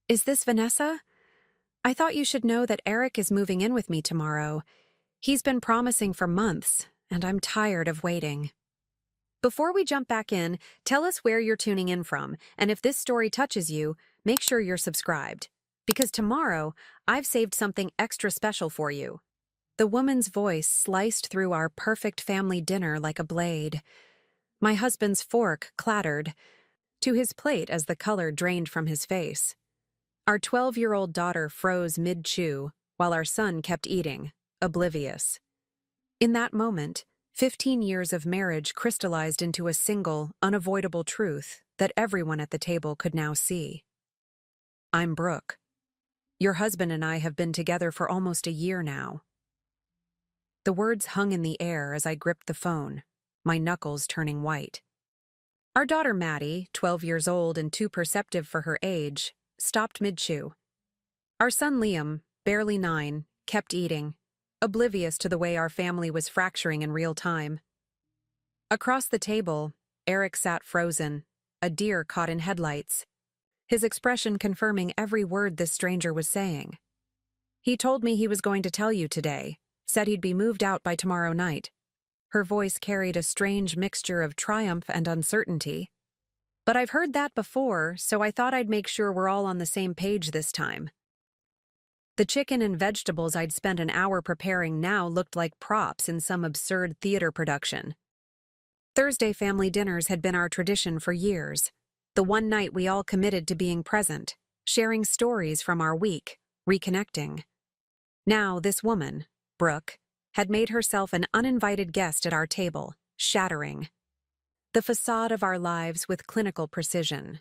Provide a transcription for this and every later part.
Is this Vanessa? I thought you should know that Eric is moving in with me tomorrow. He's been promising for months, and I'm tired of waiting. Before we jump back in, tell us where you're tuning in from, and if this story touches you, make sure you're subscribed. Because tomorrow, I've saved something extra special for you. The woman's voice sliced through our perfect family dinner like a blade. My husband's fork clattered to his plate as the color drained from his face. Our 12-year-old daughter froze mid-chew, while our son kept eating, oblivious. In that moment, 15 years of marriage crystallized into a single, unavoidable truth that everyone at the table could now see. I'm Brooke. Your husband and I have been together for almost a year now. The words hung in the air as I gripped the phone, my knuckles turning white. Our daughter Maddie, 12 years old and too perceptive for her age, stopped mid-chew. Our son Liam, barely 9, kept eating, oblivious to the way our family was fracturing in real time. Across the table, Eric sat frozen, a deer caught in headlights, his expression confirming every word this stranger was saying. He told me he was going to tell you today, said he'd be moved out by tomorrow night. Her voice carried a strange mixture of triumph and uncertainty. But I've heard that before, so I thought I'd make sure we're all on the same page this time. The chicken and vegetables I'd spent an hour preparing now looked like props in some absurd theater production. Thursday family dinners had been our tradition for years, the one night we all committed to being present, sharing stories from our week, reconnecting. Now this woman, Brooke, had made herself an uninvited guest at our table, shattering the facade of our lives with clinical precision.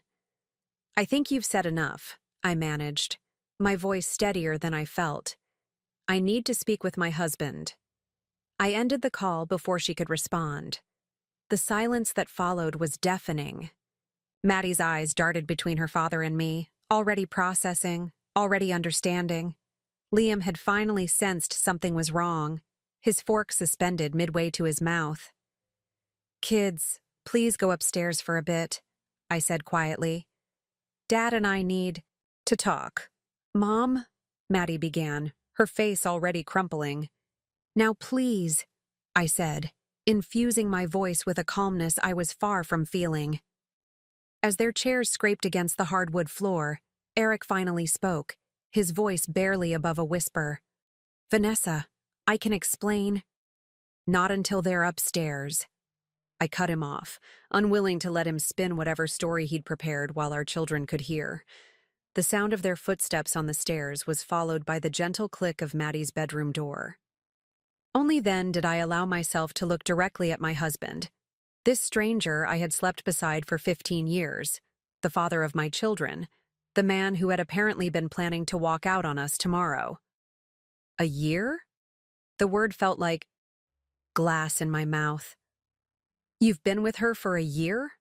I think you've said enough, I managed, my voice steadier than I felt. I need to speak with my husband. I ended the call before she could respond. The silence that followed was deafening. Maddie's eyes darted between her father and me, already processing, already understanding. Liam had finally sensed something was wrong, his fork suspended midway to his mouth. "Kids, please go upstairs for a bit," I said quietly. "Dad and I need to talk." "Mom," Maddie began, her face already crumpling. "Now please," I said, infusing my voice with a calmness I was far from feeling. As their chairs scraped against the hardwood floor, Eric finally spoke, his voice barely above a whisper. "Vanessa, I can explain." "Not until they're upstairs." I cut him off, unwilling to let him spin whatever story he'd prepared while our children could hear. The sound of their footsteps on the stairs was followed by the gentle click of Maddie's bedroom door. Only then did I allow myself to look directly at my husband. This stranger I had slept beside for 15 years, the father of my children, the man who had apparently been planning to walk out on us tomorrow. A year? The word felt like glass in my mouth. "You've been with her for a year?"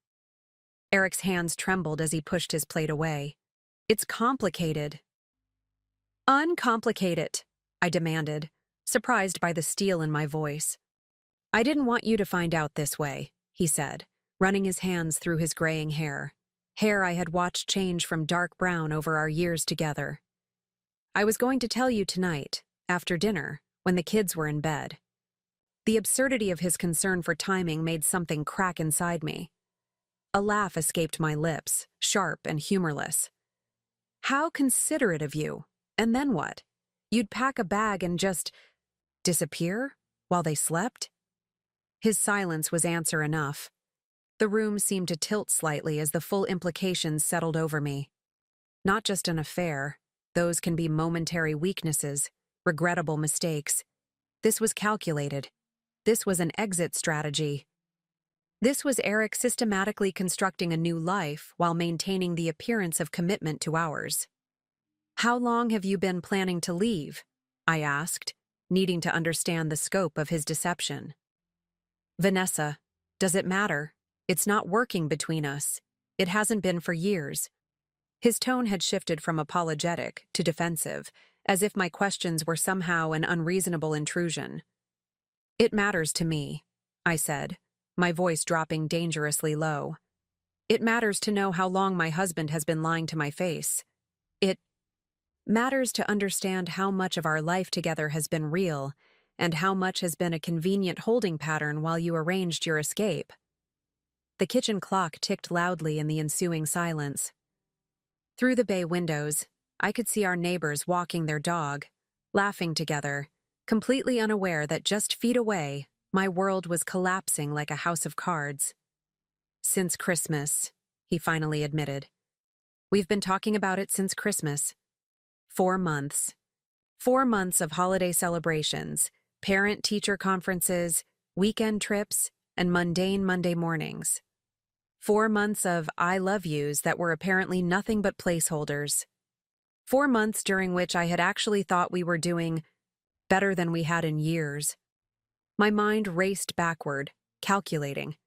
Eric's hands trembled as he pushed his plate away. "It's complicated." "Uncomplicate it," I demanded, surprised by the steel in my voice. "I didn't want you to find out this way," he said, running his hands through his graying hair I had watched change from dark brown over our years together. "I was going to tell you tonight, after dinner, when the kids were in bed." The absurdity of his concern for timing made something crack inside me. A laugh escaped my lips, sharp and humorless. "How considerate of you. And then what? You'd pack a bag and just disappear while they slept?" His silence was answer enough. The room seemed to tilt slightly as the full implications settled over me. Not just an affair, those can be momentary weaknesses, regrettable mistakes. This was calculated. This was an exit strategy. This was Eric systematically constructing a new life while maintaining the appearance of commitment to ours. "How long have you been planning to leave?" I asked, needing to understand the scope of his deception. "Vanessa, does it matter? It's not working between us. It hasn't been for years." His tone had shifted from apologetic to defensive, as if my questions were somehow an unreasonable intrusion. "It matters to me," I said, my voice dropping dangerously low. "It matters to know how long my husband has been lying to my face. It matters to understand how much of our life together has been real and how much has been a convenient holding pattern while you arranged your escape. The kitchen clock ticked loudly in the ensuing silence. Through the bay windows, I could see our neighbors walking their dog, laughing together, completely unaware that just feet away, my world was collapsing like a house of cards. "Since Christmas," he finally admitted. "We've been talking about it since Christmas. 4 months. 4 months of holiday celebrations, parent-teacher conferences, weekend trips, and mundane Monday mornings. 4 months of I love yous that were apparently nothing but placeholders. 4 months during which I had actually thought we were doing better than we had in years." My mind raced backward, calculating.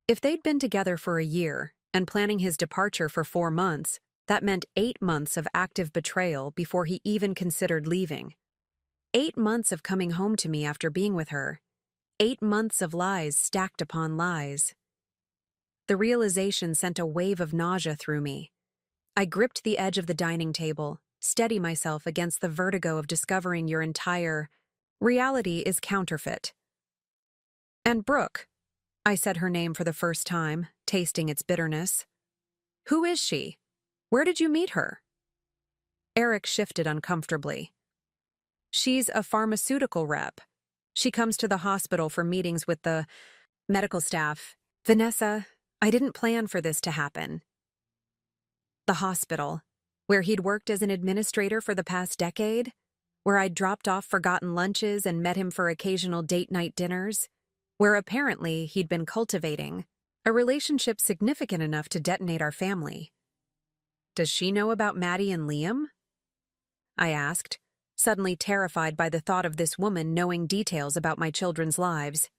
If they'd been together for a year and planning his departure for 4 months, that meant 8 months of active betrayal before he even considered leaving. 8 months of coming home to me after being with her. 8 months of lies stacked upon lies. The realization sent a wave of nausea through me. I gripped the edge of the dining table, steady myself against the vertigo of discovering your entire reality is counterfeit. "And Brooke," I said her name for the first time, tasting its bitterness. "Who is she? Where did you meet her?" Eric shifted uncomfortably. "She's a pharmaceutical rep. She comes to the hospital for meetings with the medical staff. Vanessa, I didn't plan for this to happen." The hospital, where he'd worked as an administrator for the past decade, where I'd dropped off forgotten lunches and met him for occasional date night dinners, where apparently he'd been cultivating a relationship significant enough to detonate our family. "Does she know about Maddie and Liam?" I asked, suddenly terrified by the thought of this woman knowing details about my children's lives.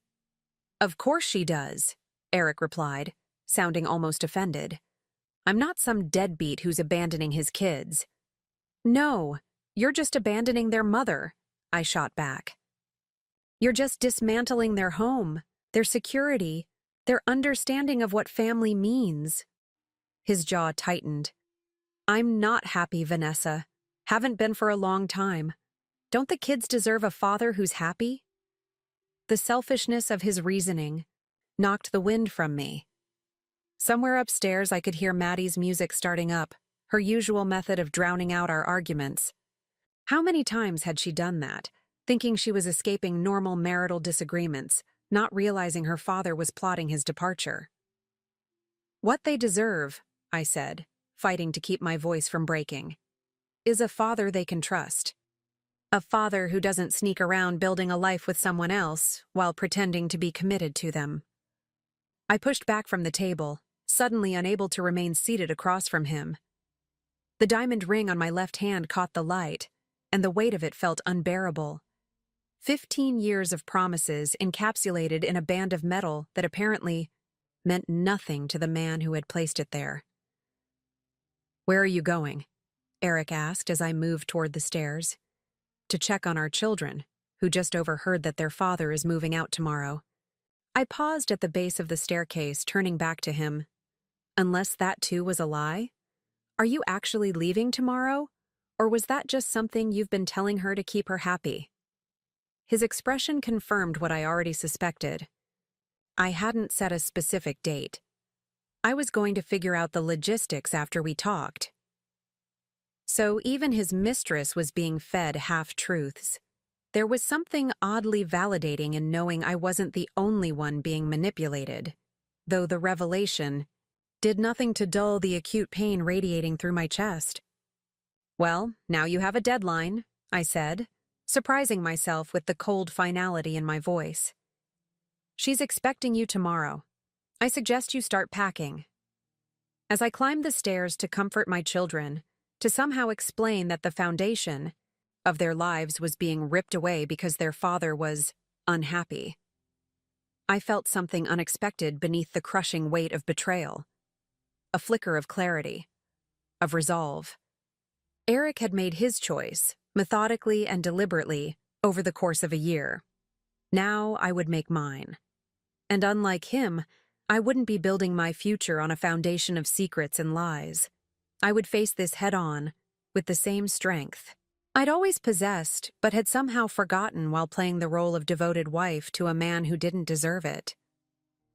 "Of course she does," Eric replied, sounding almost offended. "I'm not some deadbeat who's abandoning his kids." "No, you're just abandoning their mother," I shot back. "You're just dismantling their home, their security, their understanding of what family means." His jaw tightened. "I'm not happy, Vanessa. Haven't been for a long time. Don't the kids deserve a father who's happy?" The selfishness of his reasoning knocked the wind from me. Somewhere upstairs I could hear Maddie's music starting up, her usual method of drowning out our arguments. How many times had she done that, thinking she was escaping normal marital disagreements, not realizing her father was plotting his departure? "What they deserve," I said, fighting to keep my voice from breaking, "is a father they can trust. A father who doesn't sneak around building a life with someone else while pretending to be committed to them." I pushed back from the table, suddenly unable to remain seated across from him. The diamond ring on my left hand caught the light, and the weight of it felt unbearable. 15 years of promises encapsulated in a band of metal that apparently meant nothing to the man who had placed it there. "Where are you going?" Eric asked as I moved toward the stairs. "To check on our children, who just overheard that their father is moving out tomorrow." I paused at the base of the staircase, turning back to him. "Unless that too was a lie? Are you actually leaving tomorrow? Or was that just something you've been telling her to keep her happy?" His expression confirmed what I already suspected. I hadn't set a specific date. I was going to figure out the logistics after we talked. So even his mistress was being fed half-truths. There was something oddly validating in knowing I wasn't the only one being manipulated, though the revelation did nothing to dull the acute pain radiating through my chest. "Well, now you have a deadline," I said, surprising myself with the cold finality in my voice. "She's expecting you tomorrow. I suggest you start packing." As I climbed the stairs to comfort my children, to somehow explain that the foundation of their lives was being ripped away because their father was unhappy, I felt something unexpected beneath the crushing weight of betrayal. A flicker of clarity, of resolve. Eric had made his choice, methodically and deliberately, over the course of a year. Now I would make mine. And unlike him, I wouldn't be building my future on a foundation of secrets and lies. I would face this head-on, with the same strength. I'd always possessed, but had somehow forgotten while playing the role of devoted wife to a man who didn't deserve it.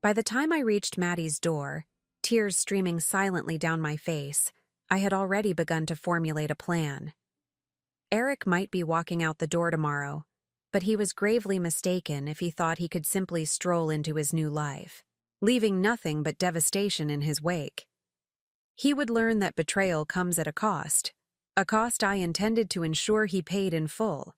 By the time I reached Maddie's door, tears streaming silently down my face, I had already begun to formulate a plan. Eric might be walking out the door tomorrow, but he was gravely mistaken if he thought he could simply stroll into his new life, leaving nothing but devastation in his wake. He would learn that betrayal comes at a cost I intended to ensure he paid in full.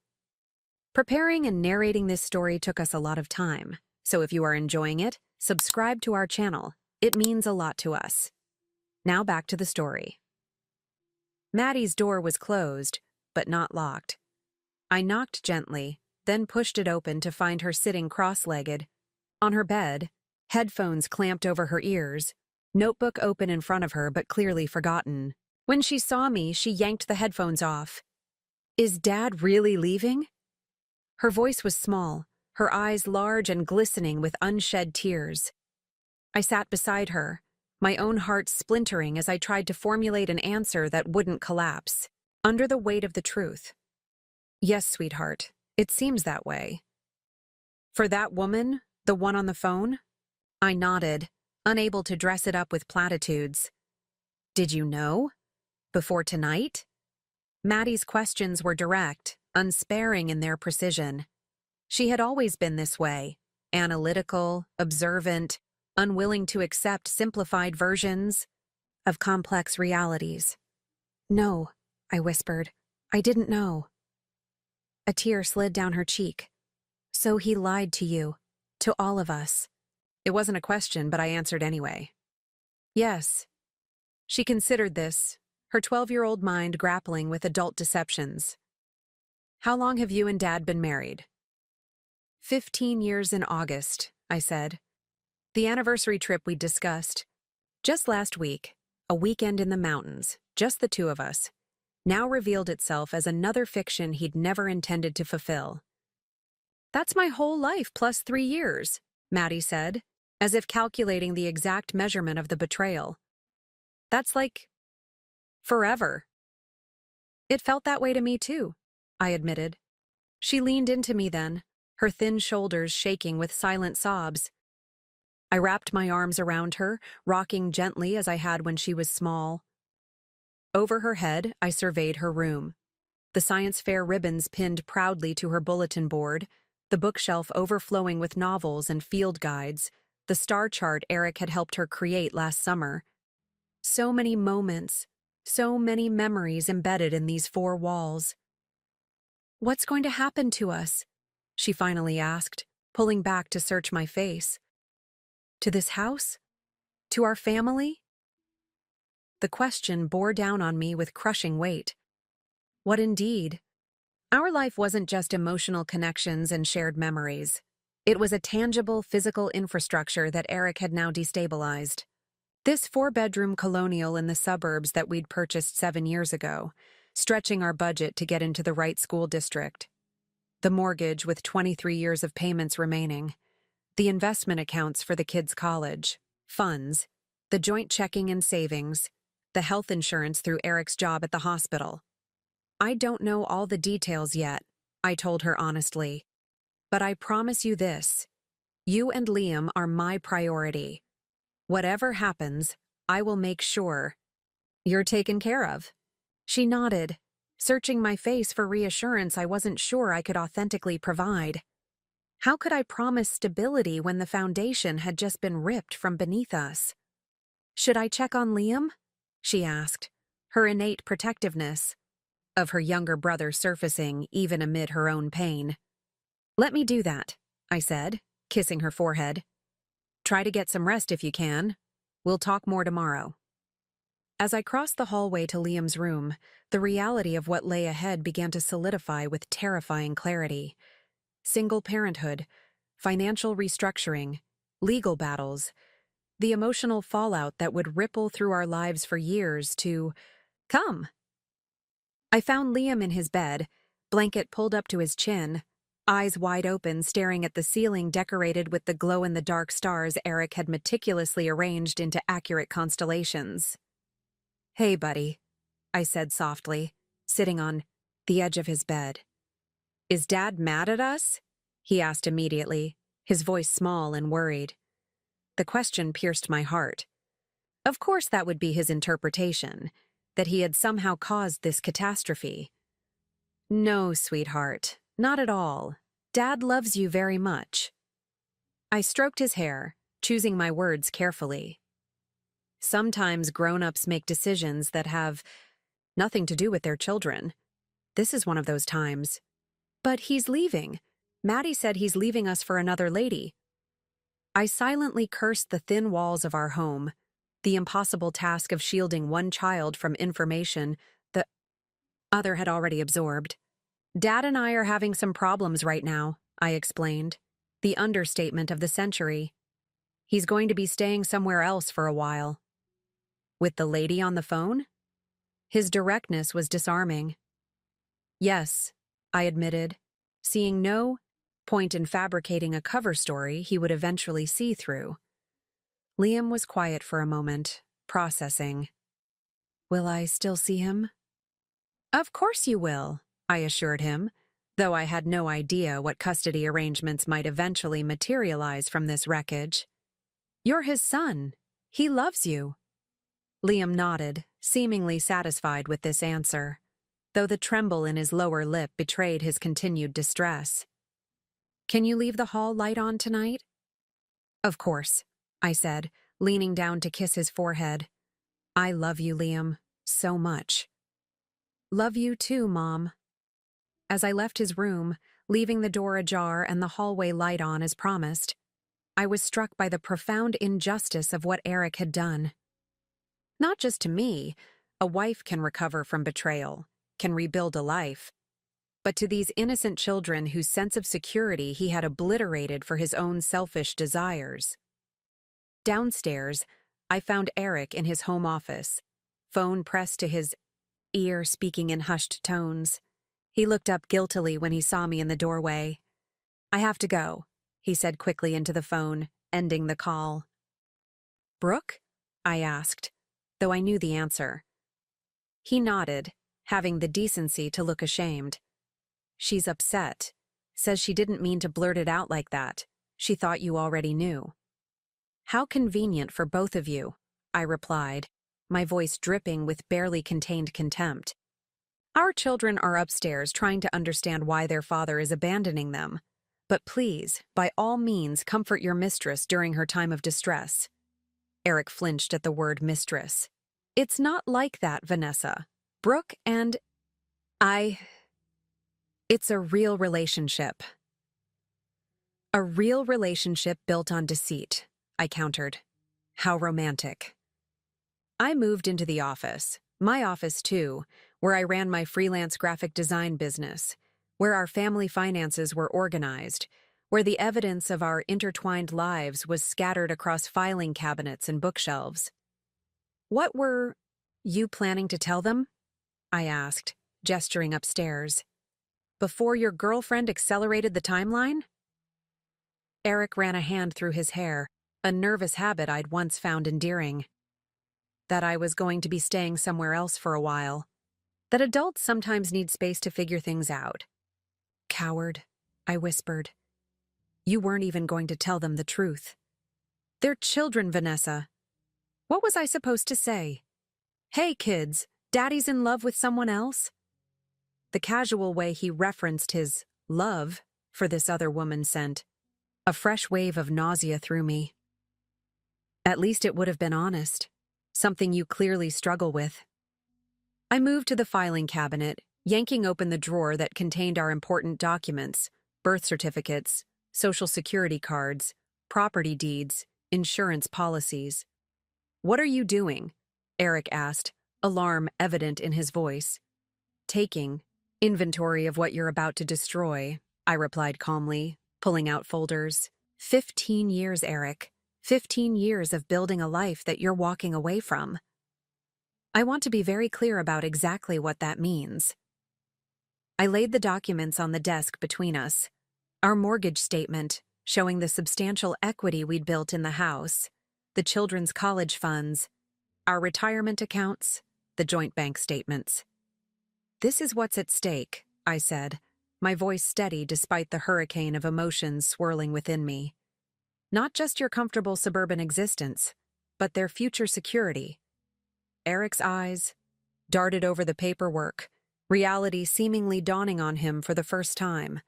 Preparing and narrating this story took us a lot of time, so if you are enjoying it, subscribe to our channel. It means a lot to us. Now back to the story. Maddie's door was closed, but not locked. I knocked gently, then pushed it open to find her sitting cross-legged, on her bed, headphones clamped over her ears, notebook open in front of her but clearly forgotten. When she saw me, she yanked the headphones off. "Is Dad really leaving?" Her voice was small, her eyes large and glistening with unshed tears. I sat beside her, my own heart splintering as I tried to formulate an answer that wouldn't collapse, under the weight of the truth. "Yes, sweetheart, it seems that way." "For that woman, the one on the phone?" I nodded, unable to dress it up with platitudes. "Did you know? Before tonight?" Maddie's questions were direct, unsparing in their precision. She had always been this way, analytical, observant, unwilling to accept simplified versions of complex realities. "No," I whispered. "I didn't know." A tear slid down her cheek. "So he lied to you, to all of us." It wasn't a question, but I answered anyway. "Yes." She considered this, her 12-year-old mind grappling with adult deceptions. "How long have you and Dad been married?" 15 years in August, I said. The anniversary trip we discussed. Just last week, a weekend in the mountains, just the two of us, now revealed itself as another fiction he'd never intended to fulfill. "That's my whole life plus 3 years, Maddie said, as if calculating the exact measurement of the betrayal. "That's like forever." "It felt that way to me too," I admitted. She leaned into me then, her thin shoulders shaking with silent sobs. I wrapped my arms around her, rocking gently as I had when she was small. Over her head, I surveyed her room. The science fair ribbons pinned proudly to her bulletin board, the bookshelf overflowing with novels and field guides, the star chart Eric had helped her create last summer. So many moments, so many memories embedded in these 4 walls. "What's going to happen to us?" she finally asked, pulling back to search my face. "To this house? To our family?" The question bore down on me with crushing weight. What indeed? Our life wasn't just emotional connections and shared memories. It was a tangible physical infrastructure that Eric had now destabilized. This 4-bedroom colonial in the suburbs that we'd purchased 7 years ago, stretching our budget to get into the right school district. The mortgage with 23 years of payments remaining. The investment accounts for the kids' college. Funds. The joint checking and savings. The health insurance through Eric's job at the hospital. "I don't know all the details yet," I told her honestly. "But I promise you this. You and Liam are my priority. Whatever happens, I will make sure you're taken care of." She nodded, searching my face for reassurance I wasn't sure I could authentically provide. How could I promise stability when the foundation had just been ripped from beneath us? "Should I check on Liam?" she asked, her innate protectiveness of her younger brother surfacing even amid her own pain. "Let me do that," I said, kissing her forehead. "Try to get some rest if you can. We'll talk more tomorrow." As I crossed the hallway to Liam's room, the reality of what lay ahead began to solidify with terrifying clarity. Single parenthood, financial restructuring, legal battles, the emotional fallout that would ripple through our lives for years to come. I found Liam in his bed, blanket pulled up to his chin, eyes wide open staring at the ceiling decorated with the glow-in-the-dark stars Eric had meticulously arranged into accurate constellations. "Hey, buddy," I said softly. sitting on the edge of his bed. "Is Dad mad at us?" he asked immediately, his voice small and worried. The question pierced my heart. Of course that would be his interpretation, that he had somehow caused this catastrophe. "No, sweetheart, not at all. Dad loves you very much." I stroked his hair, choosing my words carefully. Sometimes grown-ups make decisions that have nothing to do with their children. This is one of those times. "But he's leaving. Maddie said he's leaving us for another lady." I silently cursed the thin walls of our home, the impossible task of shielding one child from information the other had already absorbed. "Dad and I are having some problems right now," I explained, the understatement of the century. "He's going to be staying somewhere else for a while." "With the lady on the phone?" His directness was disarming. "Yes," I admitted, seeing no point in fabricating a cover story he would eventually see through. Liam was quiet for a moment, processing. "Will I still see him?" "Of course you will," I assured him, though I had no idea what custody arrangements might eventually materialize from this wreckage. "You're his son. He loves you." Liam nodded, seemingly satisfied with this answer, though the tremble in his lower lip betrayed his continued distress. "Can you leave the hall light on tonight?" "Of course," I said, leaning down to kiss his forehead. "I love you, Liam, so much." "Love you too, Mom." As I left his room, leaving the door ajar and the hallway light on as promised, I was struck by the profound injustice of what Eric had done. Not just to me, a wife can recover from betrayal, can rebuild a life, but to these innocent children whose sense of security he had obliterated for his own selfish desires. Downstairs, I found Eric in his home office, phone pressed to his ear, speaking in hushed tones. He looked up guiltily when he saw me in the doorway. "I have to go," he said quickly into the phone, ending the call. "Brooke?" I asked, though I knew the answer. He nodded, having the decency to look ashamed. "She's upset. Says she didn't mean to blurt it out like that. She thought you already knew." "How convenient for both of you," I replied, my voice dripping with barely contained contempt. "Our children are upstairs trying to understand why their father is abandoning them. But please, by all means, comfort your mistress during her time of distress." Eric flinched at the word mistress. "It's not like that, Vanessa. Brooke and It's a real relationship." "A real relationship built on deceit," I countered. "How romantic." I moved into the office, my office too, where I ran my freelance graphic design business, where our family finances were organized, where the evidence of our intertwined lives was scattered across filing cabinets and bookshelves. "What were you planning to tell them?" I asked, gesturing upstairs. "Before your girlfriend accelerated the timeline?" Eric ran a hand through his hair, a nervous habit I'd once found endearing. "That I was going to be staying somewhere else for a while. That adults sometimes need space to figure things out." "Coward," I whispered. "You weren't even going to tell them the truth." "They're children, Vanessa." What was I supposed to say? "Hey, kids, Daddy's in love with someone else?" The casual way he referenced his love for this other woman sent a fresh wave of nausea through me. At least it would have been honest, something you clearly struggle with. I moved to the filing cabinet, yanking open the drawer that contained our important documents, birth certificates, social security cards, property deeds, insurance policies. "What are you doing?" Eric asked, alarm evident in his voice. "Taking inventory of what you're about to destroy," I replied calmly, pulling out folders. 15 years, Eric. 15 years of building a life that you're walking away from. I want to be very clear about exactly what that means. I laid the documents on the desk between us. Our mortgage statement, showing the substantial equity we'd built in the house, the children's college funds, our retirement accounts, the joint bank statements. This is what's at stake, I said, my voice steady despite the hurricane of emotions swirling within me. Not just your comfortable suburban existence, but their future security. Eric's eyes darted over the paperwork, reality seemingly dawning on him for the first time.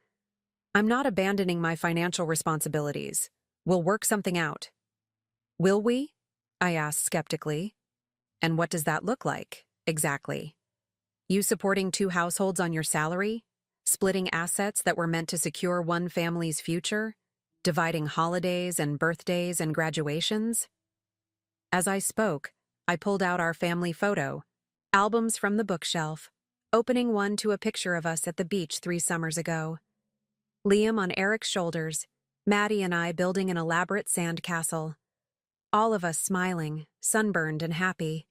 I'm not abandoning my financial responsibilities. We'll work something out. Will we? I asked skeptically. And what does that look like, exactly? You supporting 2 households on your salary? Splitting assets that were meant to secure one family's future? Dividing holidays and birthdays and graduations? As I spoke, I pulled out our family photo, albums from the bookshelf, opening one to a picture of us at the beach 3 summers ago. Liam on Eric's shoulders, Maddie and I building an elaborate sand castle. All of us smiling, sunburned and happy.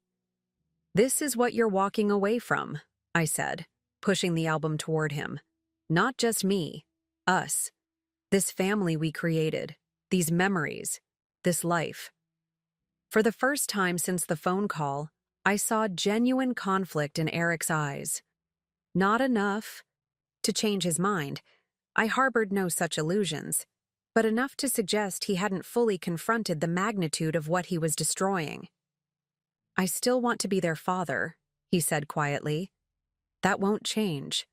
This is what you're walking away from, I said, pushing the album toward him. Not just me, us. This family we created, these memories, this life. For the first time since the phone call, I saw genuine conflict in Eric's eyes. Not enough to change his mind. I harbored no such illusions, but enough to suggest he hadn't fully confronted the magnitude of what he was destroying. I still want to be their father, he said quietly. That won't change.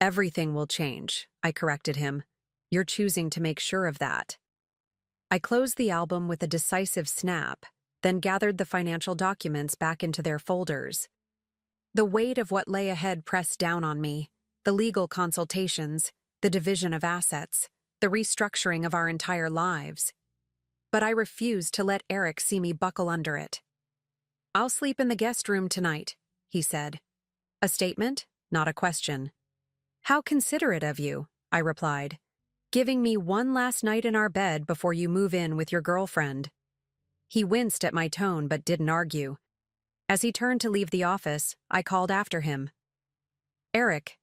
Everything will change, I corrected him. You're choosing to make sure of that. I closed the album with a decisive snap, then gathered the financial documents back into their folders. The weight of what lay ahead pressed down on me, the legal consultations, the division of assets, the restructuring of our entire lives. But I refused to let Eric see me buckle under it. I'll sleep in the guest room tonight, he said. A statement, not a question. How considerate of you, I replied. Giving me one last night in our bed before you move in with your girlfriend. He winced at my tone but didn't argue. As he turned to leave the office, I called after him. Eric.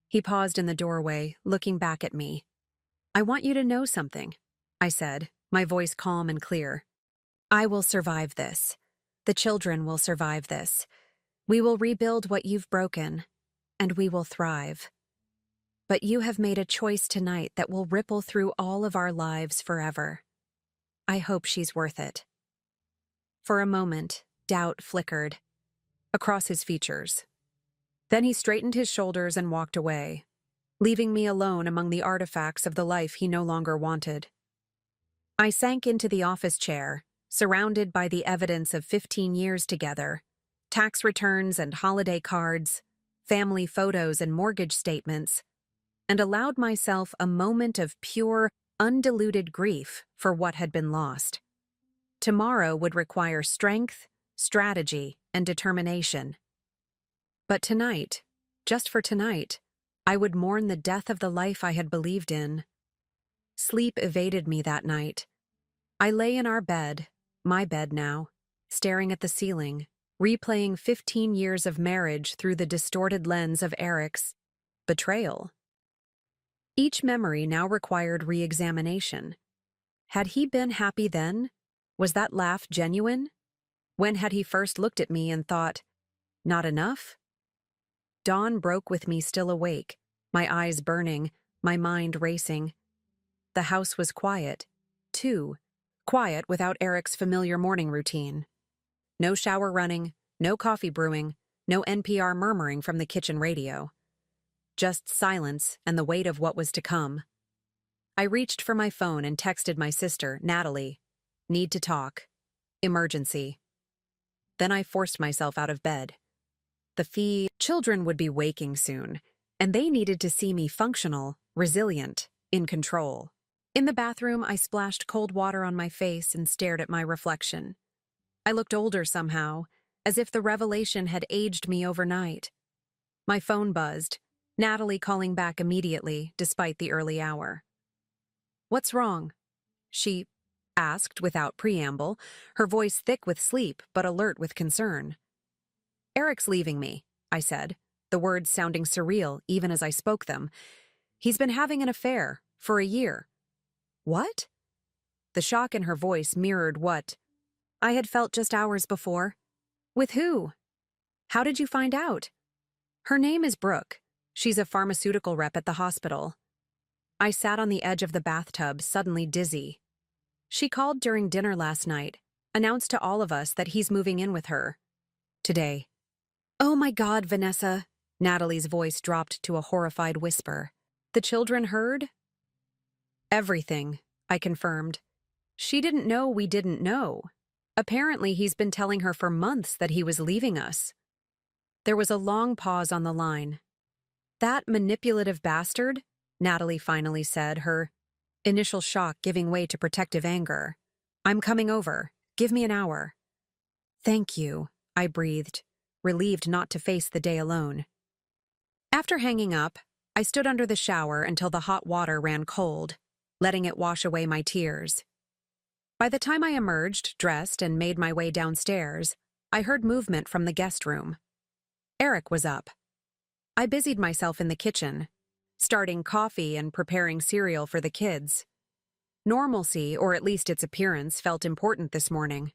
He paused in the doorway, looking back at me. I want you to know something, I said, my voice calm and clear. I will survive this. The children will survive this. We will rebuild what you've broken, and we will thrive. But you have made a choice tonight that will ripple through all of our lives forever. I hope she's worth it. For a moment, doubt flickered across his features. Then he straightened his shoulders and walked away, leaving me alone among the artifacts of the life he no longer wanted. I sank into the office chair, surrounded by the evidence of 15 years together, tax returns and holiday cards, family photos and mortgage statements, and allowed myself a moment of pure, undiluted grief for what had been lost. Tomorrow would require strength, strategy, and determination. But tonight, just for tonight, I would mourn the death of the life I had believed in. Sleep evaded me that night. I lay in our bed, my bed now, staring at the ceiling, replaying 15 years of marriage through the distorted lens of Eric's betrayal. Each memory now required re-examination. Had he been happy then? Was that laugh genuine? When had he first looked at me and thought, not enough? Dawn broke with me still awake, my eyes burning, my mind racing. The house was quiet, too. Quiet without Eric's familiar morning routine. No shower running, no coffee brewing, no NPR murmuring from the kitchen radio. Just silence and the weight of what was to come. I reached for my phone and texted my sister, Natalie. Need to talk. Emergency. Then I forced myself out of bed. The children would be waking soon, and they needed to see me functional, resilient, in control. In the bathroom, I splashed cold water on my face and stared at my reflection. I looked older somehow, as if the revelation had aged me overnight. My phone buzzed, Natalie calling back immediately, despite the early hour. What's wrong? She asked without preamble, her voice thick with sleep but alert with concern. Eric's leaving me, I said, the words sounding surreal even as I spoke them. He's been having an affair for a year. What? The shock in her voice mirrored what I had felt just hours before. With who? How did you find out? Her name is Brooke. She's a pharmaceutical rep at the hospital. I sat on the edge of the bathtub, suddenly dizzy. She called during dinner last night, announced to all of us that he's moving in with her. Today. Oh my God, Vanessa. Natalie's voice dropped to a horrified whisper. The children heard? Everything, I confirmed. She didn't know we didn't know. Apparently, he's been telling her for months that he was leaving us. There was a long pause on the line. That manipulative bastard? Natalie finally said, her initial shock giving way to protective anger. I'm coming over. Give me an hour. Thank you, I breathed, relieved not to face the day alone. After hanging up, I stood under the shower until the hot water ran cold, letting it wash away my tears. By the time I emerged, dressed, and made my way downstairs, I heard movement from the guest room. Eric was up. I busied myself in the kitchen, starting coffee and preparing cereal for the kids. Normalcy, or at least its appearance, felt important this morning.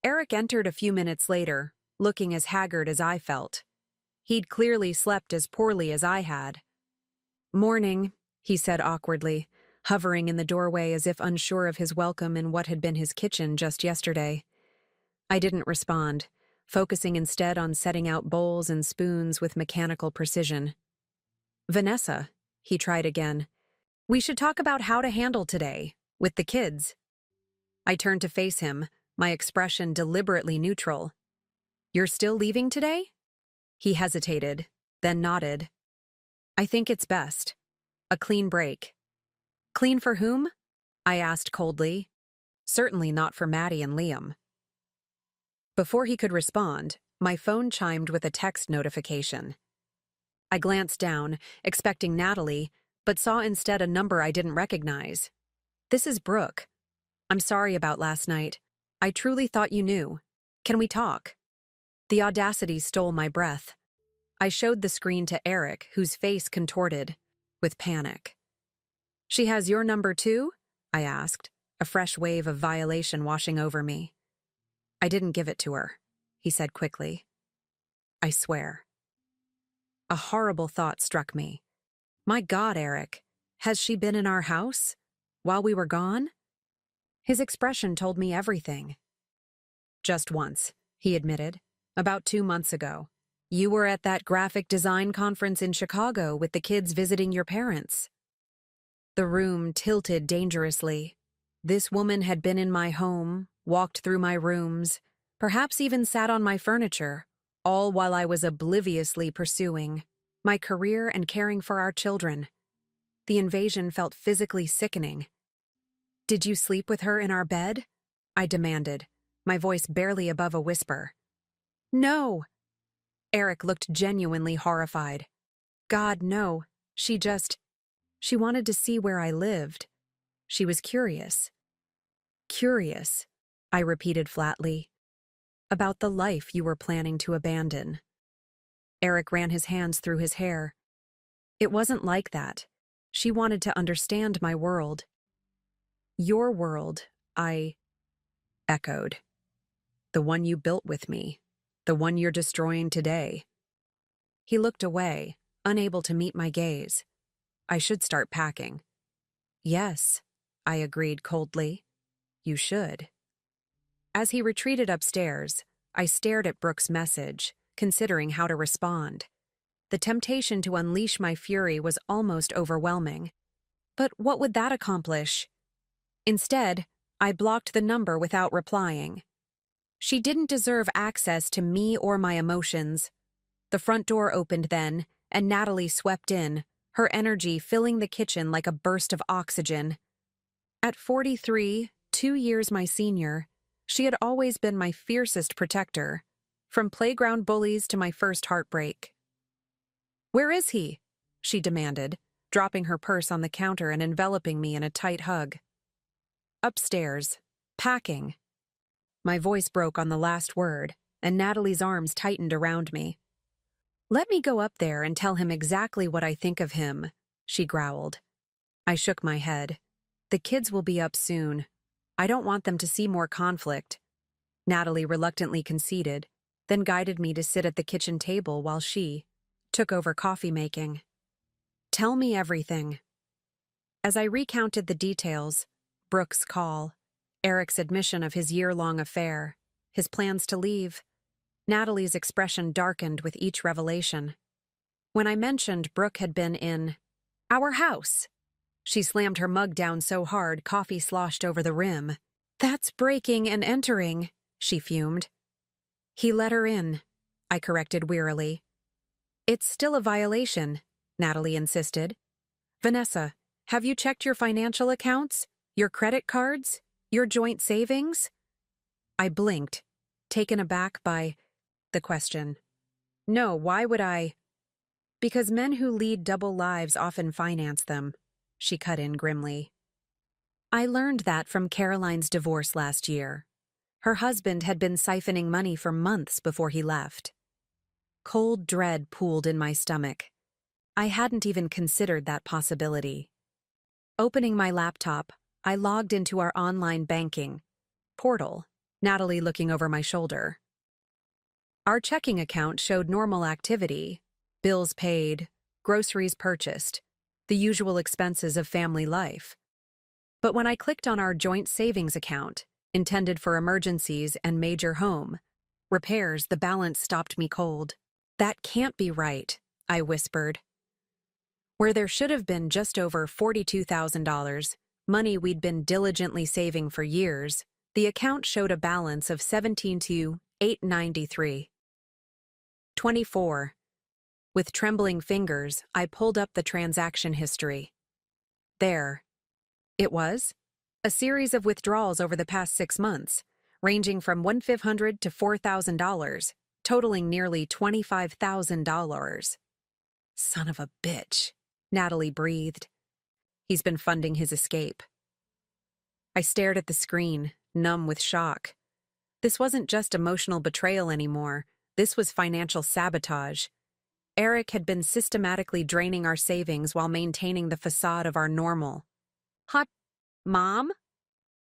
Eric entered a few minutes later, looking as haggard as I felt. He'd clearly slept as poorly as I had. Morning, he said awkwardly, hovering in the doorway as if unsure of his welcome in what had been his kitchen just yesterday. I didn't respond, focusing instead on setting out bowls and spoons with mechanical precision. Vanessa, he tried again. We should talk about how to handle today, with the kids. I turned to face him, my expression deliberately neutral. You're still leaving today? He hesitated, then nodded. I think it's best. A clean break. Clean for whom? I asked coldly. Certainly not for Maddie and Liam. Before he could respond, my phone chimed with a text notification. I glanced down, expecting Natalie, but saw instead a number I didn't recognize. This is Brooke. I'm sorry about last night. I truly thought you knew. Can we talk? The audacity stole my breath. I showed the screen to Eric, whose face contorted with panic. She has your number too? I asked, a fresh wave of violation washing over me. I didn't give it to her, he said quickly. I swear. A horrible thought struck me. My God, Eric, has she been in our house? While we were gone? His expression told me everything. Just once, he admitted, about 2 months ago. You were at that graphic design conference in Chicago with the kids visiting your parents. The room tilted dangerously. This woman had been in my home, walked through my rooms, perhaps even sat on my furniture, all while I was obliviously pursuing my career and caring for our children. The invasion felt physically sickening. Did you sleep with her in our bed? I demanded, my voice barely above a whisper. No. Eric looked genuinely horrified. God, no. She wanted to see where I lived. She was curious. Curious, I repeated flatly. About the life you were planning to abandon. Eric ran his hands through his hair. It wasn't like that. She wanted to understand my world. Your world, I echoed. The one you built with me. The one you're destroying today. He looked away, unable to meet my gaze. I should start packing. Yes, I agreed coldly. You should. As he retreated upstairs, I stared at Brooke's message, considering how to respond. The temptation to unleash my fury was almost overwhelming. But what would that accomplish? Instead, I blocked the number without replying. She didn't deserve access to me or my emotions. The front door opened then, and Natalie swept in, her energy filling the kitchen like a burst of oxygen. At 43, 2 years my senior, she had always been my fiercest protector, from playground bullies to my first heartbreak. Where is he? She demanded, dropping her purse on the counter and enveloping me in a tight hug. Upstairs, packing. My voice broke on the last word, and Natalie's arms tightened around me. Let me go up there and tell him exactly what I think of him, she growled. I shook my head. The kids will be up soon. I don't want them to see more conflict. Natalie reluctantly conceded, then guided me to sit at the kitchen table while she took over coffee making. Tell me everything. As I recounted the details, Brooke's call, Eric's admission of his year-long affair, his plans to leave, Natalie's expression darkened with each revelation. When I mentioned Brooke had been in our house, she slammed her mug down so hard coffee sloshed over the rim. That's breaking and entering, she fumed. He let her in, I corrected wearily. It's still a violation, Natalie insisted. Vanessa, have you checked your financial accounts, your credit cards, your joint savings? I blinked, taken aback by the question. No, why would I? Because men who lead double lives often finance them, she cut in grimly. I learned that from Caroline's divorce last year. Her husband had been siphoning money for months before he left. Cold dread pooled in my stomach. I hadn't even considered that possibility. Opening my laptop, I logged into our online banking portal, Natalie looking over my shoulder. Our checking account showed normal activity, bills paid, groceries purchased, the usual expenses of family life. But when I clicked on our joint savings account, intended for emergencies and major home repairs, the balance stopped me cold. That can't be right, I whispered. Where there should have been just over $42,000, money we'd been diligently saving for years, the account showed a balance of $17,893.24. With trembling fingers, I pulled up the transaction history. There. It was. A series of withdrawals over the past 6 months, ranging from $1,500 to $4,000, totaling nearly $25,000. Son of a bitch, Natalie breathed. He's been funding his escape. I stared at the screen, numb with shock. This wasn't just emotional betrayal anymore. This was financial sabotage. Eric had been systematically draining our savings while maintaining the facade of our normal. Hot, Mom?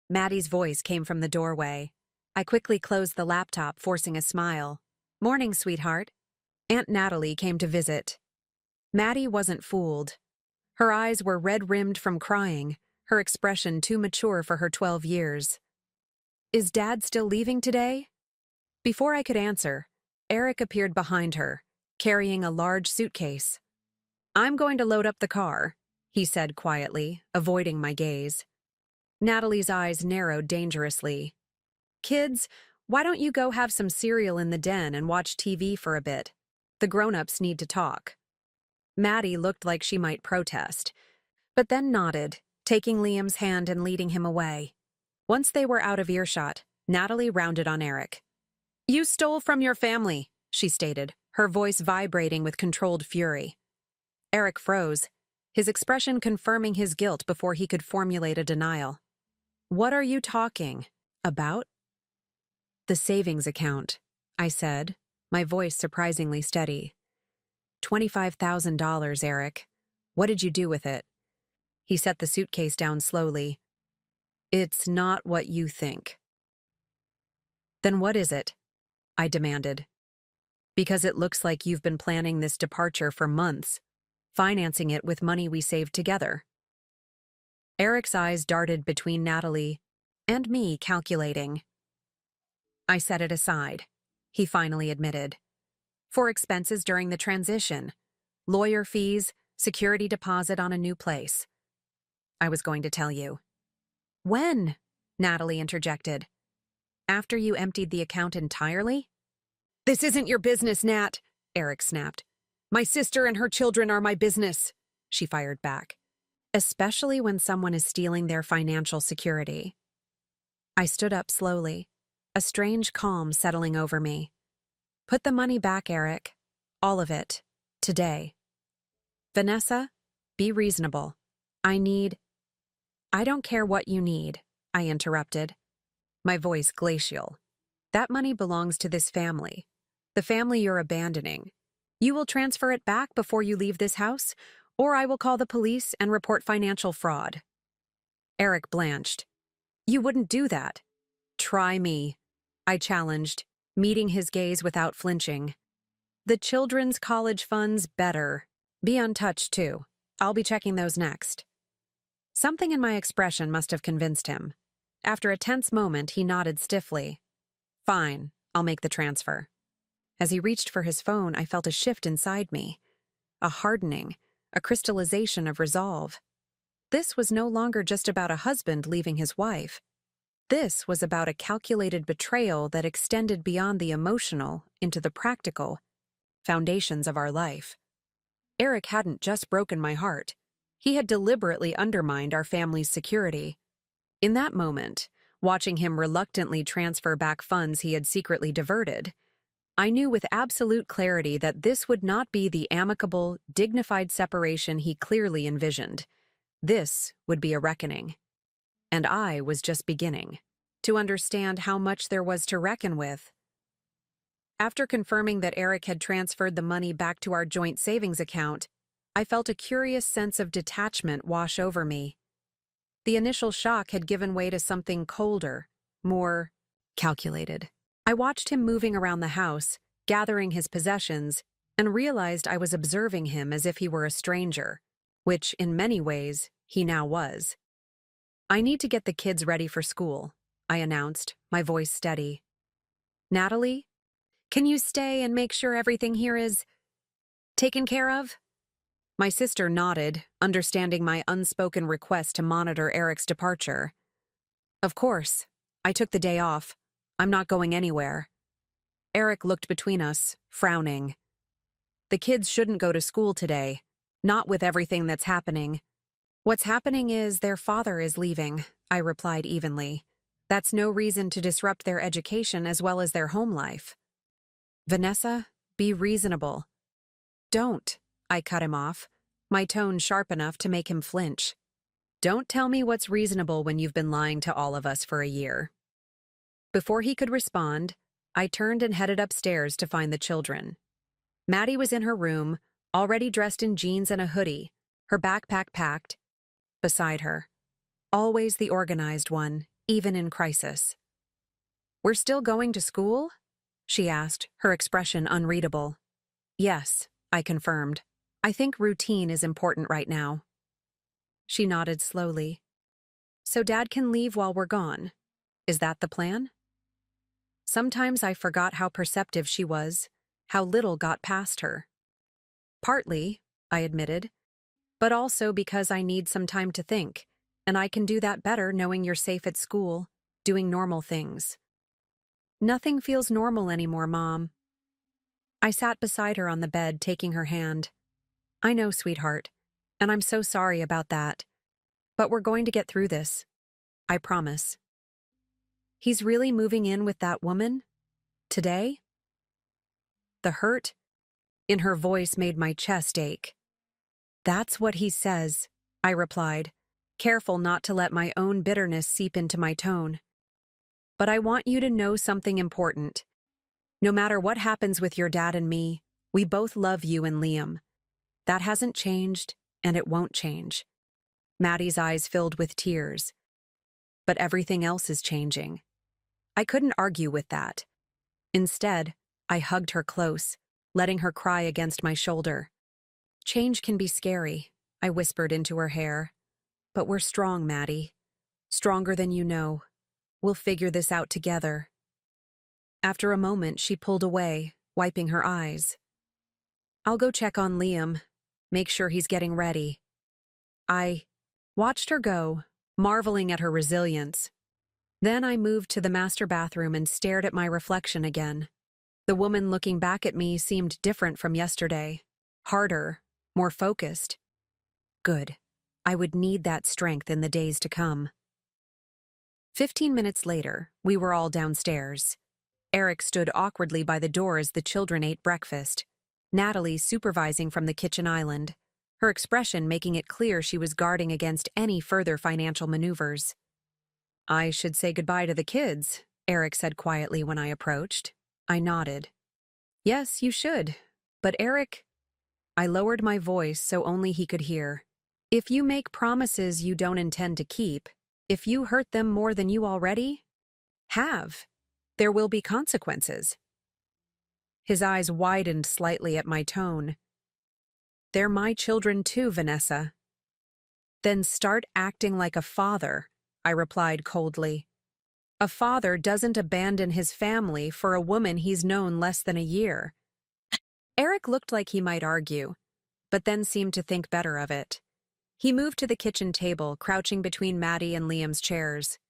Maddie's voice came from the doorway. I quickly closed the laptop, forcing a smile. Morning, sweetheart. Aunt Natalie came to visit. Maddie wasn't fooled. Her eyes were red-rimmed from crying, her expression too mature for her 12 years. Is Dad still leaving today? Before I could answer, Eric appeared behind her, carrying a large suitcase. I'm going to load up the car, he said quietly, avoiding my gaze. Natalie's eyes narrowed dangerously. Kids, why don't you go have some cereal in the den and watch TV for a bit? The grown-ups need to talk. Maddie looked like she might protest, but then nodded, taking Liam's hand and leading him away. Once they were out of earshot, Natalie rounded on Eric. You stole from your family, she stated, her voice vibrating with controlled fury. Eric froze, his expression confirming his guilt before he could formulate a denial. What are you talking about? The savings account, I said, my voice surprisingly steady. $25,000, Eric. What did you do with it? He set the suitcase down slowly. It's not what you think. Then what is it? I demanded. Because it looks like you've been planning this departure for months, financing it with money we saved together. Eric's eyes darted between Natalie and me, calculating. I set it aside, he finally admitted. For expenses during the transition, lawyer fees, security deposit on a new place. I was going to tell you. When? Natalie interjected. After you emptied the account entirely? This isn't your business, Nat, Eric snapped. My sister and her children are my business, she fired back. Especially when someone is stealing their financial security. I stood up slowly, a strange calm settling over me. Put the money back, Eric. All of it. Today. Vanessa, be reasonable. I don't care what you need, I interrupted. My voice glacial. That money belongs to this family. The family you're abandoning. You will transfer it back before you leave this house, or I will call the police and report financial fraud. Eric blanched. You wouldn't do that. Try me, I challenged, meeting his gaze without flinching. The children's college funds better be untouched, too. I'll be checking those next. Something in my expression must have convinced him. After a tense moment, he nodded stiffly. Fine, I'll make the transfer. As he reached for his phone, I felt a shift inside me. A hardening, a crystallization of resolve. This was no longer just about a husband leaving his wife. This was about a calculated betrayal that extended beyond the emotional into the practical foundations of our life. Eric hadn't just broken my heart. He had deliberately undermined our family's security. In that moment, watching him reluctantly transfer back funds he had secretly diverted, I knew with absolute clarity that this would not be the amicable, dignified separation he clearly envisioned. This would be a reckoning. And I was just beginning to understand how much there was to reckon with. After confirming that Eric had transferred the money back to our joint savings account, I felt a curious sense of detachment wash over me. The initial shock had given way to something colder, more calculated. I watched him moving around the house, gathering his possessions, and realized I was observing him as if he were a stranger, which, in many ways, he now was. I need to get the kids ready for school, I announced, my voice steady. Natalie, can you stay and make sure everything here is taken care of? My sister nodded, understanding my unspoken request to monitor Eric's departure. Of course. I took the day off. I'm not going anywhere. Eric looked between us, frowning. The kids shouldn't go to school today, not with everything that's happening. What's happening is their father is leaving, I replied evenly. That's no reason to disrupt their education as well as their home life. Vanessa, be reasonable. Don't, I cut him off, my tone sharp enough to make him flinch. Don't tell me what's reasonable when you've been lying to all of us for a year. Before he could respond, I turned and headed upstairs to find the children. Maddie was in her room, already dressed in jeans and a hoodie, her backpack packed. Beside her, always the organized one, even in crisis. We're still going to school? She asked, her expression unreadable. Yes, I confirmed. I think routine is important right now. She nodded slowly. So Dad can leave while we're gone. Is that the plan? Sometimes I forgot how perceptive she was, how little got past her. Partly, I admitted, but also because I need some time to think, and I can do that better knowing you're safe at school, doing normal things. Nothing feels normal anymore, Mom. I sat beside her on the bed, taking her hand. I know, sweetheart, and I'm so sorry about that. But we're going to get through this. I promise. He's really moving in with that woman? Today? The hurt in her voice made my chest ache. That's what he says, I replied, careful not to let my own bitterness seep into my tone. But I want you to know something important. No matter what happens with your dad and me, we both love you and Liam. That hasn't changed, and it won't change. Maddie's eyes filled with tears. But everything else is changing. I couldn't argue with that. Instead, I hugged her close, letting her cry against my shoulder. Change can be scary, I whispered into her hair. But we're strong, Maddie. Stronger than you know. We'll figure this out together. After a moment, she pulled away, wiping her eyes. I'll go check on Liam, make sure he's getting ready. I watched her go, marveling at her resilience. Then I moved to the master bathroom and stared at my reflection again. The woman looking back at me seemed different from yesterday. Harder, more focused. Good. I would need that strength in the days to come. 15 minutes later, we were all downstairs. Eric stood awkwardly by the door as the children ate breakfast, Natalie supervising from the kitchen island, her expression making it clear she was guarding against any further financial maneuvers. I should say goodbye to the kids, Eric said quietly when I approached. I nodded. Yes, you should. But Eric... I lowered my voice so only he could hear. If you make promises you don't intend to keep, if you hurt them more than you already have, there will be consequences. His eyes widened slightly at my tone. They're my children too, Vanessa. Then start acting like a father, I replied coldly. A father doesn't abandon his family for a woman he's known less than a year. Eric looked like he might argue, but then seemed to think better of it. He moved to the kitchen table, crouching between Maddie and Liam's chairs.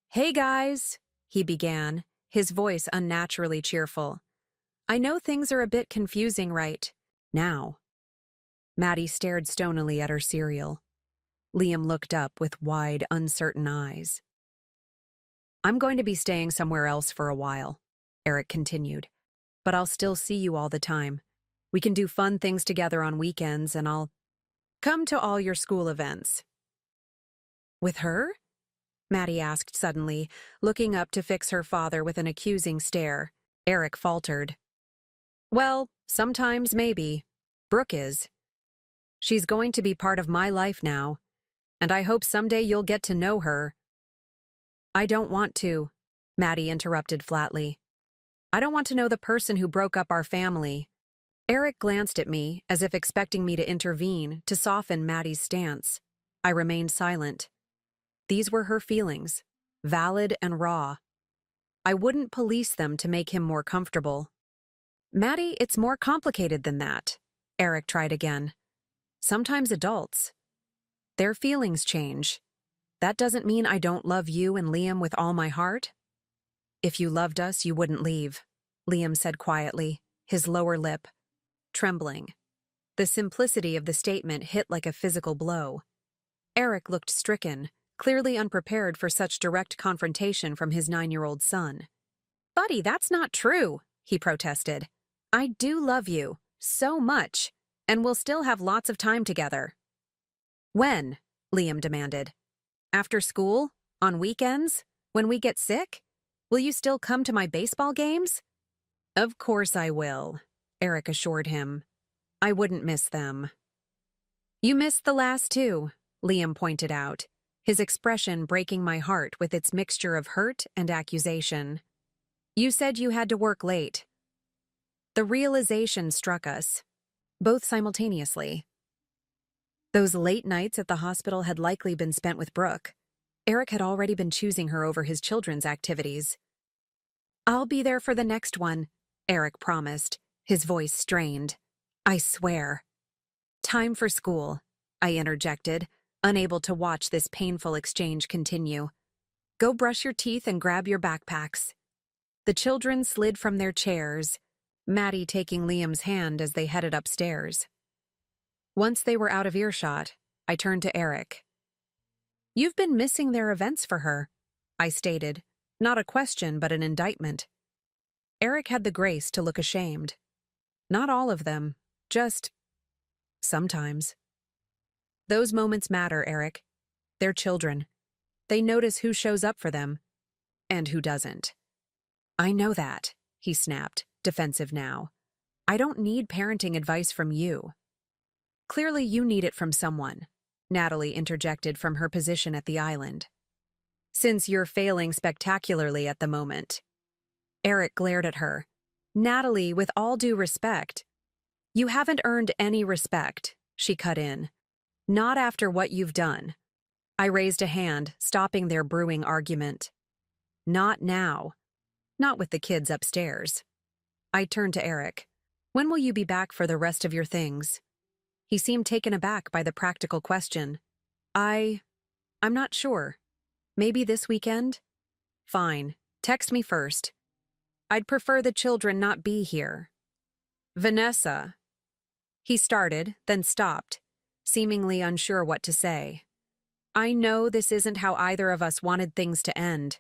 "Hey guys," he began, his voice unnaturally cheerful. "I know things are a bit confusing right now." Maddie stared stonily at her cereal. Liam looked up with wide, uncertain eyes. "I'm going to be staying somewhere else for a while," Eric continued, "but I'll still see you all the time. We can do fun things together on weekends, and I'll come to all your school events." "With her?" Maddie asked suddenly, looking up to fix her father with an accusing stare. Eric faltered. "Well, sometimes maybe. Brooke is. She's going to be part of my life now, and I hope someday you'll get to know her." "I don't want to," Maddie interrupted flatly. "I don't want to know the person who broke up our family." Eric glanced at me, as if expecting me to intervene, to soften Maddie's stance. I remained silent. These were her feelings, valid and raw. I wouldn't police them to make him more comfortable. "Maddie, it's more complicated than that," Eric tried again. "Sometimes adults, their feelings change. That doesn't mean I don't love you and Liam with all my heart." "If you loved us, you wouldn't leave," Liam said quietly, his lower lip trembling. The simplicity of the statement hit like a physical blow. Eric looked stricken, clearly unprepared for such direct confrontation from his 9-year-old son. "Buddy, that's not true," he protested. "I do love you, so much, and we'll still have lots of time together." "When?" Liam demanded. "After school? On weekends? When we get sick? Will you still come to my baseball games?" "Of course I will," Eric assured him. "I wouldn't miss them." "You missed the last two," Liam pointed out, his expression breaking my heart with its mixture of hurt and accusation. "You said you had to work late." The realization struck us, both simultaneously. Those late nights at the hospital had likely been spent with Brooke. Eric had already been choosing her over his children's activities. "I'll be there for the next one," Eric promised, his voice strained. "I swear." "Time for school," I interjected, unable to watch this painful exchange continue. "Go brush your teeth and grab your backpacks." The children slid from their chairs, Maddie taking Liam's hand as they headed upstairs. Once they were out of earshot, I turned to Eric. "You've been missing their events for her," I stated, not a question but an indictment. Eric had the grace to look ashamed. "Not all of them, just sometimes." "Those moments matter, Eric. They're children. They notice who shows up for them, and who doesn't." "I know that," he snapped, defensive now. "I don't need parenting advice from you." "Clearly you need it from someone," Natalie interjected from her position at the island. "Since you're failing spectacularly at the moment." Eric glared at her. "Natalie, with all due respect." "You haven't earned any respect," she cut in. "Not after what you've done." I raised a hand, stopping their brewing argument. "Not now. Not with the kids upstairs." I turned to Eric. "When will you be back for the rest of your things?" He seemed taken aback by the practical question. I'm not sure. Maybe this weekend?" "Fine. Text me first. I'd prefer the children not be here." "Vanessa." He started, then stopped, seemingly unsure what to say. "I know this isn't how either of us wanted things to end."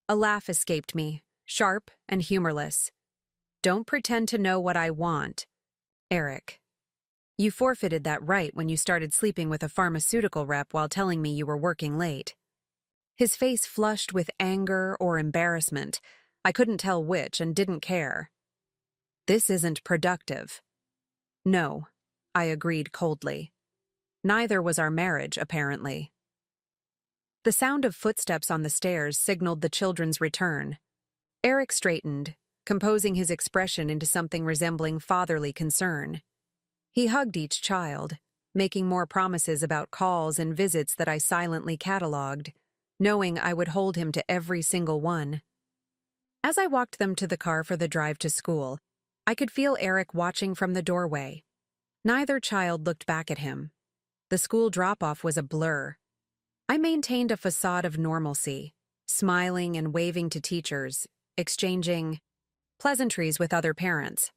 A laugh escaped me, sharp and humorless. "Don't pretend to know what I want, Eric. You forfeited that right when you started sleeping with a pharmaceutical rep while telling me you were working late." His face flushed with anger or embarrassment. I couldn't tell which and didn't care. "This isn't productive." "No," I agreed coldly. "Neither was our marriage, apparently." The sound of footsteps on the stairs signaled the children's return. Eric straightened, composing his expression into something resembling fatherly concern. He hugged each child, making more promises about calls and visits that I silently catalogued, knowing I would hold him to every single one. As I walked them to the car for the drive to school, I could feel Eric watching from the doorway. Neither child looked back at him. The school drop-off was a blur. I maintained a facade of normalcy, smiling and waving to teachers, exchanging pleasantries with other parents.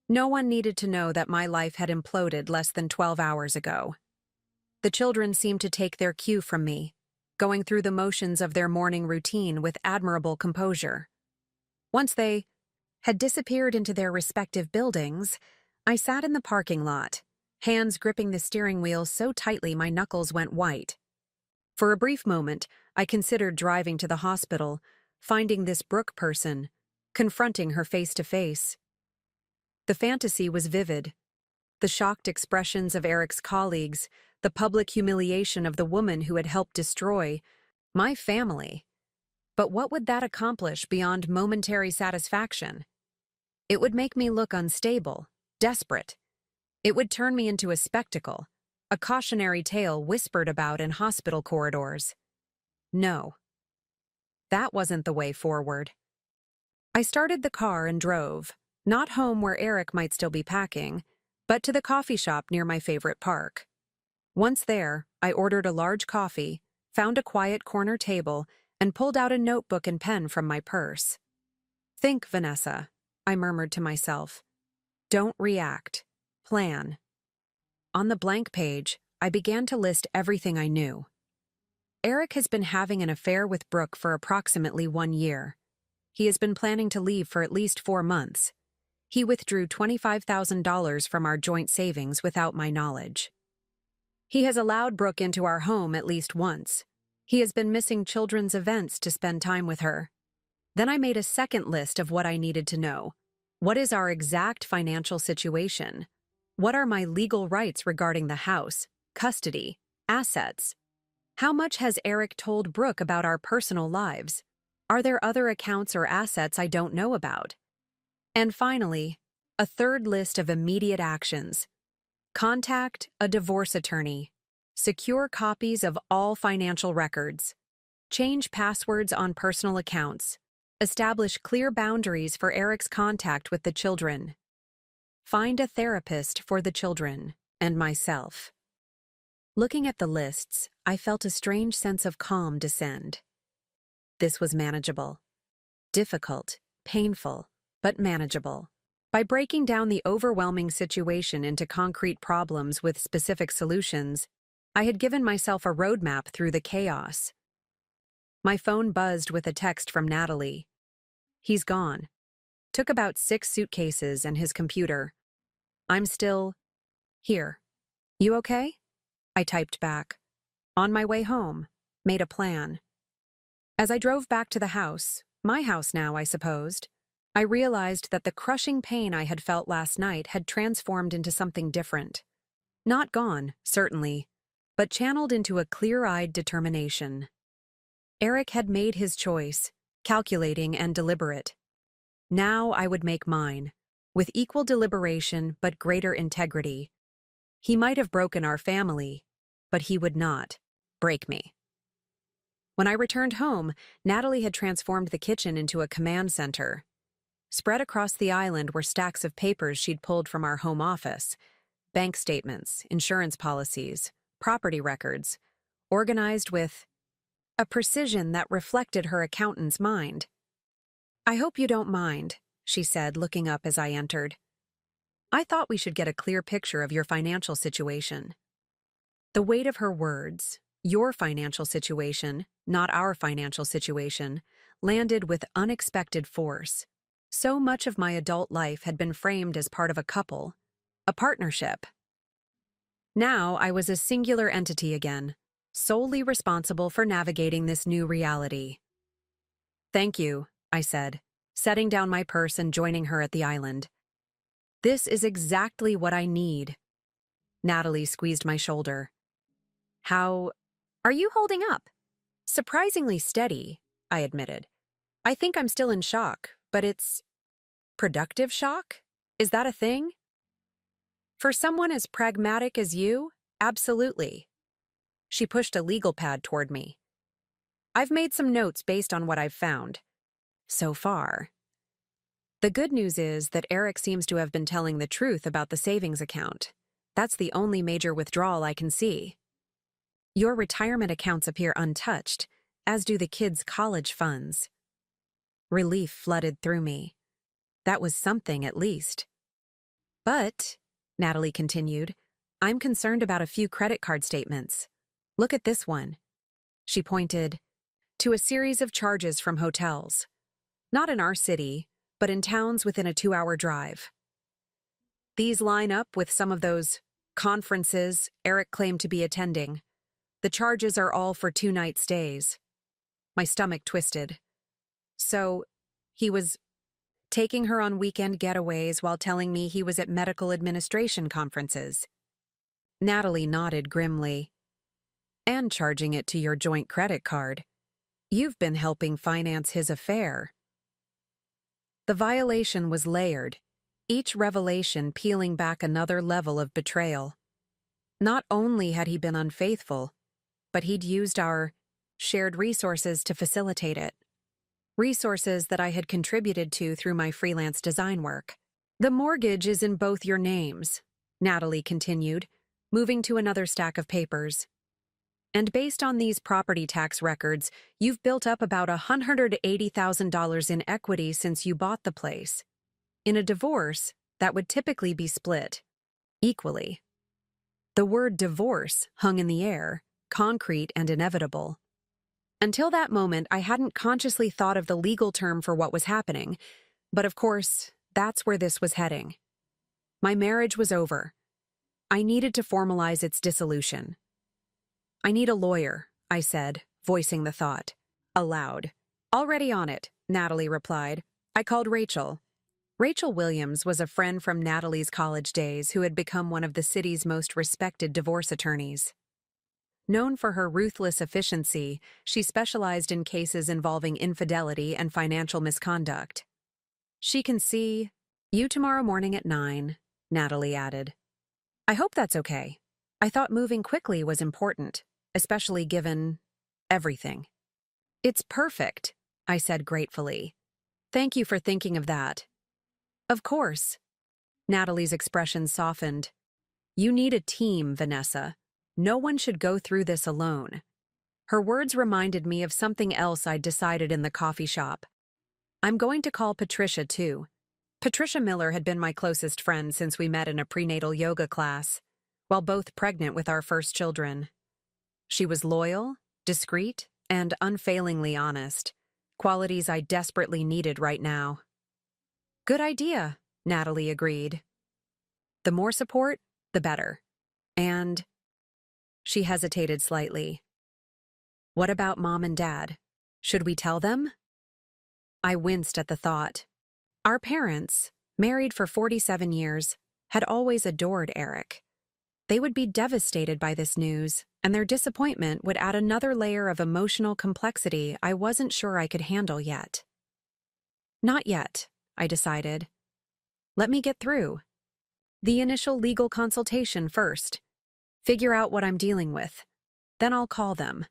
No one needed to know that my life had imploded less than 12 hours ago. The children seemed to take their cue from me, going through the motions of their morning routine with admirable composure. Once they had disappeared into their respective buildings, I sat in the parking lot, hands gripping the steering wheel so tightly my knuckles went white. For a brief moment, I considered driving to the hospital, finding this Brooke person, confronting her face to face. The fantasy was vivid. The shocked expressions of Eric's colleagues, the public humiliation of the woman who had helped destroy my family. But what would that accomplish beyond momentary satisfaction? It would make me look unstable, desperate. It would turn me into a spectacle, a cautionary tale whispered about in hospital corridors. No. That wasn't the way forward. I started the car and drove, not home where Eric might still be packing, but to the coffee shop near my favorite park. Once there, I ordered a large coffee, found a quiet corner table, and pulled out a notebook and pen from my purse. Think, Vanessa, I murmured to myself. Don't react. Plan. On the blank page, I began to list everything I knew. Eric has been having an affair with Brooke for approximately 1 year. He has been planning to leave for at least 4 months. He withdrew $25,000 from our joint savings without my knowledge. He has allowed Brooke into our home at least once. He has been missing children's events to spend time with her. Then I made a second list of what I needed to know. What is our exact financial situation? What are my legal rights regarding the house, custody, assets? How much has Eric told Brooke about our personal lives? Are there other accounts or assets I don't know about? And finally, a third list of immediate actions. Contact a divorce attorney. Secure copies of all financial records. Change passwords on personal accounts. Establish clear boundaries for Eric's contact with the children. Find a therapist for the children and myself. Looking at the lists, I felt a strange sense of calm descend. This was manageable. Difficult, painful, but manageable. By breaking down the overwhelming situation into concrete problems with specific solutions, I had given myself a roadmap through the chaos. My phone buzzed with a text from Natalie. He's gone. Took about 6 suitcases and his computer. I'm still here. You okay? I typed back. On my way home. Made a plan. As I drove back to the house, my house now, I supposed, I realized that the crushing pain I had felt last night had transformed into something different. Not gone, certainly, but channeled into a clear-eyed determination. Eric had made his choice, calculating and deliberate. Now I would make mine, with equal deliberation but greater integrity. He might have broken our family, but he would not break me. When I returned home, Natalie had transformed the kitchen into a command center. Spread across the island were stacks of papers she'd pulled from our home office, bank statements, insurance policies, property records, organized with a precision that reflected her accountant's mind. I hope you don't mind, she said, looking up as I entered. I thought we should get a clear picture of your financial situation. The weight of her words, your financial situation, not our financial situation, landed with unexpected force. So much of my adult life had been framed as part of a couple, a partnership. Now I was a singular entity again, solely responsible for navigating this new reality. Thank you, I said, setting down my purse and joining her at the island. This is exactly what I need. Natalie squeezed my shoulder. How are you holding up? Surprisingly steady, I admitted. I think I'm still in shock, but it's Productive shock? Is that a thing? For someone as pragmatic as you, absolutely. She pushed a legal pad toward me. I've made some notes based on what I've found. So far. The good news is that Eric seems to have been telling the truth about the savings account. That's the only major withdrawal I can see. Your retirement accounts appear untouched, as do the kids' college funds. Relief flooded through me. That was something, at least. But, Natalie continued, I'm concerned about a few credit card statements. Look at this one. She pointed to a series of charges from hotels. Not in our city, but in towns within a 2-hour drive. These line up with some of those conferences Eric claimed to be attending. The charges are all for 2-night stays. My stomach twisted. So, he was taking her on weekend getaways while telling me he was at medical administration conferences. Natalie nodded grimly. And charging it to your joint credit card. You've been helping finance his affair. The violation was layered, each revelation peeling back another level of betrayal. Not only had he been unfaithful, but he'd used our shared resources to facilitate it. Resources that I had contributed to through my freelance design work. The mortgage is in both your names, Natalie continued, moving to another stack of papers. And based on these property tax records, you've built up about $180,000 in equity since you bought the place. In a divorce, that would typically be split equally. The word divorce hung in the air, concrete and inevitable. Until that moment, I hadn't consciously thought of the legal term for what was happening, but of course, that's where this was heading. My marriage was over. I needed to formalize its dissolution. I need a lawyer, I said, voicing the thought. Aloud. Already on it, Natalie replied. I called Rachel. Rachel Williams was a friend from Natalie's college days who had become one of the city's most respected divorce attorneys. Known for her ruthless efficiency, she specialized in cases involving infidelity and financial misconduct. She can see you tomorrow morning at 9, Natalie added. I hope that's okay. I thought moving quickly was important, especially given everything. It's perfect, I said gratefully. Thank you for thinking of that. Of course. Natalie's expression softened. You need a team, Vanessa. No one should go through this alone. Her words reminded me of something else I'd decided in the coffee shop. I'm going to call Patricia, too. Patricia Miller had been my closest friend since we met in a prenatal yoga class, while both pregnant with our first children. She was loyal, discreet, and unfailingly honest, qualities I desperately needed right now. Good idea, Natalie agreed. The more support, the better. And she hesitated slightly. What about Mom and Dad? Should we tell them? I winced at the thought. Our parents, married for 47 years, had always adored Eric. They would be devastated by this news, and their disappointment would add another layer of emotional complexity I wasn't sure I could handle yet. Not yet, I decided. Let me get through. The initial legal consultation first. Figure out what I'm dealing with. Then I'll call them.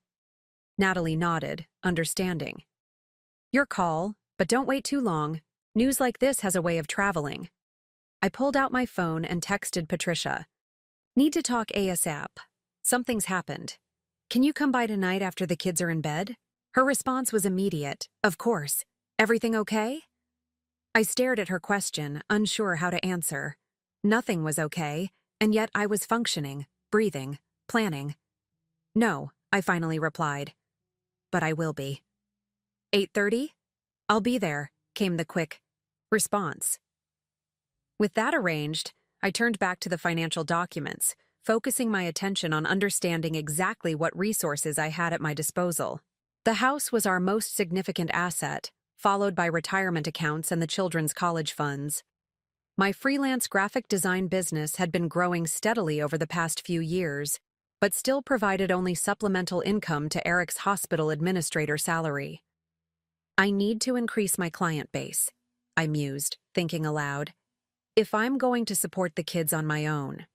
Natalie nodded, understanding. Your call, but don't wait too long. News like this has a way of traveling. I pulled out my phone and texted Patricia. Need to talk ASAP. Something's happened. Can you come by tonight after the kids are in bed? Her response was immediate. Of course. Everything okay? I stared at her question, unsure how to answer. Nothing was okay, and yet I was functioning, breathing, planning. No, I finally replied. But I will be. 8:30? I'll be there, came the quick response. With that arranged, I turned back to the financial documents, focusing my attention on understanding exactly what resources I had at my disposal. The house was our most significant asset, followed by retirement accounts and the children's college funds. My freelance graphic design business had been growing steadily over the past few years, but still provided only supplemental income to Eric's hospital administrator salary. I need to increase my client base, I mused, thinking aloud. If I'm going to support the kids on my own.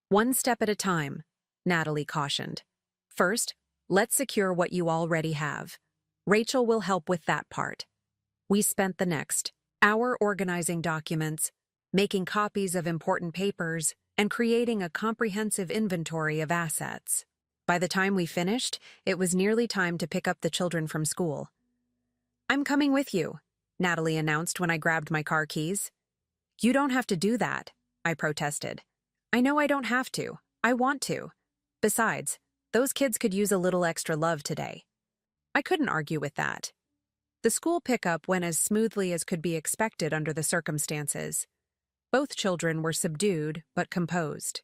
One step at a time, Natalie cautioned. First, let's secure what you already have. Rachel will help with that part. We spent the next hour organizing documents, making copies of important papers, and creating a comprehensive inventory of assets. By the time we finished, it was nearly time to pick up the children from school. I'm coming with you, Natalie announced when I grabbed my car keys. You don't have to do that, I protested. I know I don't have to. I want to. Besides, those kids could use a little extra love today. I couldn't argue with that. The school pickup went as smoothly as could be expected under the circumstances. Both children were subdued but composed.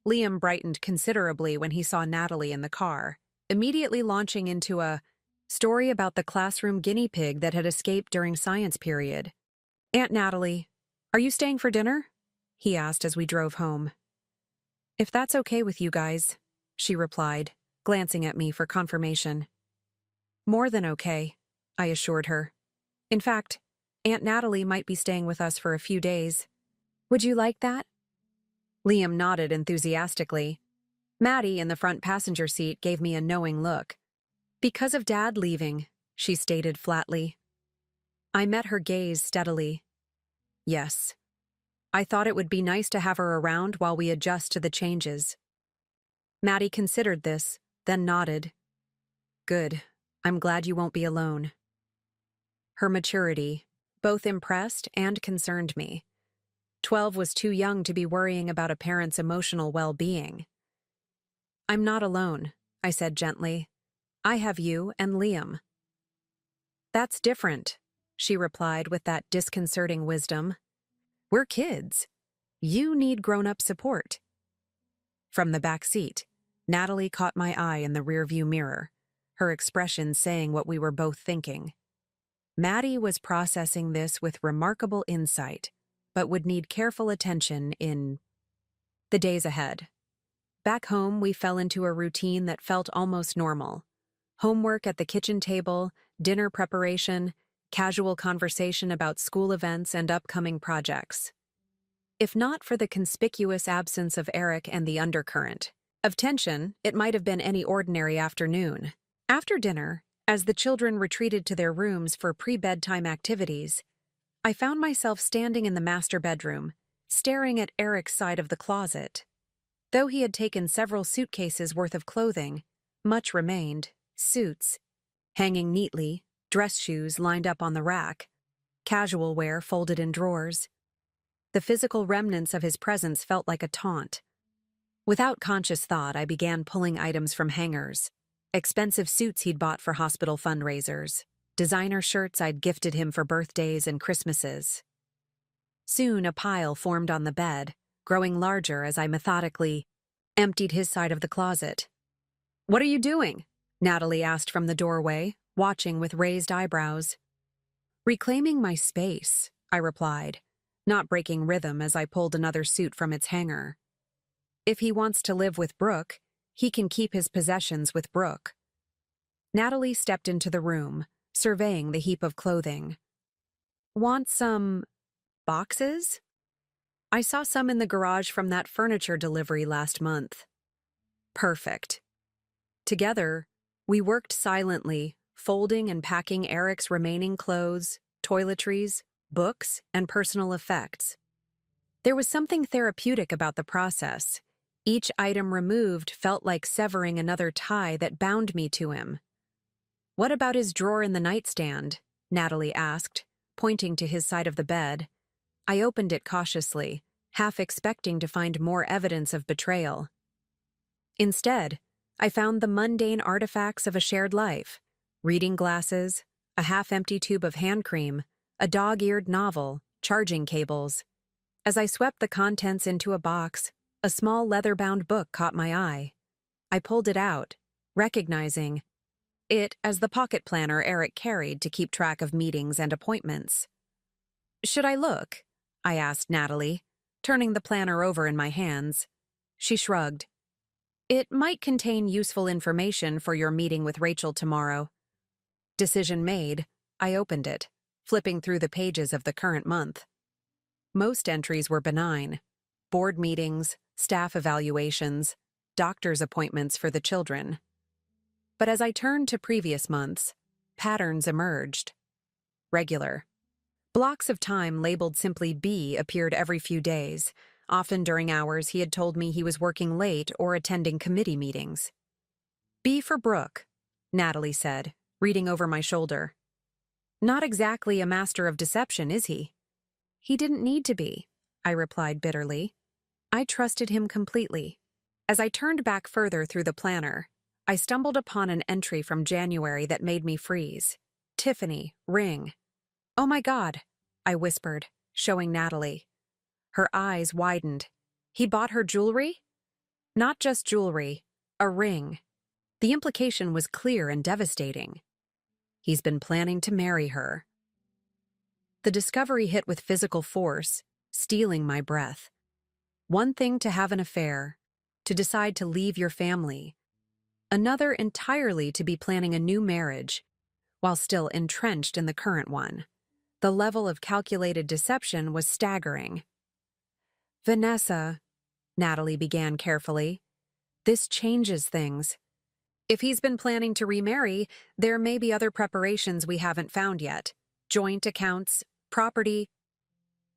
Liam brightened considerably when he saw Natalie in the car, immediately launching into a story about the classroom guinea pig that had escaped during science period. Aunt Natalie, are you staying for dinner? He asked as we drove home. If that's okay with you guys, she replied, glancing at me for confirmation. More than okay, I assured her. In fact, Aunt Natalie might be staying with us for a few days. Would you like that? Liam nodded enthusiastically. Maddie in the front passenger seat gave me a knowing look. Because of Dad leaving, she stated flatly. I met her gaze steadily. Yes. I thought it would be nice to have her around while we adjust to the changes. Maddie considered this, then nodded. Good. I'm glad you won't be alone. Her maturity both impressed and concerned me. 12 was too young to be worrying about a parent's emotional well-being. I'm not alone, I said gently. I have you and Liam. That's different, she replied with that disconcerting wisdom. We're kids. You need grown-up support. From the back seat, Natalie caught my eye in the rearview mirror, her expression saying what we were both thinking. Maddie was processing this with remarkable insight, but would need careful attention in the days ahead. Back home, we fell into a routine that felt almost normal. Homework at the kitchen table, dinner preparation, casual conversation about school events and upcoming projects. If not for the conspicuous absence of Eric and the undercurrent of tension, it might have been any ordinary afternoon. After dinner, as the children retreated to their rooms for pre-bedtime activities, I found myself standing in the master bedroom, staring at Eric's side of the closet. Though he had taken several suitcases worth of clothing, much remained, suits, hanging neatly, dress shoes lined up on the rack, casual wear folded in drawers. The physical remnants of his presence felt like a taunt. Without conscious thought, I began pulling items from hangers. Expensive suits he'd bought for hospital fundraisers, designer shirts I'd gifted him for birthdays and Christmases. Soon a pile formed on the bed, growing larger as I methodically emptied his side of the closet. What are you doing? Natalie asked from the doorway, watching with raised eyebrows. Reclaiming my space, I replied, not breaking rhythm as I pulled another suit from its hanger. If he wants to live with Brooke, he can keep his possessions with Brooke. Natalie stepped into the room, surveying the heap of clothing. Want some boxes? I saw some in the garage from that furniture delivery last month. Perfect. Together, we worked silently, folding and packing Eric's remaining clothes, toiletries, books, and personal effects. There was something therapeutic about the process. Each item removed felt like severing another tie that bound me to him. What about his drawer in the nightstand? Natalie asked, pointing to his side of the bed. I opened it cautiously, half expecting to find more evidence of betrayal. Instead, I found the mundane artifacts of a shared life: reading glasses, a half-empty tube of hand cream, a dog-eared novel, charging cables. As I swept the contents into a box, a small leather-bound book caught my eye. I pulled it out, recognizing it as the pocket planner Eric carried to keep track of meetings and appointments. Should I look? I asked Natalie, turning the planner over in my hands. She shrugged. It might contain useful information for your meeting with Rachel tomorrow. Decision made, I opened it, flipping through the pages of the current month. Most entries were benign: board meetings, staff evaluations, doctor's appointments for the children. But as I turned to previous months, patterns emerged. Regular. Blocks of time labeled simply B appeared every few days, often during hours he had told me he was working late or attending committee meetings. B for Brooke, Natalie said, reading over my shoulder. Not exactly a master of deception, is he? He didn't need to be, I replied bitterly. I trusted him completely. As I turned back further through the planner, I stumbled upon an entry from January that made me freeze. Tiffany, ring. Oh my God, I whispered, showing Natalie. Her eyes widened. He bought her jewelry? Not just jewelry, a ring. The implication was clear and devastating. He's been planning to marry her. The discovery hit with physical force, stealing my breath. One thing to have an affair, to decide to leave your family. Another entirely to be planning a new marriage, while still entrenched in the current one. The level of calculated deception was staggering. Vanessa, Natalie began carefully, this changes things. If he's been planning to remarry, there may be other preparations we haven't found yet. Joint accounts, property.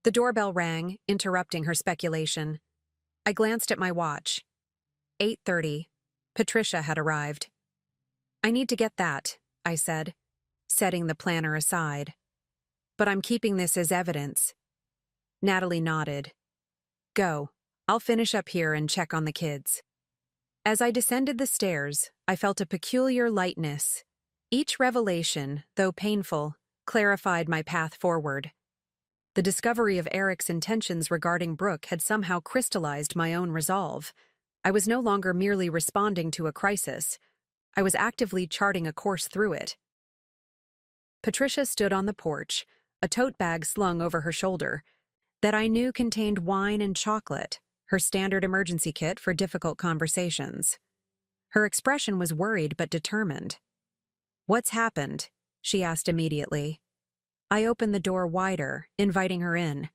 The doorbell rang, interrupting her speculation. I glanced at my watch. 8:30. Patricia had arrived. I need to get that, I said, setting the planner aside. But I'm keeping this as evidence. Natalie nodded. Go. I'll finish up here and check on the kids. As I descended the stairs, I felt a peculiar lightness. Each revelation, though painful, clarified my path forward. The discovery of Eric's intentions regarding Brooke had somehow crystallized my own resolve. I was no longer merely responding to a crisis. I was actively charting a course through it. Patricia stood on the porch, a tote bag slung over her shoulder, that I knew contained wine and chocolate, her standard emergency kit for difficult conversations. Her expression was worried but determined. What's happened? She asked immediately. I opened the door wider, inviting her in.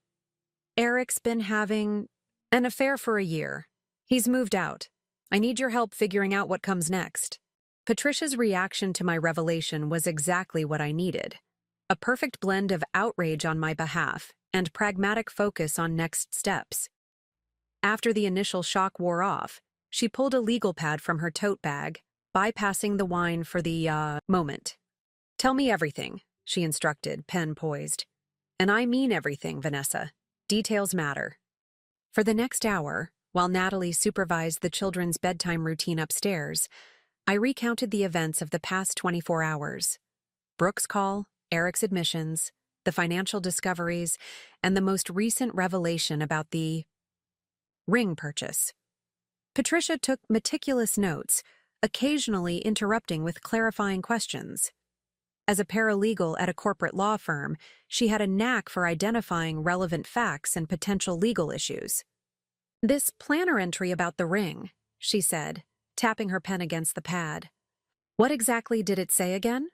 Eric's been having an affair for a year. He's moved out. I need your help figuring out what comes next. Patricia's reaction to my revelation was exactly what I needed. A perfect blend of outrage on my behalf and pragmatic focus on next steps. After the initial shock wore off, she pulled a legal pad from her tote bag, bypassing the wine for the moment. Tell me everything, she instructed, pen poised. And I mean everything, Vanessa. Details matter. For the next hour, while Natalie supervised the children's bedtime routine upstairs, I recounted the events of the past 24 hours. Brooke's call, Eric's admissions, the financial discoveries, and the most recent revelation about the ring purchase. Patricia took meticulous notes, occasionally interrupting with clarifying questions. As a paralegal at a corporate law firm, she had a knack for identifying relevant facts and potential legal issues. This planner entry about the ring, she said, tapping her pen against the pad. What exactly did it say again?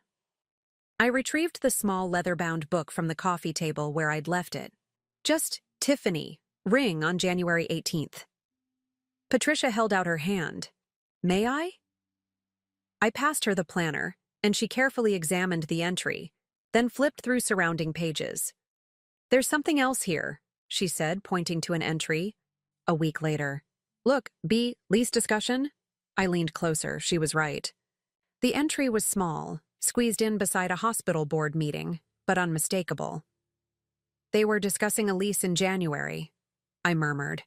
I retrieved the small leather-bound book from the coffee table where I'd left it. Just Tiffany, ring on January 18th. Patricia held out her hand. May I? I passed her the planner, and she carefully examined the entry, then flipped through surrounding pages. There's something else here, she said, pointing to an entry. A week later. Look, B, lease discussion? I leaned closer. She was right. The entry was small, squeezed in beside a hospital board meeting, but unmistakable. They were discussing a lease in January, I murmured.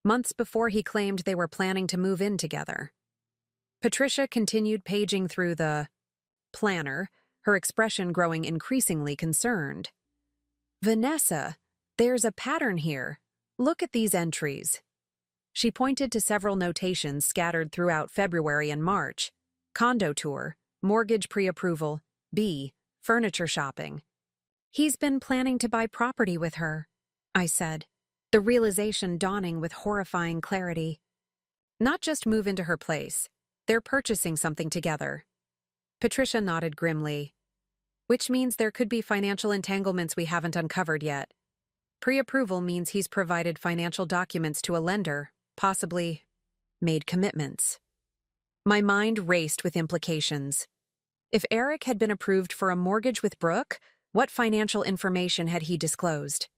Months before he claimed they were planning to move in together. Patricia continued paging through the planner, her expression growing increasingly concerned. Vanessa, there's a pattern here. Look at these entries. She pointed to several notations scattered throughout February and March. Condo tour, mortgage pre-approval, B, furniture shopping. He's been planning to buy property with her, I said, the realization dawning with horrifying clarity. Not just move into her place. They're purchasing something together. Patricia nodded grimly. which means there could be financial entanglements we haven't uncovered yet. Pre-approval means he's provided financial documents to a lender, possibly made commitments. My mind raced with implications. If Eric had been approved for a mortgage with Brooke, what financial information had he disclosed?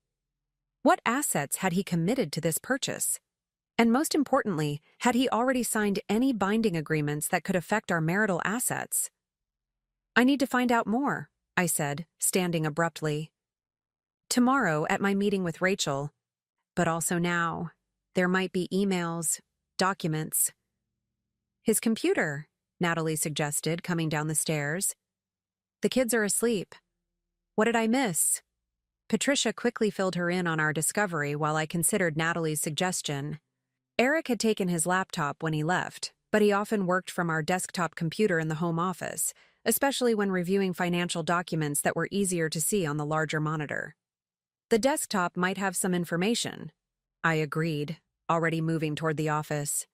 What assets had he committed to this purchase? And most importantly, had he already signed any binding agreements that could affect our marital assets? I need to find out more, I said, standing abruptly. Tomorrow at my meeting with Rachel, but also now. There might be emails, documents. His computer, Natalie suggested, coming down the stairs. The kids are asleep. What did I miss? Patricia quickly filled her in on our discovery while I considered Natalie's suggestion. Eric had taken his laptop when he left, but he often worked from our desktop computer in the home office, especially when reviewing financial documents that were easier to see on the larger monitor. The desktop might have some information, I agreed, already moving toward the office.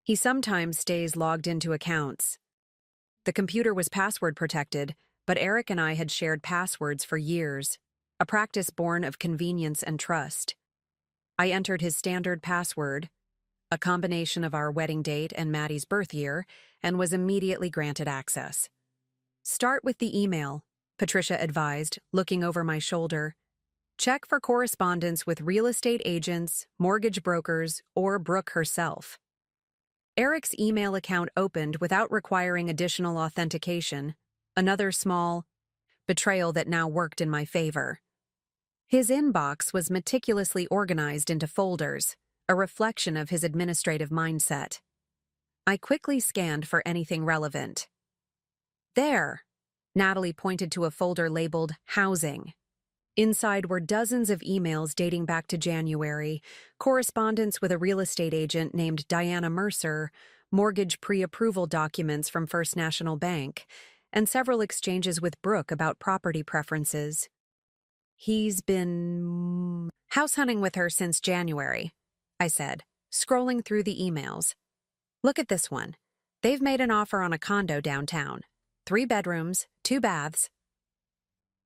He sometimes stays logged into accounts. The computer was password protected, but Eric and I had shared passwords for years, a practice born of convenience and trust. I entered his standard password, a combination of our wedding date and Maddie's birth year, and was immediately granted access. Start with the email, Patricia advised, looking over my shoulder. Check for correspondence with real estate agents, mortgage brokers, or Brooke herself. Eric's email account opened without requiring additional authentication, another small betrayal that now worked in my favor. His inbox was meticulously organized into folders, a reflection of his administrative mindset. I quickly scanned for anything relevant. There, Natalie pointed to a folder labeled Housing. Inside were dozens of emails dating back to January, correspondence with a real estate agent named Diana Mercer, mortgage pre-approval documents from First National Bank, and several exchanges with Brooke about property preferences. He's been house hunting with her since January, I said, scrolling through the emails. Look at this one. They've made an offer on a condo downtown. 3 bedrooms, 2 baths.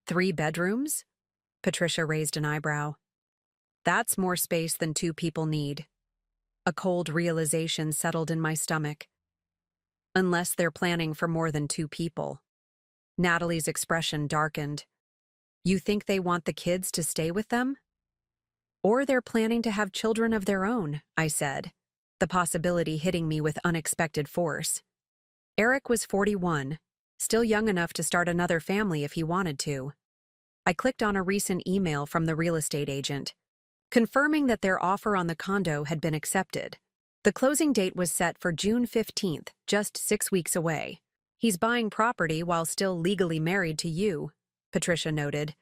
3 bedrooms? Patricia raised an eyebrow. That's more space than 2 people need. A cold realization settled in my stomach. Unless they're planning for more than 2 people. Natalie's expression darkened. You think they want the kids to stay with them? Or they're planning to have children of their own, I said, the possibility hitting me with unexpected force. Eric was 41, still young enough to start another family if he wanted to. I clicked on a recent email from the real estate agent, confirming that their offer on the condo had been accepted. The closing date was set for June 15th, just 6 weeks away. He's buying property while still legally married to you, Patricia noted.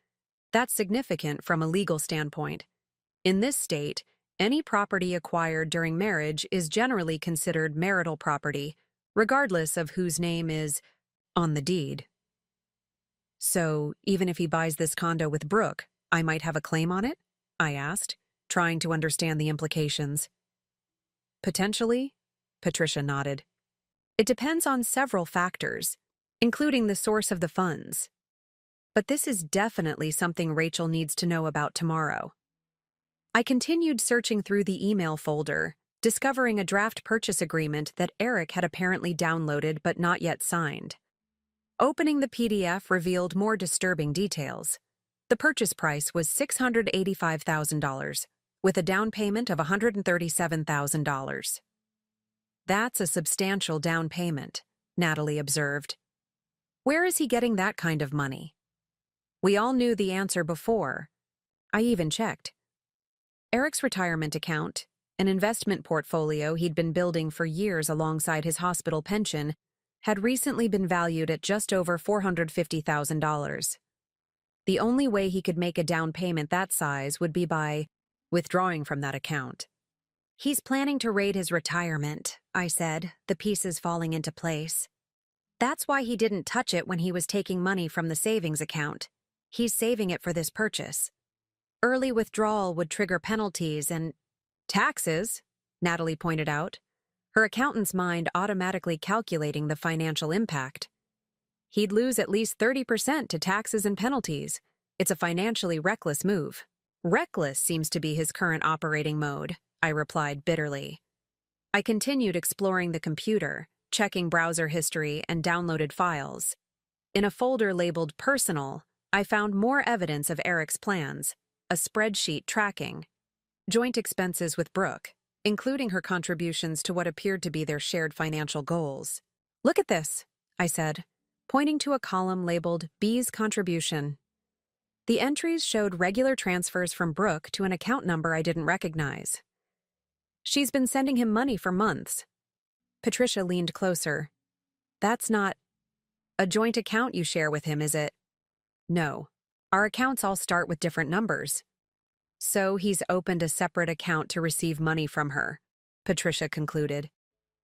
That's significant from a legal standpoint. In this state, any property acquired during marriage is generally considered marital property, regardless of whose name is on the deed. So, even if he buys this condo with Brooke, I might have a claim on it? I asked, trying to understand the implications. Potentially, Patricia nodded. It depends on several factors, including the source of the funds. But this is definitely something Rachel needs to know about tomorrow. I continued searching through the email folder, discovering a draft purchase agreement that Eric had apparently downloaded but not yet signed. Opening the PDF revealed more disturbing details. The purchase price was $685,000, with a down payment of $137,000. That's a substantial down payment, Natalie observed. Where is he getting that kind of money? We all knew the answer before. I even checked. Eric's retirement account, an investment portfolio he'd been building for years alongside his hospital pension, had recently been valued at just over $450,000. The only way he could make a down payment that size would be by withdrawing from that account. He's planning to raid his retirement, I said, the pieces falling into place. That's why he didn't touch it when he was taking money from the savings account. He's saving it for this purchase. Early withdrawal would trigger penalties and taxes, Natalie pointed out, her accountant's mind automatically calculating the financial impact. He'd lose at least 30% to taxes and penalties. It's a financially reckless move. Reckless seems to be his current operating mode, I replied bitterly. I continued exploring the computer, checking browser history and downloaded files. In a folder labeled Personal, I found more evidence of Eric's plans, a spreadsheet tracking joint expenses with Brooke, including her contributions to what appeared to be their shared financial goals. Look at this, I said, pointing to a column labeled B's Contribution. The entries showed regular transfers from Brooke to an account number I didn't recognize. She's been sending him money for months. Patricia leaned closer. That's not a joint account you share with him, is it? No. Our accounts all start with different numbers. So he's opened a separate account to receive money from her, Patricia concluded.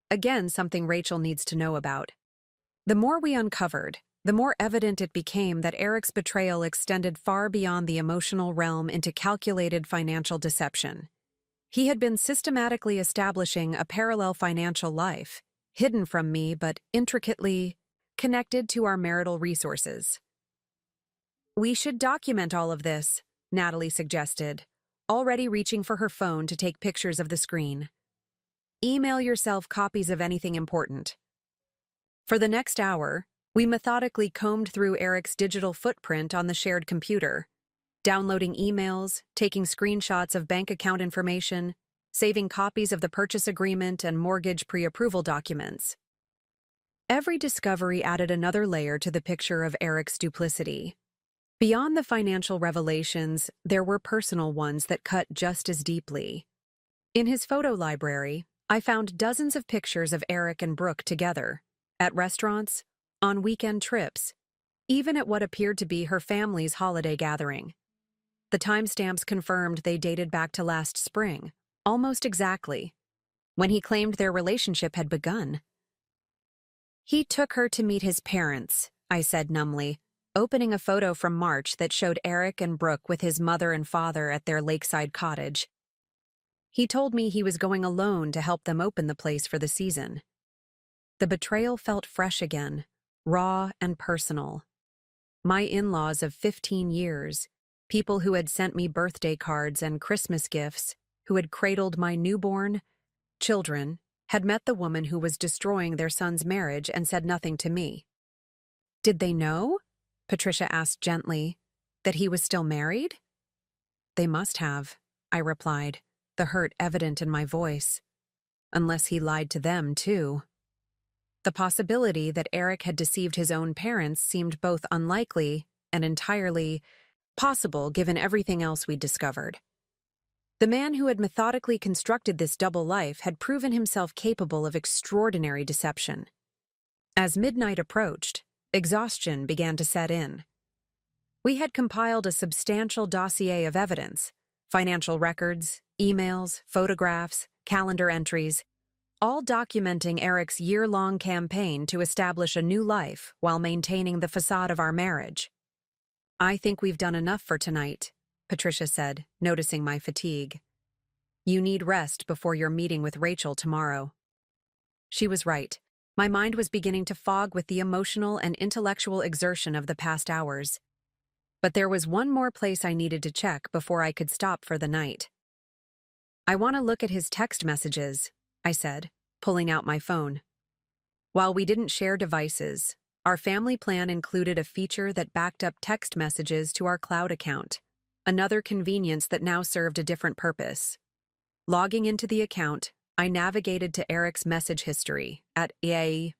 Again, something Rachel needs to know about. The more we uncovered, the more evident it became that Eric's betrayal extended far beyond the emotional realm into calculated financial deception. He had been systematically establishing a parallel financial life, hidden from me but intricately connected to our marital resources. We should document all of this, Natalie suggested, already reaching for her phone to take pictures of the screen. Email yourself copies of anything important. For the next hour, we methodically combed through Eric's digital footprint on the shared computer, downloading emails, taking screenshots of bank account information, saving copies of the purchase agreement and mortgage pre-approval documents. Every discovery added another layer to the picture of Eric's duplicity. Beyond the financial revelations, there were personal ones that cut just as deeply. In his photo library, I found dozens of pictures of Eric and Brooke together, at restaurants, on weekend trips, even at what appeared to be her family's holiday gathering. The timestamps confirmed they dated back to last spring, almost exactly, when he claimed their relationship had begun. He took her to meet his parents, I said numbly, opening a photo from March that showed Eric and Brooke with his mother and father at their lakeside cottage. He told me he was going alone to help them open the place for the season. The betrayal felt fresh again, raw and personal. My in-laws of 15 years, people who had sent me birthday cards and Christmas gifts, who had cradled my newborn children, had met the woman who was destroying their son's marriage and said nothing to me. Did they know? Patricia asked gently, that he was still married? They must have, I replied, the hurt evident in my voice. Unless he lied to them, too. The possibility that Eric had deceived his own parents seemed both unlikely and entirely possible given everything else we'd discovered. The man who had methodically constructed this double life had proven himself capable of extraordinary deception. As midnight approached, exhaustion began to set in. We had compiled a substantial dossier of evidence, financial records, emails, photographs, calendar entries, all documenting Eric's year-long campaign to establish a new life while maintaining the facade of our marriage. I think we've done enough for tonight, Patricia said, noticing my fatigue. You need rest before your meeting with Rachel tomorrow. She was right. My mind was beginning to fog with the emotional and intellectual exertion of the past hours. But there was one more place I needed to check before I could stop for the night. I want to look at his text messages, I said, pulling out my phone. While we didn't share devices, our family plan included a feature that backed up text messages to our cloud account, another convenience that now served a different purpose. Logging into the account, I navigated to Eric's message history. At a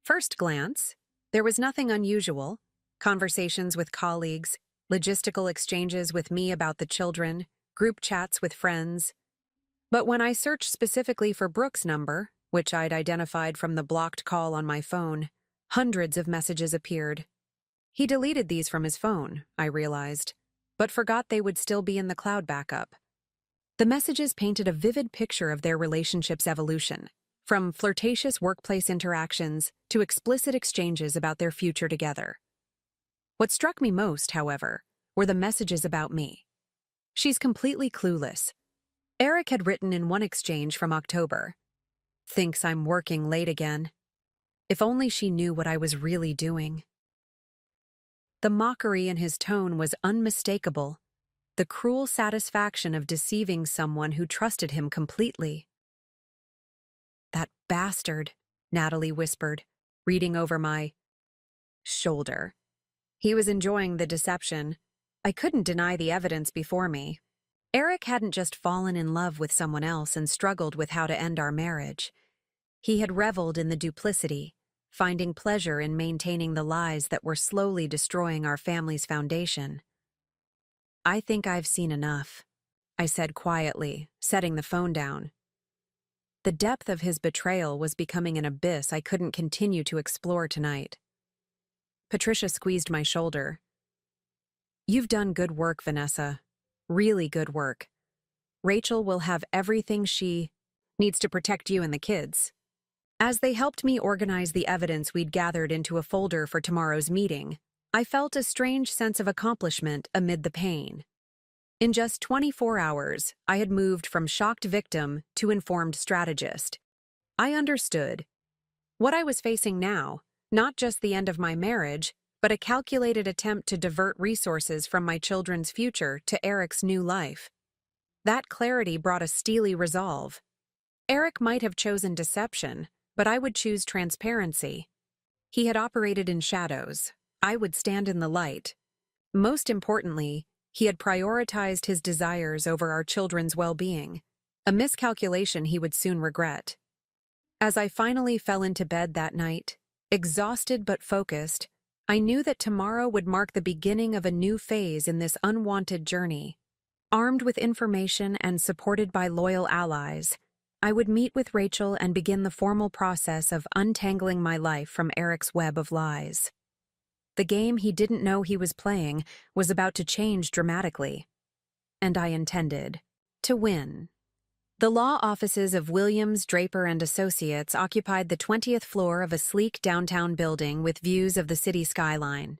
first glance, there was nothing unusual. Conversations with colleagues, logistical exchanges with me about the children, group chats with friends. But when I searched specifically for Brooke's number, which I'd identified from the blocked call on my phone, hundreds of messages appeared. He deleted these from his phone, I realized, but forgot they would still be in the cloud backup. The messages painted a vivid picture of their relationship's evolution, from flirtatious workplace interactions to explicit exchanges about their future together. What struck me most, however, were the messages about me. She's completely clueless. Eric had written in one exchange from October, "Thinks I'm working late again. If only she knew what I was really doing." The mockery in his tone was unmistakable, the cruel satisfaction of deceiving someone who trusted him completely. "That bastard," Natalie whispered, reading over my shoulder. He was enjoying the deception. I couldn't deny the evidence before me. Eric hadn't just fallen in love with someone else and struggled with how to end our marriage. He had reveled in the duplicity, finding pleasure in maintaining the lies that were slowly destroying our family's foundation. "I think I've seen enough," I said quietly, setting the phone down. The depth of his betrayal was becoming an abyss I couldn't continue to explore tonight. Patricia squeezed my shoulder. "You've done good work, Vanessa. Really good work. Rachel will have everything she needs to protect you and the kids." As they helped me organize the evidence we'd gathered into a folder for tomorrow's meeting, I felt a strange sense of accomplishment amid the pain. In just 24 hours, I had moved from shocked victim to informed strategist. I understood what I was facing now, not just the end of my marriage, but a calculated attempt to divert resources from my children's future to Eric's new life. That clarity brought a steely resolve. Eric might have chosen deception, but I would choose transparency. He had operated in shadows. I would stand in the light. Most importantly, he had prioritized his desires over our children's well-being, a miscalculation he would soon regret. As I finally fell into bed that night, exhausted but focused, I knew that tomorrow would mark the beginning of a new phase in this unwanted journey. Armed with information and supported by loyal allies, I would meet with Rachel and begin the formal process of untangling my life from Eric's web of lies. The game he didn't know he was playing was about to change dramatically. And I intended to win. The law offices of Williams, Draper & Associates occupied the 20th floor of a sleek downtown building with views of the city skyline.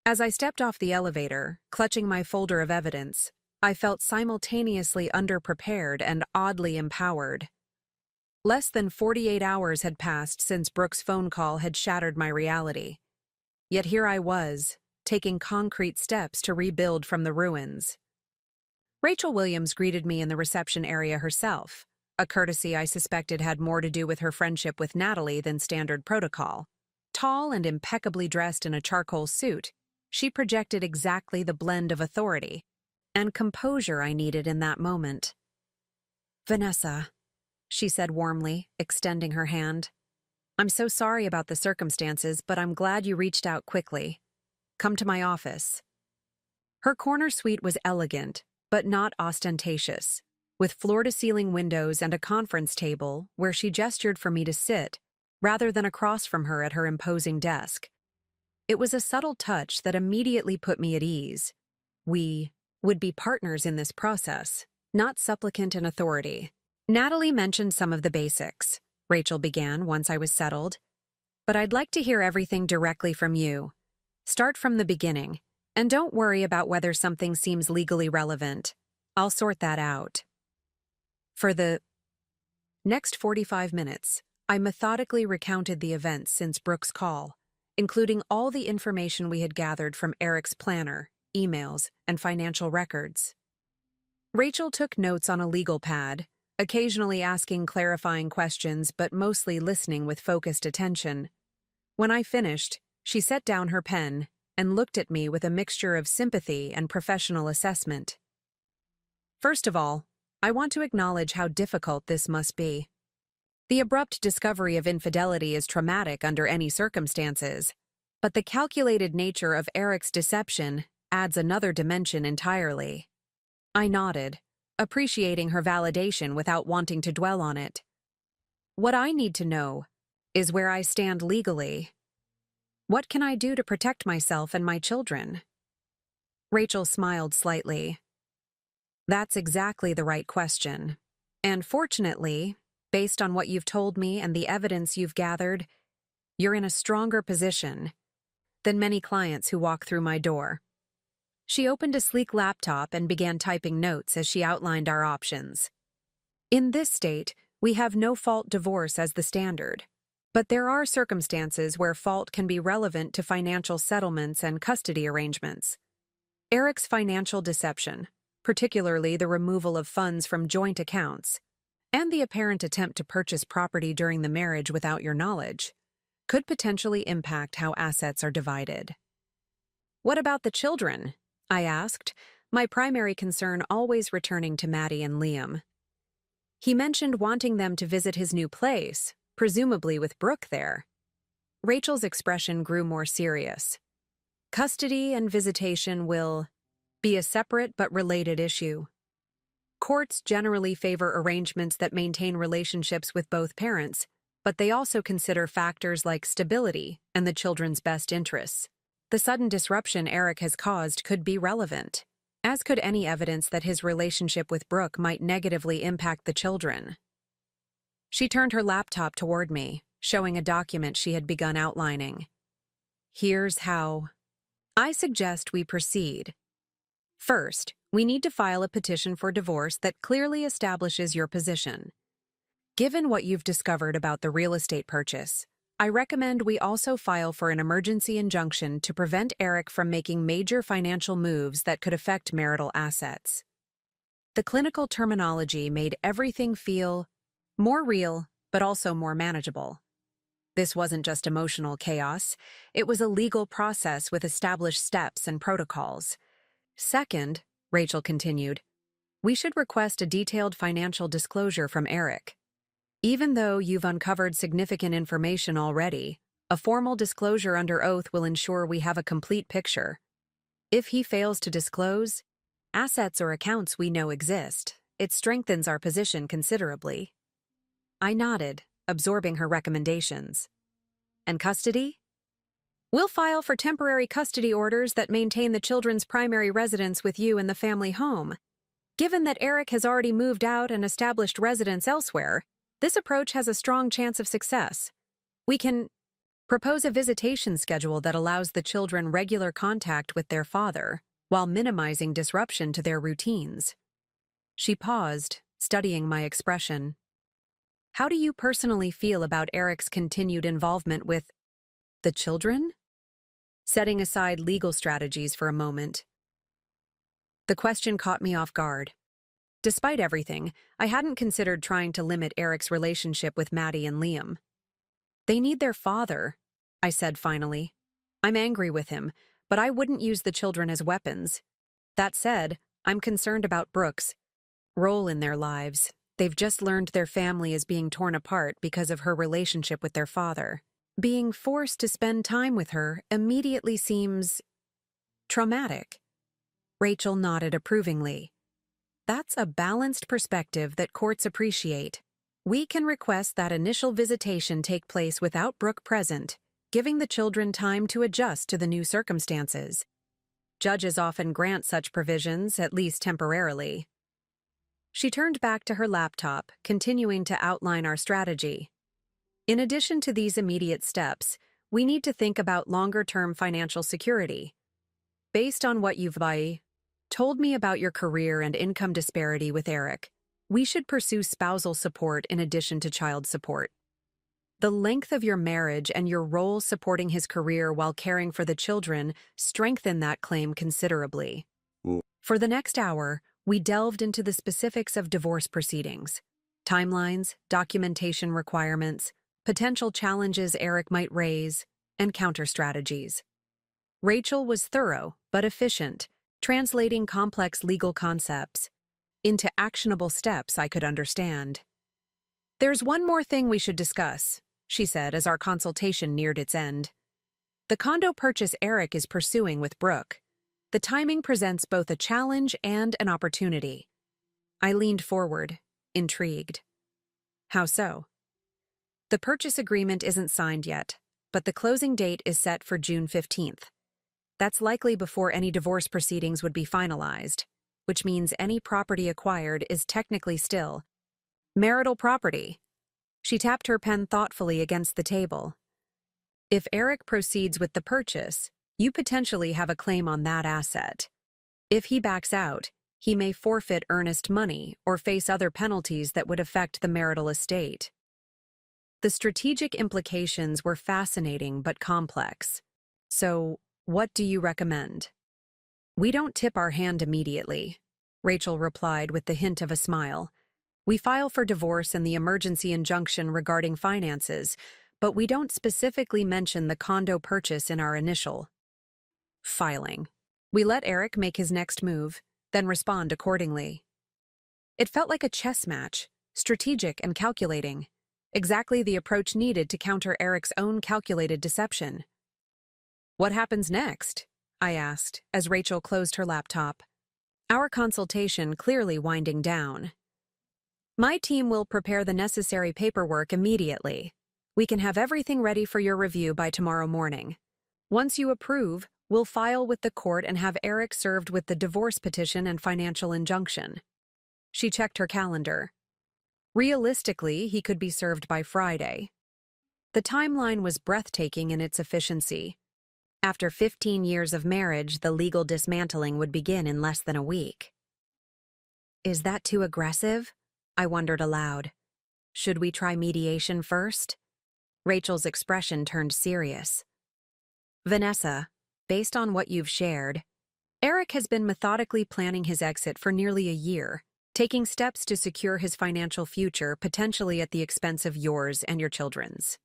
As I stepped off the elevator, clutching my folder of evidence, I felt simultaneously underprepared and oddly empowered. Less than 48 hours had passed since Brooke's phone call had shattered my reality. Yet here I was, taking concrete steps to rebuild from the ruins. Rachel Williams greeted me in the reception area herself, a courtesy I suspected had more to do with her friendship with Natalie than standard protocol. Tall and impeccably dressed in a charcoal suit, she projected exactly the blend of authority and composure I needed in that moment. "Vanessa," she said warmly, extending her hand. "I'm so sorry about the circumstances, but I'm glad you reached out quickly. Come to my office." Her corner suite was elegant, but not ostentatious, with floor-to-ceiling windows and a conference table where she gestured for me to sit, rather than across from her at her imposing desk. It was a subtle touch that immediately put me at ease. We would be partners in this process, not supplicant in authority. "Natalie mentioned some of the basics," Rachel began once I was settled. "But I'd like to hear everything directly from you. Start from the beginning, and don't worry about whether something seems legally relevant. I'll sort that out." For the next 45 minutes, I methodically recounted the events since Brooke's call, including all the information we had gathered from Eric's planner, emails, and financial records. Rachel took notes on a legal pad, occasionally asking clarifying questions but mostly listening with focused attention. When I finished, she set down her pen and looked at me with a mixture of sympathy and professional assessment. "First of all, I want to acknowledge how difficult this must be. The abrupt discovery of infidelity is traumatic under any circumstances, but the calculated nature of Eric's deception adds another dimension entirely." I nodded, appreciating her validation without wanting to dwell on it. "What I need to know is where I stand legally. What can I do to protect myself and my children?" Rachel smiled slightly. "That's exactly the right question. And fortunately, based on what you've told me and the evidence you've gathered, you're in a stronger position than many clients who walk through my door." She opened a sleek laptop and began typing notes as she outlined our options. "In this state, we have no-fault divorce as the standard. But there are circumstances where fault can be relevant to financial settlements and custody arrangements. Eric's financial deception, particularly the removal of funds from joint accounts, and the apparent attempt to purchase property during the marriage without your knowledge, could potentially impact how assets are divided. "What about the children?" I asked, my primary concern always returning to Maddie and Liam. He mentioned wanting them to visit his new place, presumably with Brooke there. Rachel's expression grew more serious. "Custody and visitation will be a separate but related issue. Courts generally favor arrangements that maintain relationships with both parents, but they also consider factors like stability and the children's best interests. The sudden disruption Eric has caused could be relevant, as could any evidence that his relationship with Brooke might negatively impact the children." She turned her laptop toward me, showing a document she had begun outlining. "Here's how I suggest we proceed. First, we need to file a petition for divorce that clearly establishes your position. Given what you've discovered about the real estate purchase, I recommend we also file for an emergency injunction to prevent Eric from making major financial moves that could affect marital assets." The clinical terminology made everything feel more real, but also more manageable. This wasn't just emotional chaos, it was a legal process with established steps and protocols. "Second," Rachel continued, "we should request a detailed financial disclosure from Eric. Even though you've uncovered significant information already, a formal disclosure under oath will ensure we have a complete picture. If he fails to disclose assets or accounts we know exist, it strengthens our position considerably." I nodded, absorbing her recommendations. "And custody?" "We'll file for temporary custody orders that maintain the children's primary residence with you in the family home. Given that Eric has already moved out and established residence elsewhere, this approach has a strong chance of success. We can propose a visitation schedule that allows the children regular contact with their father, while minimizing disruption to their routines." She paused, studying my expression. "How do you personally feel about Eric's continued involvement with the children?" Setting aside legal strategies for a moment. The question caught me off guard. Despite everything, I hadn't considered trying to limit Eric's relationship with Maddie and Liam. "They need their father," I said finally. "I'm angry with him, but I wouldn't use the children as weapons. That said, I'm concerned about Brooke's role in their lives. They've just learned their family is being torn apart because of her relationship with their father. Being forced to spend time with her immediately seems traumatic." Rachel nodded approvingly. "That's a balanced perspective that courts appreciate. We can request that initial visitation take place without Brooke present, giving the children time to adjust to the new circumstances. Judges often grant such provisions, at least temporarily." She turned back to her laptop, continuing to outline our strategy. "In addition to these immediate steps, we need to think about longer-term financial security. Based on what you've told me about your career and income disparity with Eric, we should pursue spousal support in addition to child support. The length of your marriage and your role supporting his career while caring for the children strengthen that claim considerably." For the next hour, we delved into the specifics of divorce proceedings, timelines, documentation requirements, potential challenges Eric might raise, and counter strategies. Rachel was thorough but efficient, translating complex legal concepts into actionable steps I could understand. "There's one more thing we should discuss," she said as our consultation neared its end. "The condo purchase Eric is pursuing with Brooke. The timing presents both a challenge and an opportunity." I leaned forward, intrigued. "How so?" "The purchase agreement isn't signed yet, but the closing date is set for June 15th. That's likely before any divorce proceedings would be finalized, which means any property acquired is technically still marital property." She tapped her pen thoughtfully against the table. "If Eric proceeds with the purchase, you potentially have a claim on that asset. If he backs out, he may forfeit earnest money or face other penalties that would affect the marital estate." The strategic implications were fascinating but complex. So, what do you recommend? We don't tip our hand immediately, Rachel replied with the hint of a smile. We file for divorce and the emergency injunction regarding finances, but we don't specifically mention the condo purchase in our initial filing. We let Eric make his next move, then respond accordingly. It felt like a chess match, strategic and calculating, exactly the approach needed to counter Eric's own calculated deception. What happens next? I asked, as Rachel closed her laptop. Our consultation clearly winding down. My team will prepare the necessary paperwork immediately. We can have everything ready for your review by tomorrow morning. Once you approve, we'll file with the court and have Eric served with the divorce petition and financial injunction. She checked her calendar. Realistically, he could be served by Friday. The timeline was breathtaking in its efficiency. After 15 years of marriage, the legal dismantling would begin in less than a week. Is that too aggressive? I wondered aloud. Should we try mediation first? Rachel's expression turned serious. Vanessa, based on what you've shared, Eric has been methodically planning his exit for nearly a year, taking steps to secure his financial future, potentially at the expense of yours and your children's.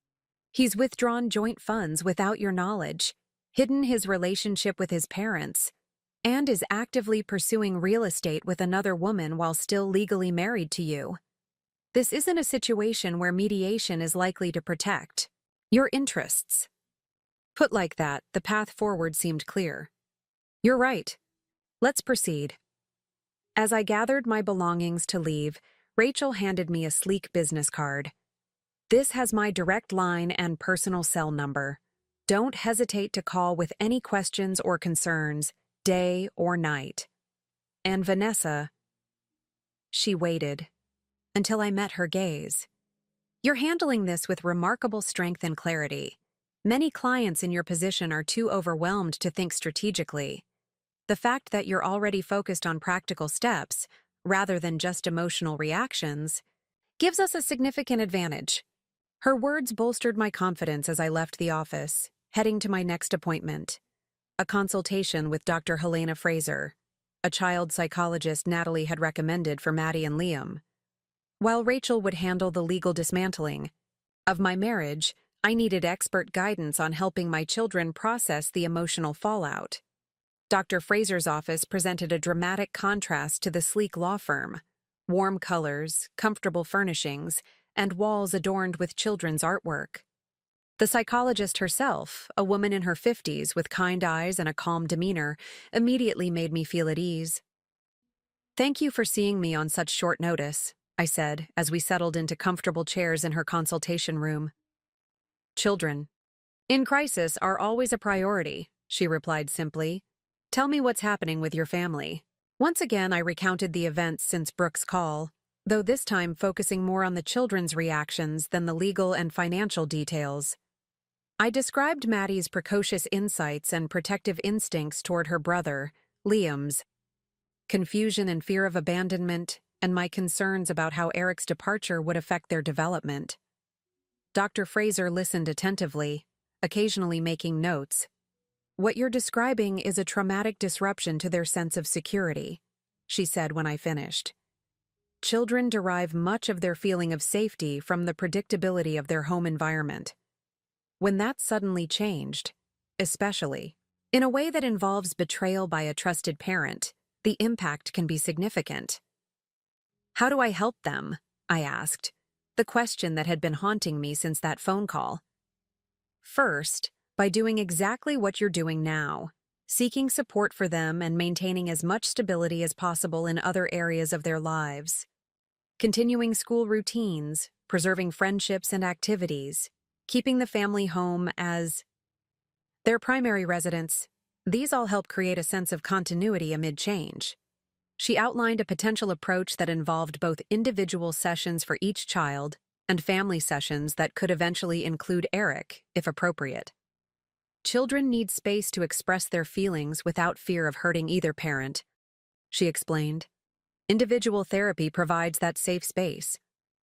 He's withdrawn joint funds without your knowledge, hidden his relationship with his parents, and is actively pursuing real estate with another woman while still legally married to you. This isn't a situation where mediation is likely to protect your interests. Put like that, the path forward seemed clear. You're right. Let's proceed. As I gathered my belongings to leave, Rachel handed me a sleek business card. This has my direct line and personal cell number. Don't hesitate to call with any questions or concerns, day or night. And Vanessa, she waited until I met her gaze. You're handling this with remarkable strength and clarity. Many clients in your position are too overwhelmed to think strategically. The fact that you're already focused on practical steps, rather than just emotional reactions, gives us a significant advantage. Her words bolstered my confidence as I left the office, heading to my next appointment. A consultation with Dr. Helena Fraser, a child psychologist Natalie had recommended for Maddie and Liam. While Rachel would handle the legal dismantling of my marriage, I needed expert guidance on helping my children process the emotional fallout. Dr. Fraser's office presented a dramatic contrast to the sleek law firm. Warm colors, comfortable furnishings, and walls adorned with children's artwork. The psychologist herself, a woman in her 50s with kind eyes and a calm demeanor, immediately made me feel at ease. Thank you for seeing me on such short notice, I said, as we settled into comfortable chairs in her consultation room. Children, in crisis, are always a priority, she replied simply. Tell me what's happening with your family. Once again, I recounted the events since Brooke's call, though this time focusing more on the children's reactions than the legal and financial details. I described Maddie's precocious insights and protective instincts toward her brother, Liam's confusion and fear of abandonment, and my concerns about how Eric's departure would affect their development. Dr. Fraser listened attentively, occasionally making notes. What you're describing is a traumatic disruption to their sense of security, she said when I finished. Children derive much of their feeling of safety from the predictability of their home environment. When that's suddenly changed, especially in a way that involves betrayal by a trusted parent, the impact can be significant. How do I help them? I asked, the question that had been haunting me since that phone call. First, by doing exactly what you're doing now, seeking support for them and maintaining as much stability as possible in other areas of their lives. Continuing school routines, preserving friendships and activities, keeping the family home as their primary residence. These all help create a sense of continuity amid change. She outlined a potential approach that involved both individual sessions for each child and family sessions that could eventually include Eric, if appropriate. Children need space to express their feelings without fear of hurting either parent, she explained. Individual therapy provides that safe space.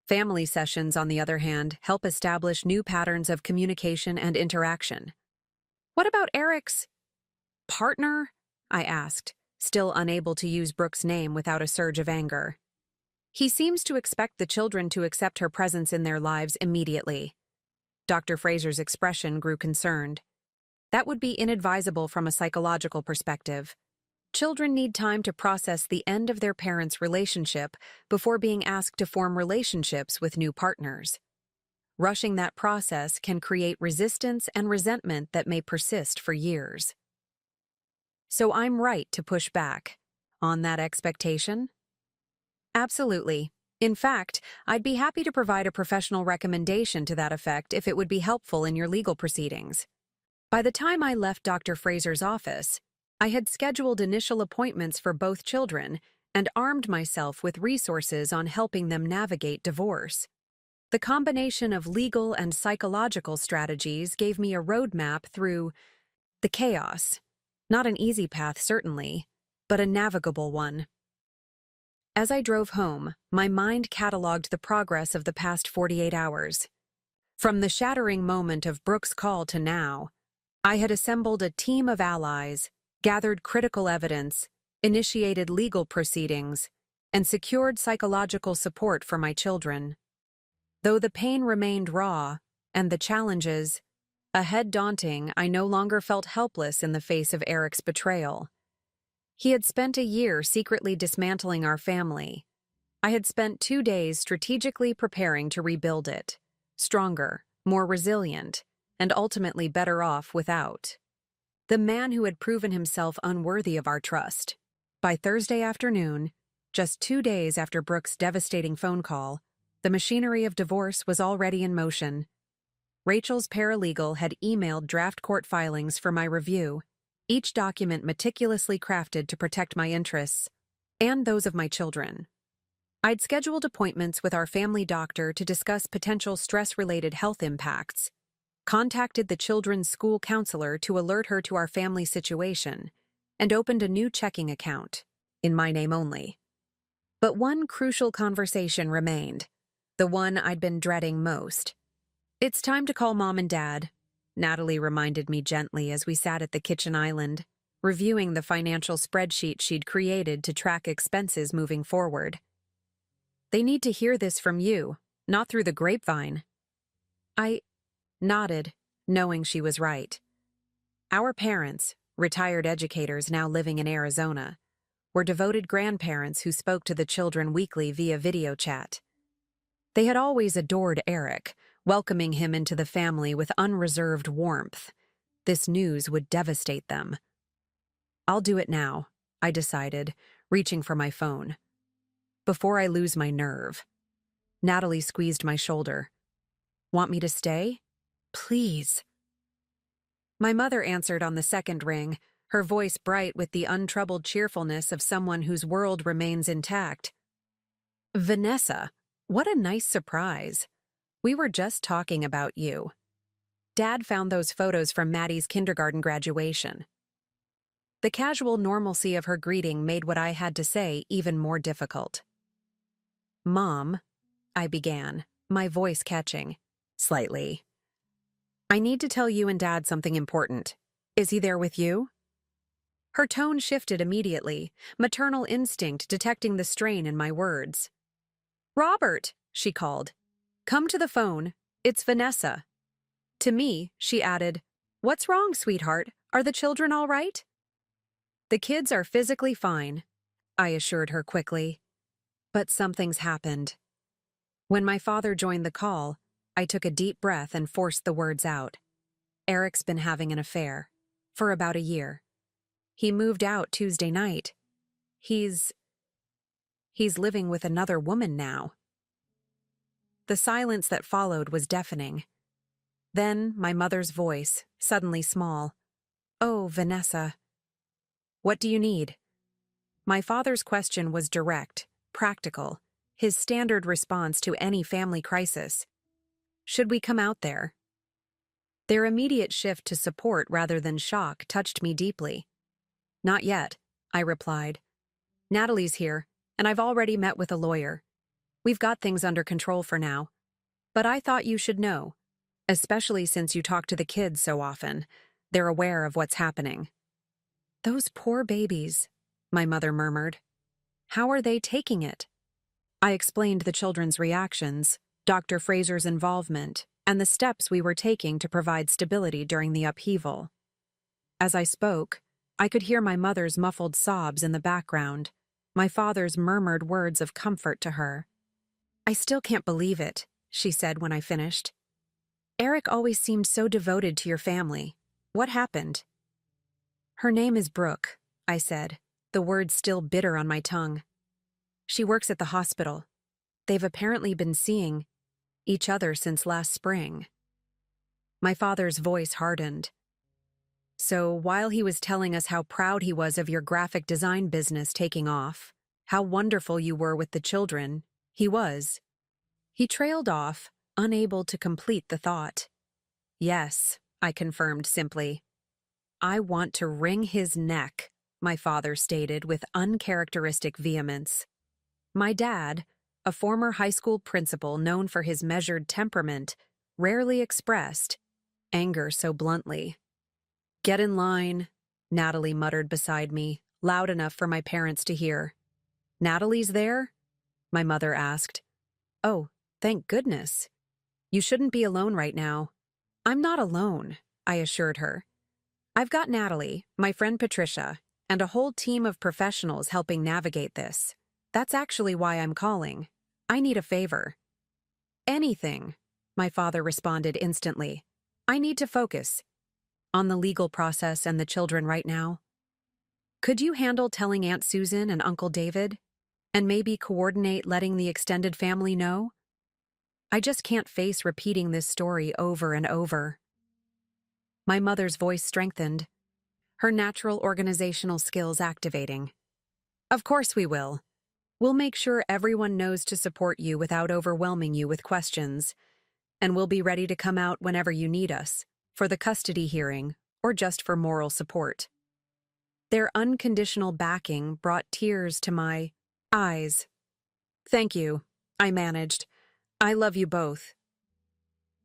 Family sessions, on the other hand, help establish new patterns of communication and interaction. What about Eric's partner? I asked, still unable to use Brooke's name without a surge of anger. He seems to expect the children to accept her presence in their lives immediately. Dr. Fraser's expression grew concerned. That would be inadvisable from a psychological perspective. Children need time to process the end of their parents' relationship before being asked to form relationships with new partners. Rushing that process can create resistance and resentment that may persist for years. So I'm right to push back on that expectation? Absolutely. In fact, I'd be happy to provide a professional recommendation to that effect if it would be helpful in your legal proceedings. By the time I left Dr. Fraser's office, I had scheduled initial appointments for both children and armed myself with resources on helping them navigate divorce. The combination of legal and psychological strategies gave me a roadmap through the chaos. Not an easy path, certainly, but a navigable one. As I drove home, my mind cataloged the progress of the past 48 hours. From the shattering moment of Brooke's call to now, I had assembled a team of allies, gathered critical evidence, initiated legal proceedings, and secured psychological support for my children. Though the pain remained raw, and the challenges ahead daunting, I no longer felt helpless in the face of Eric's betrayal. He had spent a year secretly dismantling our family. I had spent 2 days strategically preparing to rebuild it, stronger, more resilient, and ultimately better off without. The man who had proven himself unworthy of our trust. By Thursday afternoon, just 2 days after Brooke's devastating phone call, the machinery of divorce was already in motion. Rachel's paralegal had emailed draft court filings for my review, each document meticulously crafted to protect my interests and those of my children. I'd scheduled appointments with our family doctor to discuss potential stress-related health impacts, contacted the children's school counselor to alert her to our family situation, and opened a new checking account, in my name only. But one crucial conversation remained, the one I'd been dreading most. "It's time to call Mom and Dad," Natalie reminded me gently as we sat at the kitchen island, reviewing the financial spreadsheet she'd created to track expenses moving forward. "They need to hear this from you, not through the grapevine." I nodded, knowing she was right. Our parents, retired educators now living in Arizona, were devoted grandparents who spoke to the children weekly via video chat. They had always adored Eric, welcoming him into the family with unreserved warmth. This news would devastate them. "I'll do it now," I decided, reaching for my phone. "Before I lose my nerve." Natalie squeezed my shoulder. "Want me to stay? Please." My mother answered on the second ring, her voice bright with the untroubled cheerfulness of someone whose world remains intact. "Vanessa, what a nice surprise. We were just talking about you. Dad found those photos from Maddie's kindergarten graduation." The casual normalcy of her greeting made what I had to say even more difficult. "Mom," I began, my voice catching slightly. "I need to tell you and Dad something important. Is he there with you?" Her tone shifted immediately, maternal instinct detecting the strain in my words. "Robert," she called. "Come to the phone. It's Vanessa." To me, she added, "What's wrong, sweetheart? Are the children all right?" "The kids are physically fine," I assured her quickly. But something's happened. When my father joined the call, I took a deep breath and forced the words out. "Eric's been having an affair. For about a year. He moved out Tuesday night. He's living with another woman now." The silence that followed was deafening. Then my mother's voice, suddenly small. "Oh, Vanessa. What do you need?" My father's question was direct, practical, his standard response to any family crisis. "Should we come out there?" Their immediate shift to support rather than shock touched me deeply. "Not yet," I replied. "Natalie's here, and I've already met with a lawyer. We've got things under control for now. But I thought you should know, especially since you talk to the kids so often. They're aware of what's happening. Those poor babies, my mother murmured. How are they taking it? I explained the children's reactions, Dr. Fraser's involvement, and the steps we were taking to provide stability during the upheaval. As I spoke, I could hear my mother's muffled sobs in the background, my father's murmured words of comfort to her. I still can't believe it, she said when I finished. Eric always seemed so devoted to your family. What happened? Her name is Brooke, I said, the words still bitter on my tongue. She works at the hospital. They've apparently been seeing each other since last spring. My father's voice hardened. So while he was telling us how proud he was of your graphic design business taking off, how wonderful you were with the children, he trailed off, unable to complete the thought. Yes, I confirmed simply. I want to wring his neck, my father stated with uncharacteristic vehemence. My dad, a former high school principal known for his measured temperament, rarely expressed anger so bluntly. Get in line, Natalie muttered beside me, loud enough for my parents to hear. Natalie's there? My mother asked. Oh, thank goodness. You shouldn't be alone right now. I'm not alone, I assured her. I've got Natalie, my friend Patricia, and a whole team of professionals helping navigate this. That's actually why I'm calling. I need a favor. Anything, my father responded instantly. I need to focus on the legal process and the children right now. Could you handle telling Aunt Susan and Uncle David? And maybe coordinate letting the extended family know? I just can't face repeating this story over and over. My mother's voice strengthened, her natural organizational skills activating. Of course we will. We'll make sure everyone knows to support you without overwhelming you with questions, and we'll be ready to come out whenever you need us, for the custody hearing, or just for moral support. Their unconditional backing brought tears to my eyes. Thank you, I managed. I love you both.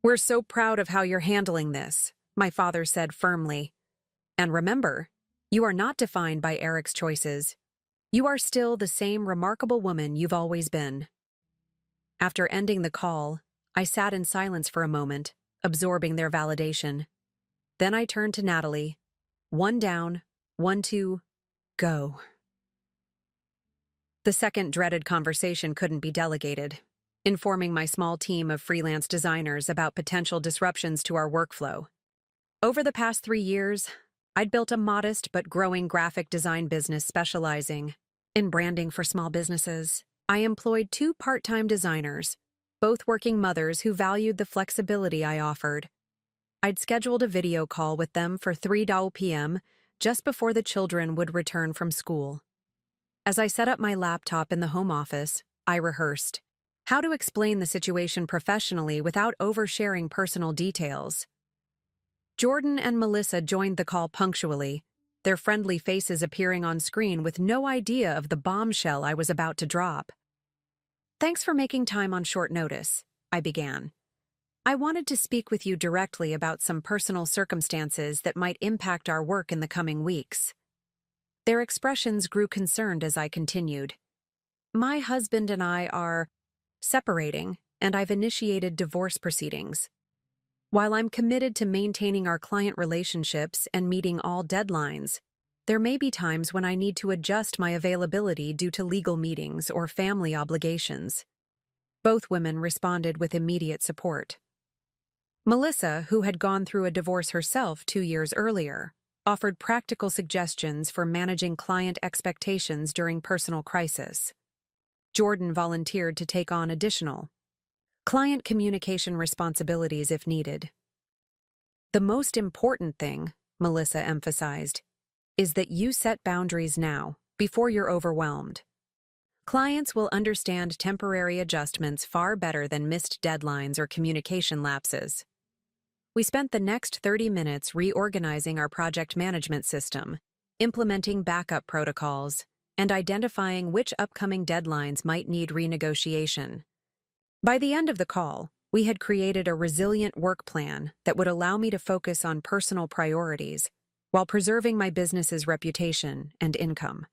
We're so proud of how you're handling this, my father said firmly. And remember, you are not defined by Eric's choices. You are still the same remarkable woman you've always been. After ending the call, I sat in silence for a moment, absorbing their validation. Then I turned to Natalie. 1 down, 1, 2, go. The second dreaded conversation couldn't be delegated, informing my small team of freelance designers about potential disruptions to our workflow. Over the past 3 years, I'd built a modest but growing graphic design business specializing in branding for small businesses. I employed 2 part-time designers, both working mothers who valued the flexibility I offered. I'd scheduled a video call with them for 3 p.m. just before the children would return from school. As I set up my laptop in the home office, I rehearsed how to explain the situation professionally without oversharing personal details. Jordan and Melissa joined the call punctually, their friendly faces appearing on screen with no idea of the bombshell I was about to drop. Thanks for making time on short notice, I began. I wanted to speak with you directly about some personal circumstances that might impact our work in the coming weeks. Their expressions grew concerned as I continued. My husband and I are separating, and I've initiated divorce proceedings. While I'm committed to maintaining our client relationships and meeting all deadlines, there may be times when I need to adjust my availability due to legal meetings or family obligations. Both women responded with immediate support. Melissa, who had gone through a divorce herself 2 years earlier, offered practical suggestions for managing client expectations during personal crisis. Jordan volunteered to take on additional client communication responsibilities if needed. The most important thing, Melissa emphasized, is that you set boundaries now, before you're overwhelmed. Clients will understand temporary adjustments far better than missed deadlines or communication lapses. We spent the next 30 minutes reorganizing our project management system, implementing backup protocols, and identifying which upcoming deadlines might need renegotiation. By the end of the call, we had created a resilient work plan that would allow me to focus on personal priorities while preserving my business's reputation and income.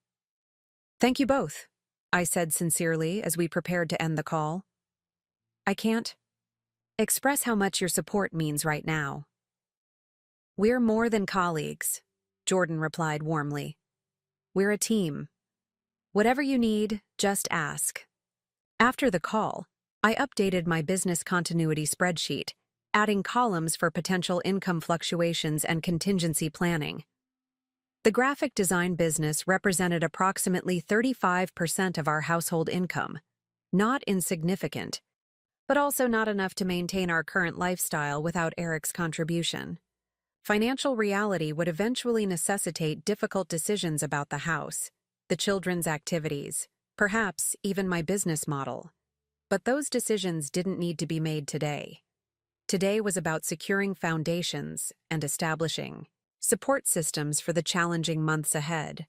"Thank you both," I said sincerely as we prepared to end the call. "I can't express how much your support means right now." "We're more than colleagues," Jordan replied warmly. "We're a team. Whatever you need, just ask." After the call, I updated my business continuity spreadsheet, adding columns for potential income fluctuations and contingency planning. The graphic design business represented approximately 35% of our household income, not insignificant, but also not enough to maintain our current lifestyle without Eric's contribution. Financial reality would eventually necessitate difficult decisions about the house, the children's activities, perhaps even my business model. But those decisions didn't need to be made today. Today was about securing foundations and establishing support systems for the challenging months ahead.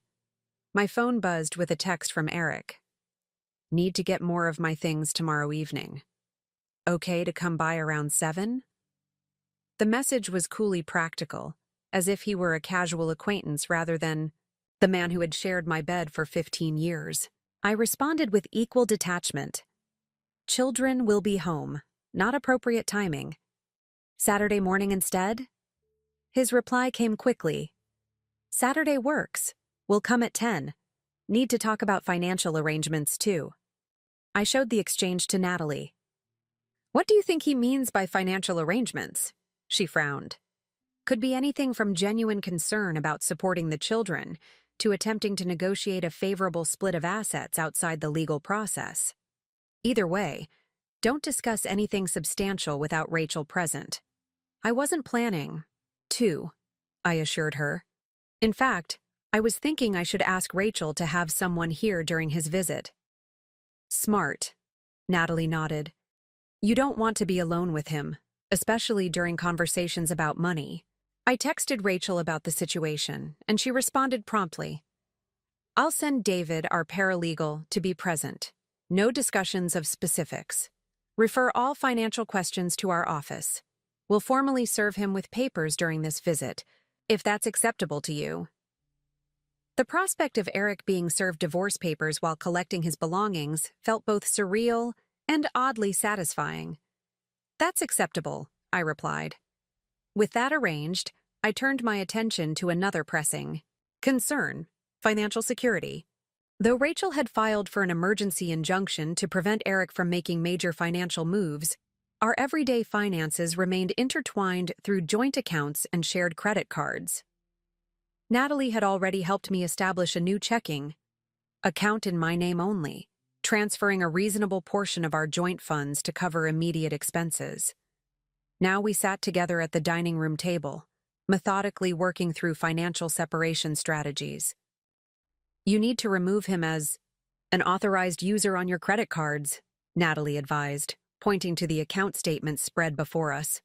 My phone buzzed with a text from Eric. "Need to get more of my things tomorrow evening. Okay to come by around 7? The message was coolly practical, as if he were a casual acquaintance rather than the man who had shared my bed for 15 years. I responded with equal detachment. "Children will be home. Not appropriate timing. Saturday morning instead?" His reply came quickly. "Saturday works. We'll come at 10. Need to talk about financial arrangements, too." I showed the exchange to Natalie. "What do you think he means by financial arrangements?" She frowned. Could be anything from genuine concern about supporting the children to attempting to negotiate a favorable split of assets outside the legal process. Either way, don't discuss anything substantial without Rachel present. I wasn't planning to, I assured her. In fact, I was thinking I should ask Rachel to have someone here during his visit. "Smart," Natalie nodded. "You don't want to be alone with him, especially during conversations about money." I texted Rachel about the situation, and she responded promptly. "I'll send David, our paralegal, to be present. No discussions of specifics. Refer all financial questions to our office. We'll formally serve him with papers during this visit, if that's acceptable to you." The prospect of Eric being served divorce papers while collecting his belongings felt both surreal and oddly satisfying. "That's acceptable," I replied. With that arranged, I turned my attention to another pressing concern: financial security. Though Rachel had filed for an emergency injunction to prevent Eric from making major financial moves, our everyday finances remained intertwined through joint accounts and shared credit cards. Natalie had already helped me establish a new checking account in my name only, transferring a reasonable portion of our joint funds to cover immediate expenses. Now we sat together at the dining room table, methodically working through financial separation strategies. "You need to remove him as an authorized user on your credit cards," Natalie advised, pointing to the account statements spread before us.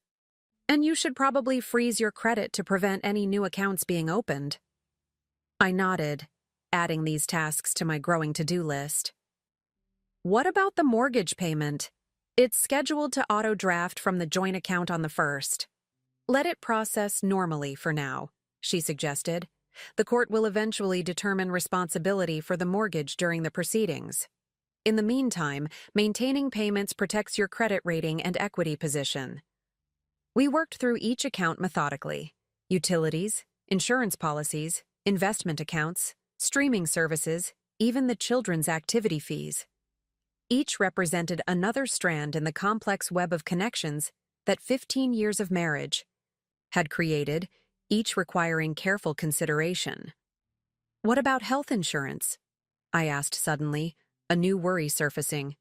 "And you should probably freeze your credit to prevent any new accounts being opened." I nodded, adding these tasks to my growing to-do list. "What about the mortgage payment? It's scheduled to auto-draft from the joint account on the 1st. Let it process normally for now," she suggested. "The court will eventually determine responsibility for the mortgage during the proceedings. In the meantime, maintaining payments protects your credit rating and equity position." We worked through each account methodically: utilities, insurance policies, investment accounts, streaming services, even the children's activity fees. Each represented another strand in the complex web of connections that 15 years of marriage had created, each requiring careful consideration. "What about health insurance?" I asked suddenly, a new worry surfacing.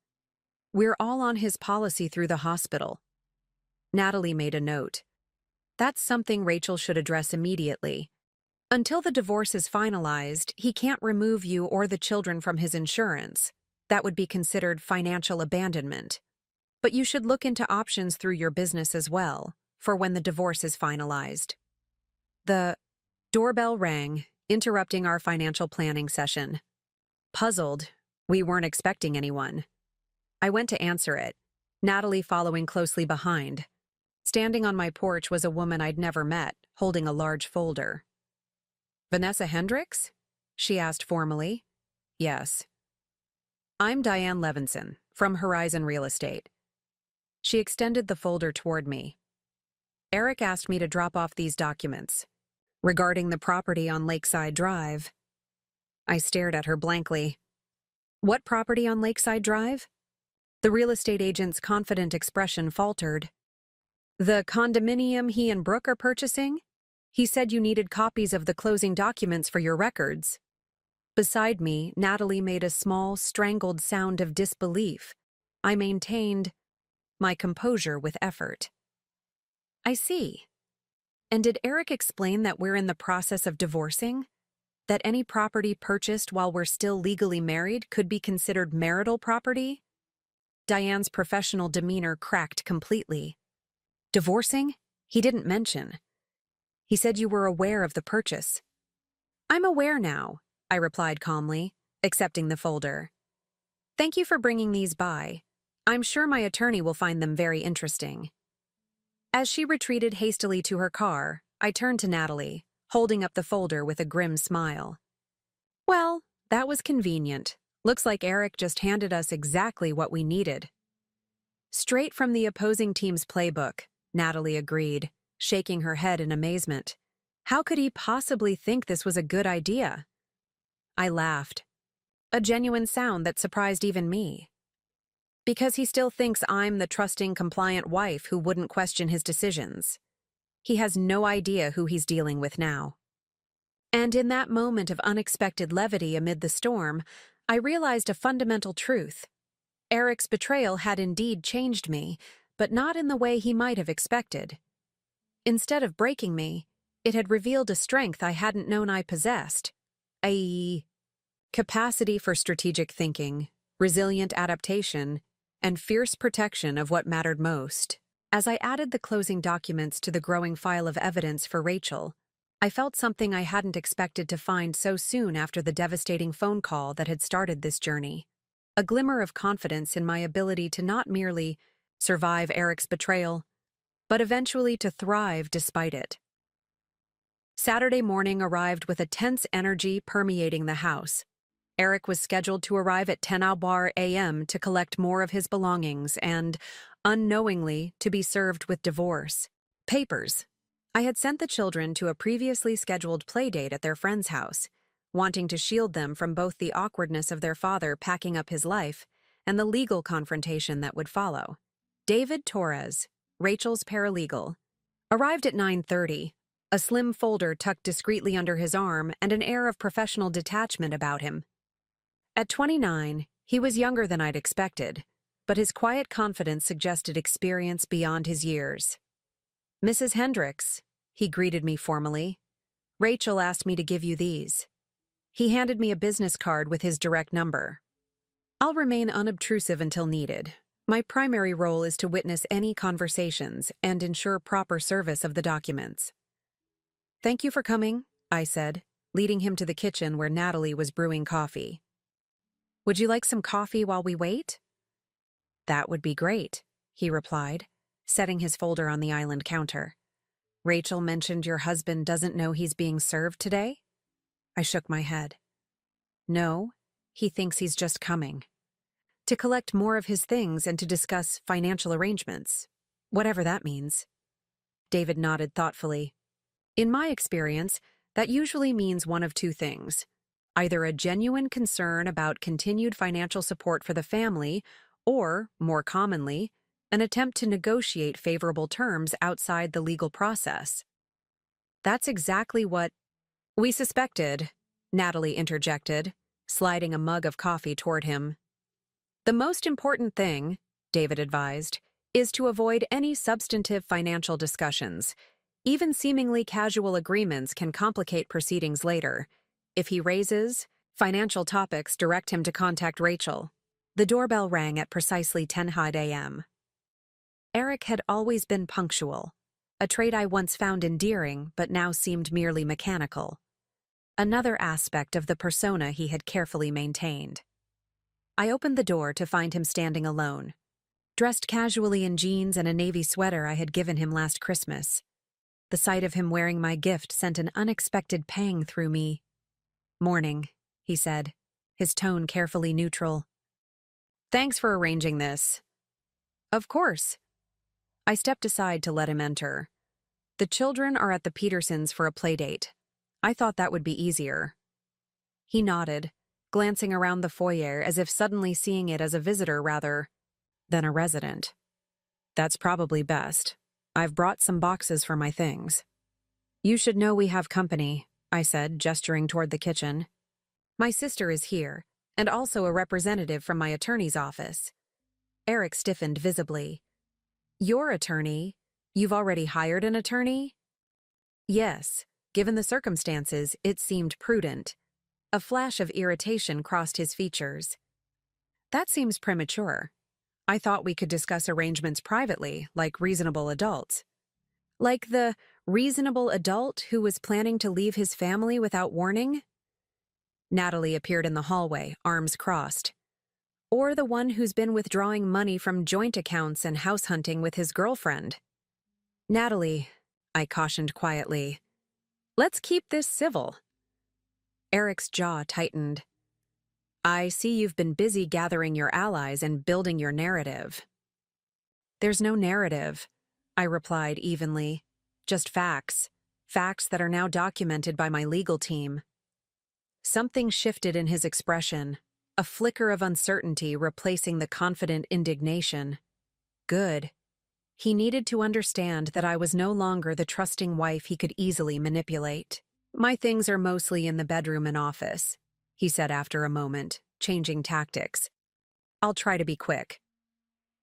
"We're all on his policy through the hospital." Natalie made a note. "That's something Rachel should address immediately. Until the divorce is finalized, he can't remove you or the children from his insurance. That would be considered financial abandonment. But you should look into options through your business as well, for when the divorce is finalized." The doorbell rang, interrupting our financial planning session. Puzzled, we weren't expecting anyone. I went to answer it, Natalie following closely behind. Standing on my porch was a woman I'd never met, holding a large folder. "Vanessa Hendricks?" she asked formally. "Yes." "I'm Diane Levinson, from Horizon Real Estate." She extended the folder toward me. "Eric asked me to drop off these documents regarding the property on Lakeside Drive." I stared at her blankly. "What property on Lakeside Drive?" The real estate agent's confident expression faltered. "The condominium he and Brooke are purchasing? He said you needed copies of the closing documents for your records." Beside me, Natalie made a small, strangled sound of disbelief. I maintained my composure with effort. "I see. And did Eric explain that we're in the process of divorcing? That any property purchased while we're still legally married could be considered marital property?" Diane's professional demeanor cracked completely. "Divorcing? He didn't mention. He said you were aware of the purchase." "I'm aware now," I replied calmly, accepting the folder. "Thank you for bringing these by. I'm sure my attorney will find them very interesting." As she retreated hastily to her car, I turned to Natalie, holding up the folder with a grim smile. "Well, that was convenient. Looks like Eric just handed us exactly what we needed." "Straight from the opposing team's playbook," Natalie agreed, shaking her head in amazement. "How could he possibly think this was a good idea?" I laughed, a genuine sound that surprised even me. "Because he still thinks I'm the trusting, compliant wife who wouldn't question his decisions. He has no idea who he's dealing with now." And in that moment of unexpected levity amid the storm, I realized a fundamental truth. Eric's betrayal had indeed changed me, but not in the way he might have expected. Instead of breaking me, it had revealed a strength I hadn't known I possessed. A capacity for strategic thinking, resilient adaptation, and fierce protection of what mattered most. As I added the closing documents to the growing file of evidence for Rachel, I felt something I hadn't expected to find so soon after the devastating phone call that had started this journey. A glimmer of confidence in my ability to not merely survive Eric's betrayal, but eventually to thrive despite it. Saturday morning arrived with a tense energy permeating the house. Eric was scheduled to arrive at 10 a.m. to collect more of his belongings and, unknowingly, to be served with divorce papers. I had sent the children to a previously scheduled playdate at their friend's house, wanting to shield them from both the awkwardness of their father packing up his life and the legal confrontation that would follow. David Torres, Rachel's paralegal, arrived at 9:30, a slim folder tucked discreetly under his arm and an air of professional detachment about him. At 29, he was younger than I'd expected, but his quiet confidence suggested experience beyond his years. "Mrs. Hendricks," he greeted me formally. "Rachel asked me to give you these." He handed me a business card with his direct number. "I'll remain unobtrusive until needed. My primary role is to witness any conversations and ensure proper service of the documents." "Thank you for coming," I said, leading him to the kitchen where Natalie was brewing coffee. "Would you like some coffee while we wait?" "That would be great," he replied, setting his folder on the island counter. "Rachel mentioned your husband doesn't know he's being served today?" I shook my head. "No, he thinks he's just coming. To collect more of his things and to discuss financial arrangements, whatever that means." David nodded thoughtfully. "In my experience, that usually means one of two things. Either a genuine concern about continued financial support for the family, or, more commonly, an attempt to negotiate favorable terms outside the legal process." "That's exactly what we suspected," Natalie interjected, sliding a mug of coffee toward him. "The most important thing," David advised, "is to avoid any substantive financial discussions. Even seemingly casual agreements can complicate proceedings later. If he raises financial topics, direct him to contact Rachel." The doorbell rang at precisely 10 a.m. Eric had always been punctual, a trait I once found endearing but now seemed merely mechanical. another aspect of the persona he had carefully maintained. I opened the door to find him standing alone, dressed casually in jeans and a navy sweater I had given him last Christmas. The sight of him wearing my gift sent an unexpected pang through me. "Morning," he said, his tone carefully neutral. "Thanks for arranging this." "Of course." I stepped aside to let him enter. "The children are at the Petersons for a playdate. I thought that would be easier." He nodded, glancing around the foyer as if suddenly seeing it as a visitor rather than a resident. "That's probably best. I've brought some boxes for my things." "You should know we have company," I said, gesturing toward the kitchen. "My sister is here, and also a representative from my attorney's office." Eric stiffened visibly. "Your attorney? You've already hired an attorney?" "Yes. Given the circumstances, it seemed prudent." A flash of irritation crossed his features. "That seems premature. I thought we could discuss arrangements privately, like reasonable adults." "Like the reasonable adult who was planning to leave his family without warning?" Natalie appeared in the hallway, arms crossed. "Or the one who's been withdrawing money from joint accounts and house hunting with his girlfriend." "Natalie," I cautioned quietly, "let's keep this civil." Eric's jaw tightened. "I see you've been busy gathering your allies and building your narrative." "There's no narrative," I replied evenly. "Just facts. Facts that are now documented by my legal team." Something shifted in his expression, a flicker of uncertainty replacing the confident indignation. Good. He needed to understand that I was no longer the trusting wife he could easily manipulate. "My things are mostly in the bedroom and office," he said after a moment, changing tactics. "I'll try to be quick."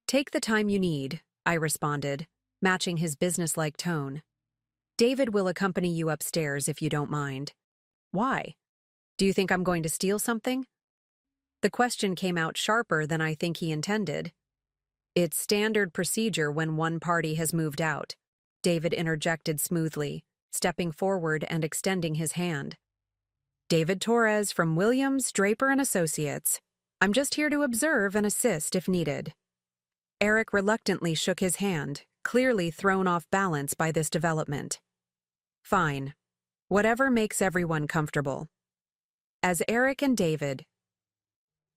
"Take the time you need," I responded, matching his businesslike tone. "David will accompany you upstairs if you don't mind." "Why? Do you think I'm going to steal something?" The question came out sharper than I think he intended. "It's standard procedure when one party has moved out," David interjected smoothly, stepping forward and extending his hand. "David Torres from Williams, Draper & Associates. I'm just here to observe and assist if needed." Eric reluctantly shook his hand, clearly thrown off balance by this development. "Fine. Whatever makes everyone comfortable." As Eric and David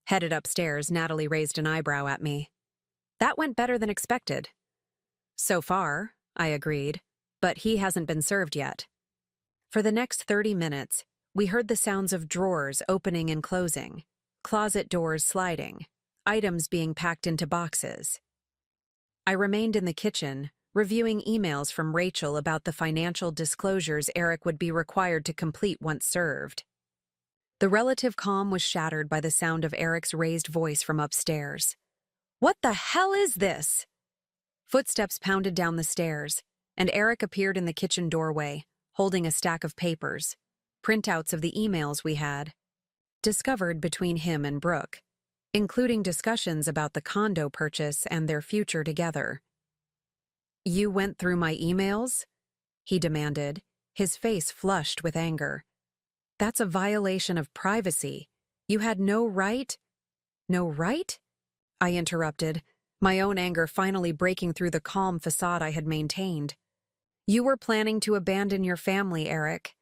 headed upstairs, Natalie raised an eyebrow at me. "That went better than expected." "So far," I agreed, "but he hasn't been served yet." For the next 30 minutes, we heard the sounds of drawers opening and closing, closet doors sliding, items being packed into boxes. I remained in the kitchen, reviewing emails from Rachel about the financial disclosures Eric would be required to complete once served. The relative calm was shattered by the sound of Eric's raised voice from upstairs. "What the hell is this?" Footsteps pounded down the stairs, and Eric appeared in the kitchen doorway, holding a stack of papers, printouts of the emails we had discovered between him and Brooke, including discussions about the condo purchase and their future together. "You went through my emails?" he demanded, his face flushed with anger. "That's a violation of privacy. You had no right—" "No right?" I interrupted, my own anger finally breaking through the calm facade I had maintained. "You were planning to abandon your family, Eric.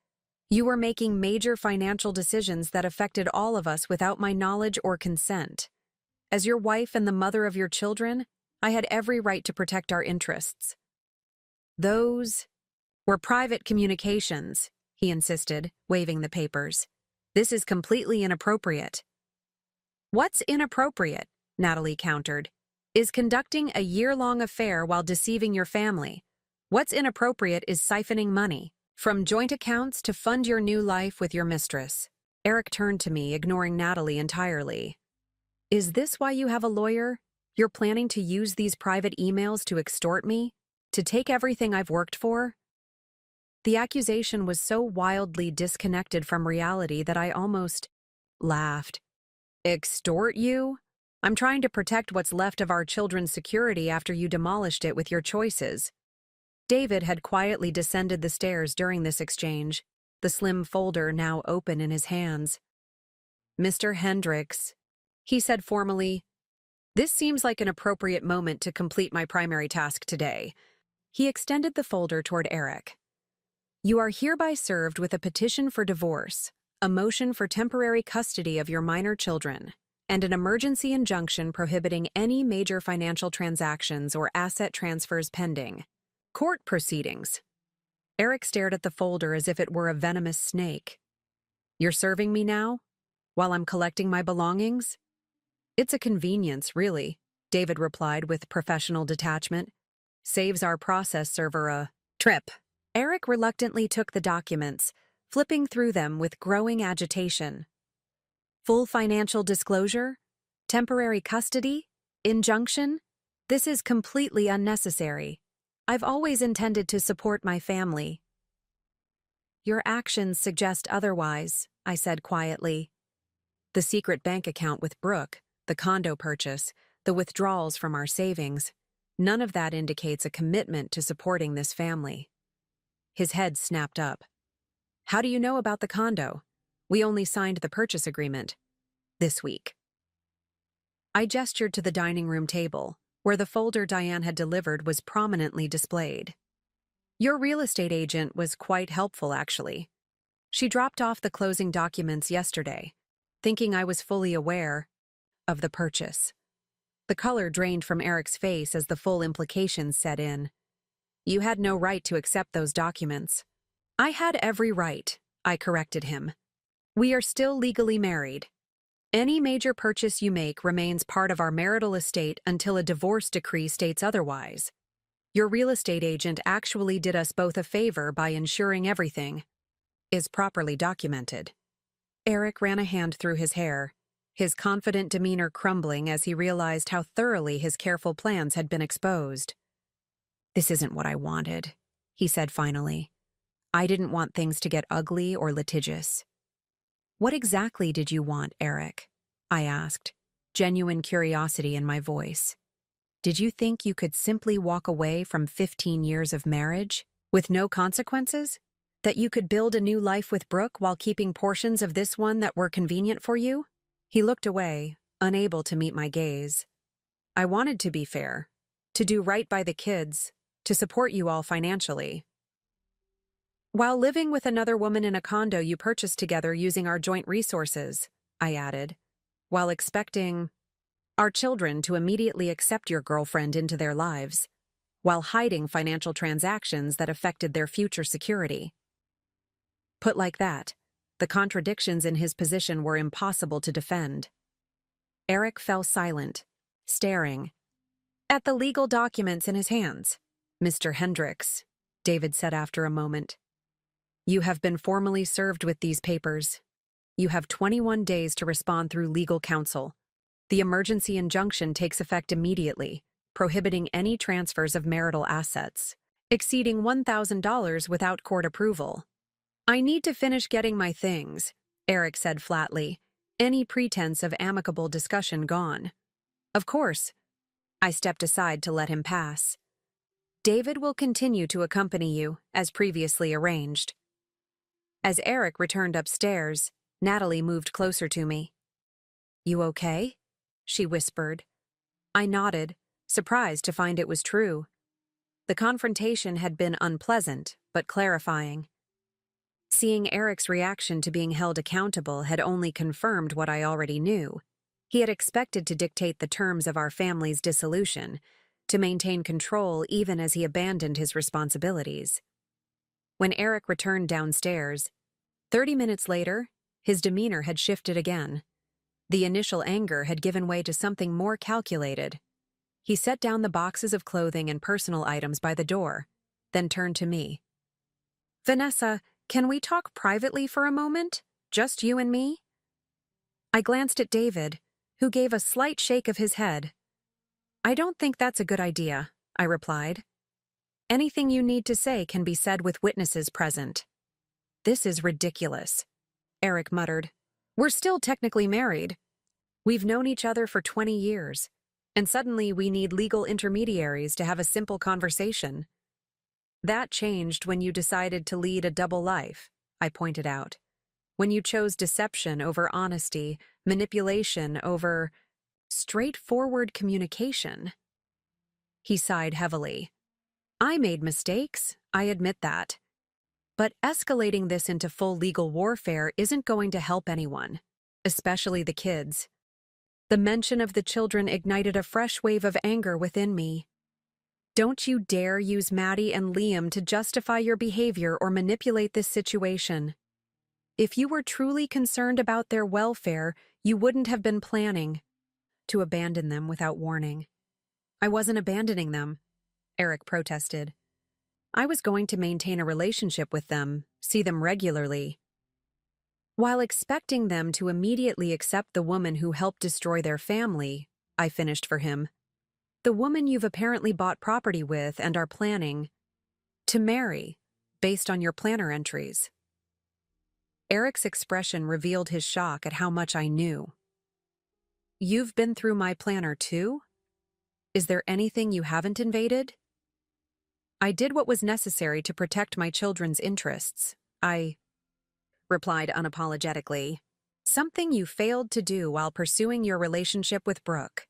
You were making major financial decisions that affected all of us without my knowledge or consent. As your wife and the mother of your children, I had every right to protect our interests." "Those were private communications," he insisted, waving the papers. "This is completely inappropriate." "What's inappropriate?" Natalie countered. "Is conducting a year-long affair while deceiving your family. What's inappropriate is siphoning money from joint accounts to fund your new life with your mistress." Eric turned to me, ignoring Natalie entirely. "Is this why you have a lawyer? You're planning to use these private emails to extort me? To take everything I've worked for?" The accusation was so wildly disconnected from reality that I almost laughed. "Extort you? I'm trying to protect what's left of our children's security after you demolished it with your choices." David had quietly descended the stairs during this exchange, the slim folder now open in his hands. "Mr. Hendricks," he said formally, "this seems like an appropriate moment to complete my primary task today." He extended the folder toward Eric. "You are hereby served with a petition for divorce, a motion for temporary custody of your minor children, and an emergency injunction prohibiting any major financial transactions or asset transfers pending. Court proceedings." Eric stared at the folder as if it were a venomous snake. "You're serving me now? While I'm collecting my belongings?" "It's a convenience, really," David replied with professional detachment. "Saves our process server a trip." Eric reluctantly took the documents, flipping through them with growing agitation. "Full financial disclosure? Temporary custody? Injunction? This is completely unnecessary. I've always intended to support my family." "Your actions suggest otherwise," I said quietly. "The secret bank account with Brooke, the condo purchase, the withdrawals from our savings, none of that indicates a commitment to supporting this family." His head snapped up. "How do you know about the condo? We only signed the purchase agreement this week." I gestured to the dining room table, where the folder Diane had delivered was prominently displayed. "Your real estate agent was quite helpful, actually. She dropped off the closing documents yesterday, thinking I was fully aware of the purchase." The color drained from Eric's face as the full implications set in. "You had no right to accept those documents." "I had every right," I corrected him. "We are still legally married. Any major purchase you make remains part of our marital estate until a divorce decree states otherwise. Your real estate agent actually did us both a favor by ensuring everything is properly documented." Eric ran a hand through his hair, his confident demeanor crumbling as he realized how thoroughly his careful plans had been exposed. "This isn't what I wanted," he said finally. "I didn't want things to get ugly or litigious." "What exactly did you want, Eric?" I asked, genuine curiosity in my voice. "Did you think you could simply walk away from 15 years of marriage with no consequences? That you could build a new life with Brooke while keeping portions of this one that were convenient for you?" He looked away, unable to meet my gaze. "I wanted to be fair, to do right by the kids, to support you all financially. While living with another woman in a condo you purchased together using our joint resources," I added, "while expecting our children to immediately accept your girlfriend into their lives, while hiding financial transactions that affected their future security." Put like that, the contradictions in his position were impossible to defend. Eric fell silent, staring at the legal documents in his hands. "Mr. Hendricks," David said after a moment, "you have been formally served with these papers. You have 21 days to respond through legal counsel. The emergency injunction takes effect immediately, prohibiting any transfers of marital assets exceeding $1,000 without court approval." "I need to finish getting my things," Eric said flatly, any pretense of amicable discussion gone. "Of course." I stepped aside to let him pass. "David will continue to accompany you, as previously arranged." As Eric returned upstairs, Natalie moved closer to me. "You okay?" she whispered. I nodded, surprised to find it was true. The confrontation had been unpleasant, but clarifying. Seeing Eric's reaction to being held accountable had only confirmed what I already knew. He had expected to dictate the terms of our family's dissolution, to maintain control even as he abandoned his responsibilities. When Eric returned downstairs, 30 minutes later, his demeanor had shifted again. The initial anger had given way to something more calculated. He set down the boxes of clothing and personal items by the door, then turned to me. "Vanessa, can we talk privately for a moment? Just you and me?" I glanced at David, who gave a slight shake of his head. "I don't think that's a good idea," I replied. "Anything you need to say can be said with witnesses present." "This is ridiculous," Eric muttered. "We're still technically married. We've known each other for 20 years, and suddenly we need legal intermediaries to have a simple conversation." "That changed when you decided to lead a double life," I pointed out. When you chose deception over honesty, manipulation over straightforward communication. He sighed heavily. I made mistakes, I admit that. But escalating this into full legal warfare isn't going to help anyone, especially the kids. The mention of the children ignited a fresh wave of anger within me. Don't you dare use Maddie and Liam to justify your behavior or manipulate this situation. If you were truly concerned about their welfare, you wouldn't have been planning to abandon them without warning. I wasn't abandoning them, Eric protested. I was going to maintain a relationship with them, see them regularly, while expecting them to immediately accept the woman who helped destroy their family. I finished for him. The woman you've apparently bought property with and are planning to marry, based on your planner entries. Eric's expression revealed his shock at how much I knew. You've been through my planner too? Is there anything you haven't invaded? I did what was necessary to protect my children's interests. I replied unapologetically. Something you failed to do while pursuing your relationship with Brooke.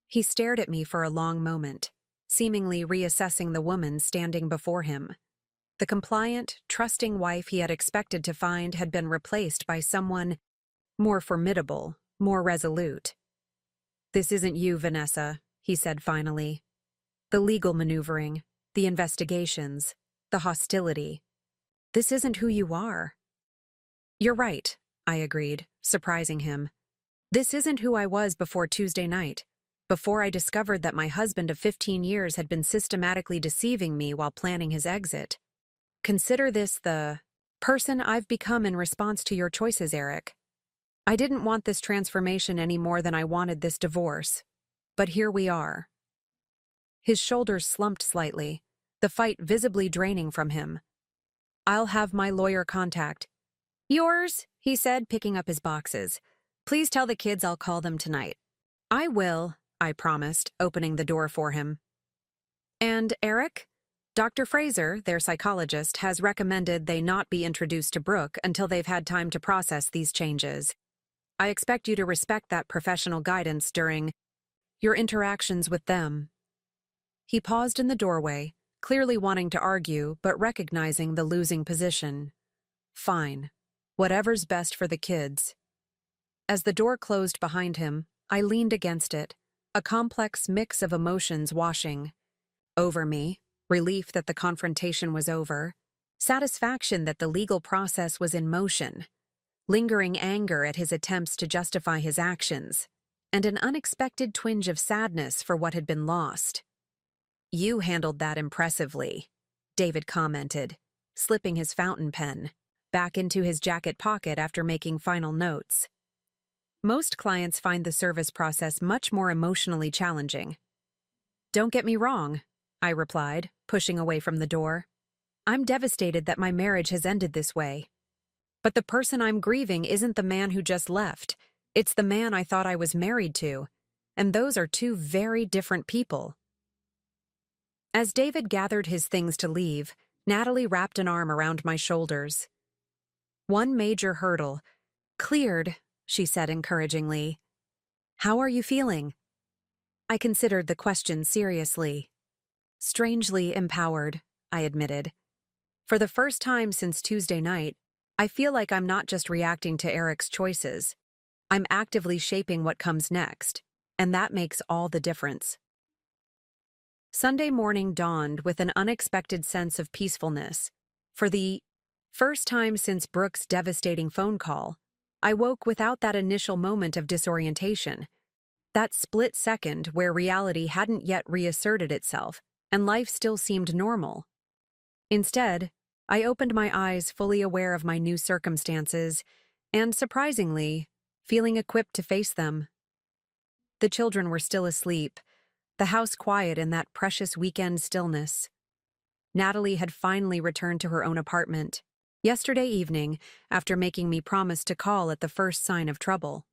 He stared at me for a long moment, seemingly reassessing the woman standing before him. The compliant, trusting wife he had expected to find had been replaced by someone more formidable, more resolute. This isn't you, Vanessa, he said finally. The legal maneuvering, the investigations, the hostility. This isn't who you are. You're right, I agreed, surprising him. This isn't who I was before Tuesday night, before I discovered that my husband of 15 years had been systematically deceiving me while planning his exit. Consider this the person I've become in response to your choices, Eric. I didn't want this transformation any more than I wanted this divorce. But here we are. His shoulders slumped slightly, the fight visibly draining from him. I'll have my lawyer contact. Yours, he said, picking up his boxes. Please tell the kids I'll call them tonight. I will, I promised, opening the door for him. And Eric? Dr. Fraser, their psychologist, has recommended they not be introduced to Brooke until they've had time to process these changes. I expect you to respect that professional guidance during your interactions with them. He paused in the doorway, clearly wanting to argue, but recognizing the losing position. Fine. Whatever's best for the kids. As the door closed behind him, I leaned against it, a complex mix of emotions washing over me. Relief that the confrontation was over, satisfaction that the legal process was in motion, lingering anger at his attempts to justify his actions, and an unexpected twinge of sadness for what had been lost. You handled that impressively, David commented, slipping his fountain pen back into his jacket pocket after making final notes. Most clients find the service process much more emotionally challenging. Don't get me wrong, I replied, pushing away from the door. I'm devastated that my marriage has ended this way. But the person I'm grieving isn't the man who just left. It's the man I thought I was married to. And those are two very different people. As David gathered his things to leave, Natalie wrapped an arm around my shoulders. One major hurdle. Cleared, she said encouragingly. How are you feeling? I considered the question seriously. Strangely empowered, I admitted. For the first time since Tuesday night, I feel like I'm not just reacting to Eric's choices. I'm actively shaping what comes next, and that makes all the difference. Sunday morning dawned with an unexpected sense of peacefulness. For the first time since Brooke's devastating phone call, I woke without that initial moment of disorientation, that split second where reality hadn't yet reasserted itself, and life still seemed normal. Instead, I opened my eyes fully aware of my new circumstances and, surprisingly, feeling equipped to face them. The children were still asleep, the house quiet in that precious weekend stillness. Natalie had finally returned to her own apartment, yesterday evening, after making me promise to call at the first sign of trouble.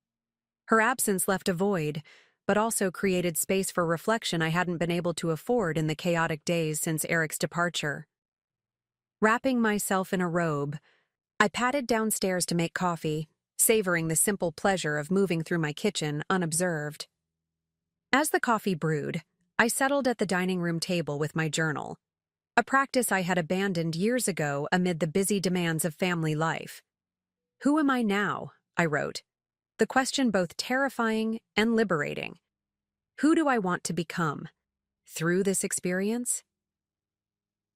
Her absence left a void, but also created space for reflection I hadn't been able to afford in the chaotic days since Eric's departure. Wrapping myself in a robe, I padded downstairs to make coffee, savoring the simple pleasure of moving through my kitchen unobserved. As the coffee brewed, I settled at the dining room table with my journal, a practice I had abandoned years ago amid the busy demands of family life. Who am I now? I wrote, the question both terrifying and liberating. Who do I want to become? Through this experience?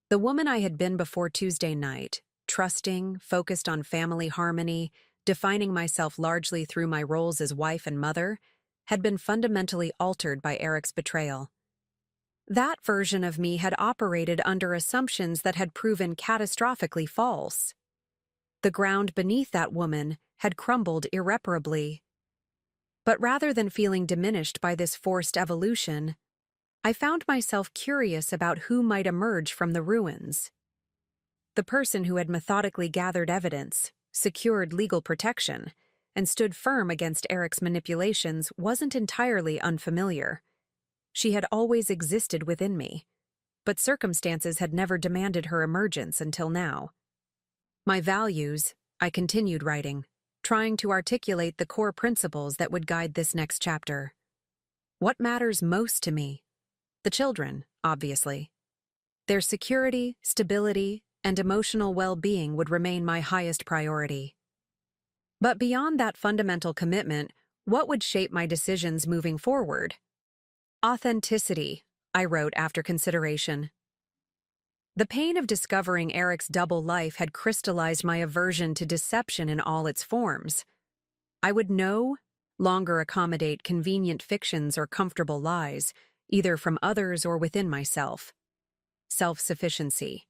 The woman I had been before Tuesday night, trusting, focused on family harmony, defining myself largely through my roles as wife and mother, had been fundamentally altered by Eric's betrayal. That version of me had operated under assumptions that had proven catastrophically false. The ground beneath that woman had crumbled irreparably. But rather than feeling diminished by this forced evolution, I found myself curious about who might emerge from the ruins. The person who had methodically gathered evidence, secured legal protection, and stood firm against Eric's manipulations wasn't entirely unfamiliar. She had always existed within me, but circumstances had never demanded her emergence until now. My values, I continued writing, trying to articulate the core principles that would guide this next chapter. What matters most to me? The children, obviously. Their security, stability, and emotional well-being would remain my highest priority. But beyond that fundamental commitment, what would shape my decisions moving forward? Authenticity, I wrote after consideration. The pain of discovering Eric's double life had crystallized my aversion to deception in all its forms. I would no longer accommodate convenient fictions or comfortable lies, either from others or within myself. Self-sufficiency.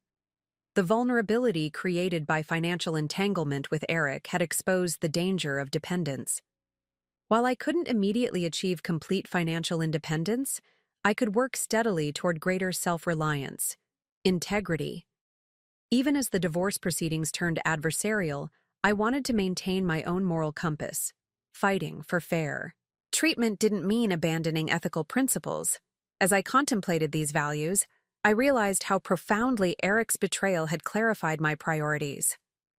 The vulnerability created by financial entanglement with Eric had exposed the danger of dependence. While I couldn't immediately achieve complete financial independence, I could work steadily toward greater self-reliance, integrity. Even as the divorce proceedings turned adversarial, I wanted to maintain my own moral compass, fighting for fair treatment didn't mean abandoning ethical principles. As I contemplated these values, I realized how profoundly Eric's betrayal had clarified my priorities.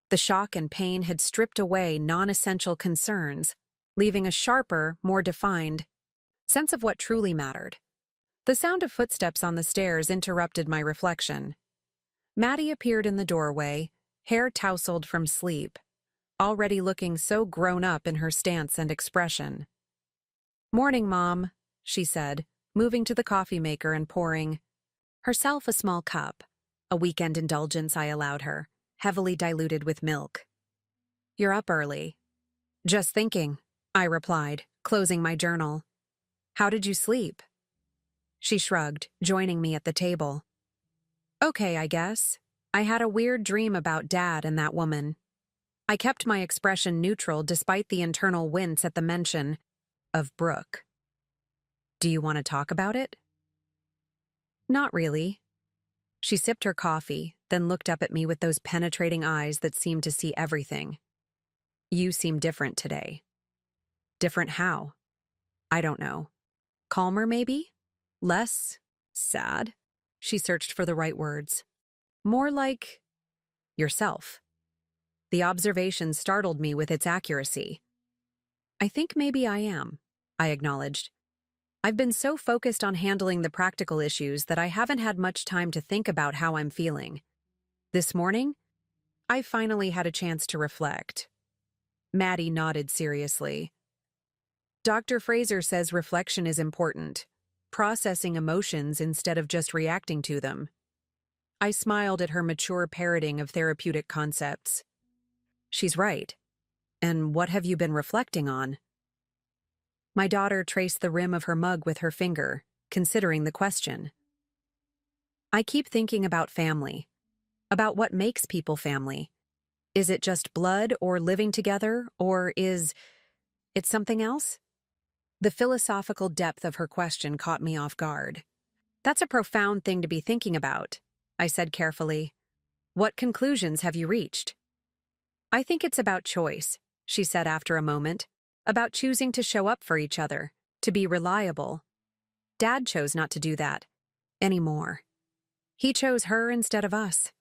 The shock and pain had stripped away non-essential concerns, leaving a sharper, more defined sense of what truly mattered. The sound of footsteps on the stairs interrupted my reflection. Maddie appeared in the doorway, hair tousled from sleep, already looking so grown up in her stance and expression. "Morning, Mom," she said, moving to the coffee maker and pouring herself a small cup, a weekend indulgence I allowed her, heavily diluted with milk. "You're up early." "Just thinking," I replied, closing my journal. "How did you sleep?" She shrugged, joining me at the table. "Okay, I guess. I had a weird dream about Dad and that woman." I kept my expression neutral despite the internal wince at the mention of Brooke. "Do you want to talk about it?" "Not really." She sipped her coffee, then looked up at me with those penetrating eyes that seemed to see everything. "You seem different today." "Different how?" "I don't know. Calmer, maybe? Less sad?" She searched for the right words. "More like yourself." The observation startled me with its accuracy. "I think maybe I am," I acknowledged. "I've been so focused on handling the practical issues that I haven't had much time to think about how I'm feeling. This morning, I finally had a chance to reflect." Maddie nodded seriously. "Dr. Fraser says reflection is important, processing emotions instead of just reacting to them." I smiled at her mature parroting of therapeutic concepts. "She's right. And what have you been reflecting on?" My daughter traced the rim of her mug with her finger, considering the question. "I keep thinking about family, about what makes people family. Is it just blood or living together, or is it something else?" The philosophical depth of her question caught me off guard. "That's a profound thing to be thinking about," I said carefully. "What conclusions have you reached?" "I think it's about choice," she said after a moment, "about choosing to show up for each other, to be reliable. Dad chose not to do that anymore. He chose her instead of us.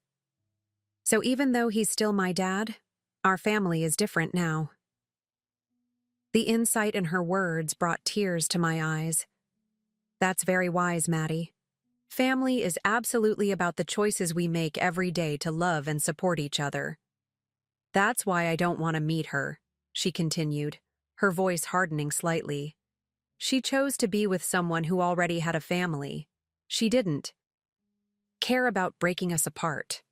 So even though he's still my dad, Our family is different now. The insight in her words brought tears to my eyes. That's very wise, Maddie. Family is absolutely about the choices we make every day to love and support each other. That's why I don't want to meet her, she continued, her voice hardening slightly. She chose to be with someone who already had a family. She didn't care about breaking us apart.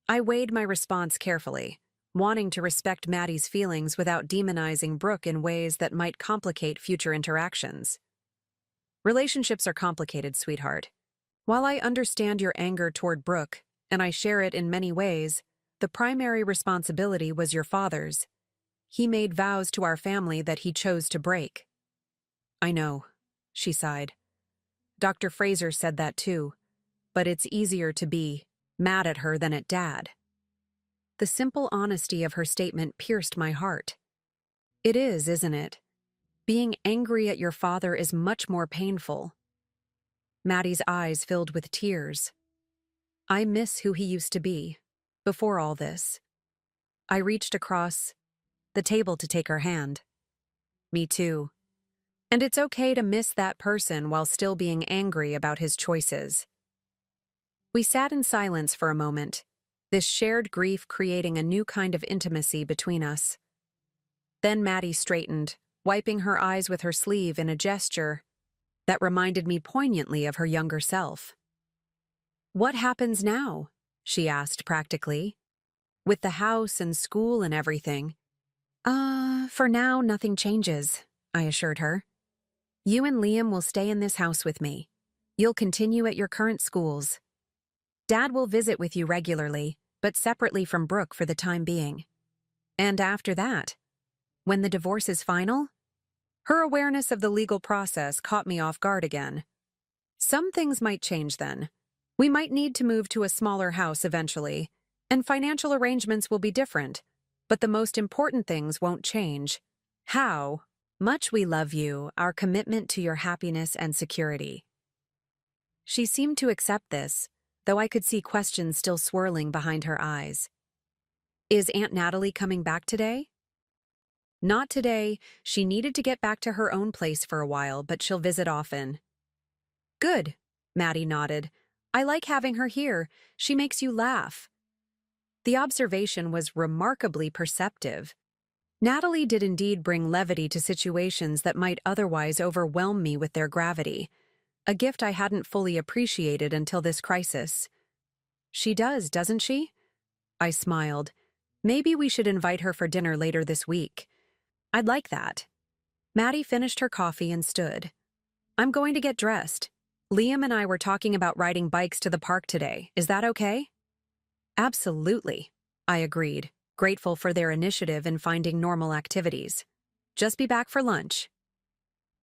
I weighed my response carefully, wanting to respect Maddie's feelings without demonizing Brooke in ways that might complicate future interactions. Relationships are complicated, sweetheart. While I understand your anger toward Brooke, and I share it in many ways, the primary responsibility was your father's. He made vows to our family that he chose to break. I know, she sighed. Dr. Fraser said that too, but it's easier to be mad at her than at Dad. The simple honesty of her statement pierced my heart. It is, isn't it? Being angry at your father is much more painful. Maddie's eyes filled with tears. I miss who he used to be, before all this. I reached across the table to take her hand. Me too. And it's okay to miss that person while still being angry about his choices. We sat in silence for a moment, this shared grief creating a new kind of intimacy between us. Then Maddie straightened, wiping her eyes with her sleeve in a gesture that reminded me poignantly of her younger self. What happens now? She asked practically. With the house and school and everything. For now, nothing changes, I assured her. You and Liam will stay in this house with me. You'll continue at your current schools. Dad will visit with you regularly, but separately from Brooke for the time being. And after that, when the divorce is final? Her awareness of the legal process caught me off guard again. Some things might change then. We might need to move to a smaller house eventually, and financial arrangements will be different, but the most important things won't change. How much we love you, our commitment to your happiness and security. She seemed to accept this, though I could see questions still swirling behind her eyes. Is Aunt Natalie coming back today? Not today. She needed to get back to her own place for a while, but she'll visit often. Good, Maddie nodded. I like having her here. She makes you laugh. The observation was remarkably perceptive. Natalie did indeed bring levity to situations that might otherwise overwhelm me with their gravity, a gift I hadn't fully appreciated until this crisis. She does, doesn't she? I smiled. Maybe we should invite her for dinner later this week. I'd like that. Maddie finished her coffee and stood. I'm going to get dressed. Liam and I were talking about riding bikes to the park today. Is that okay? Absolutely, I agreed, grateful for their initiative in finding normal activities. Just be back for lunch.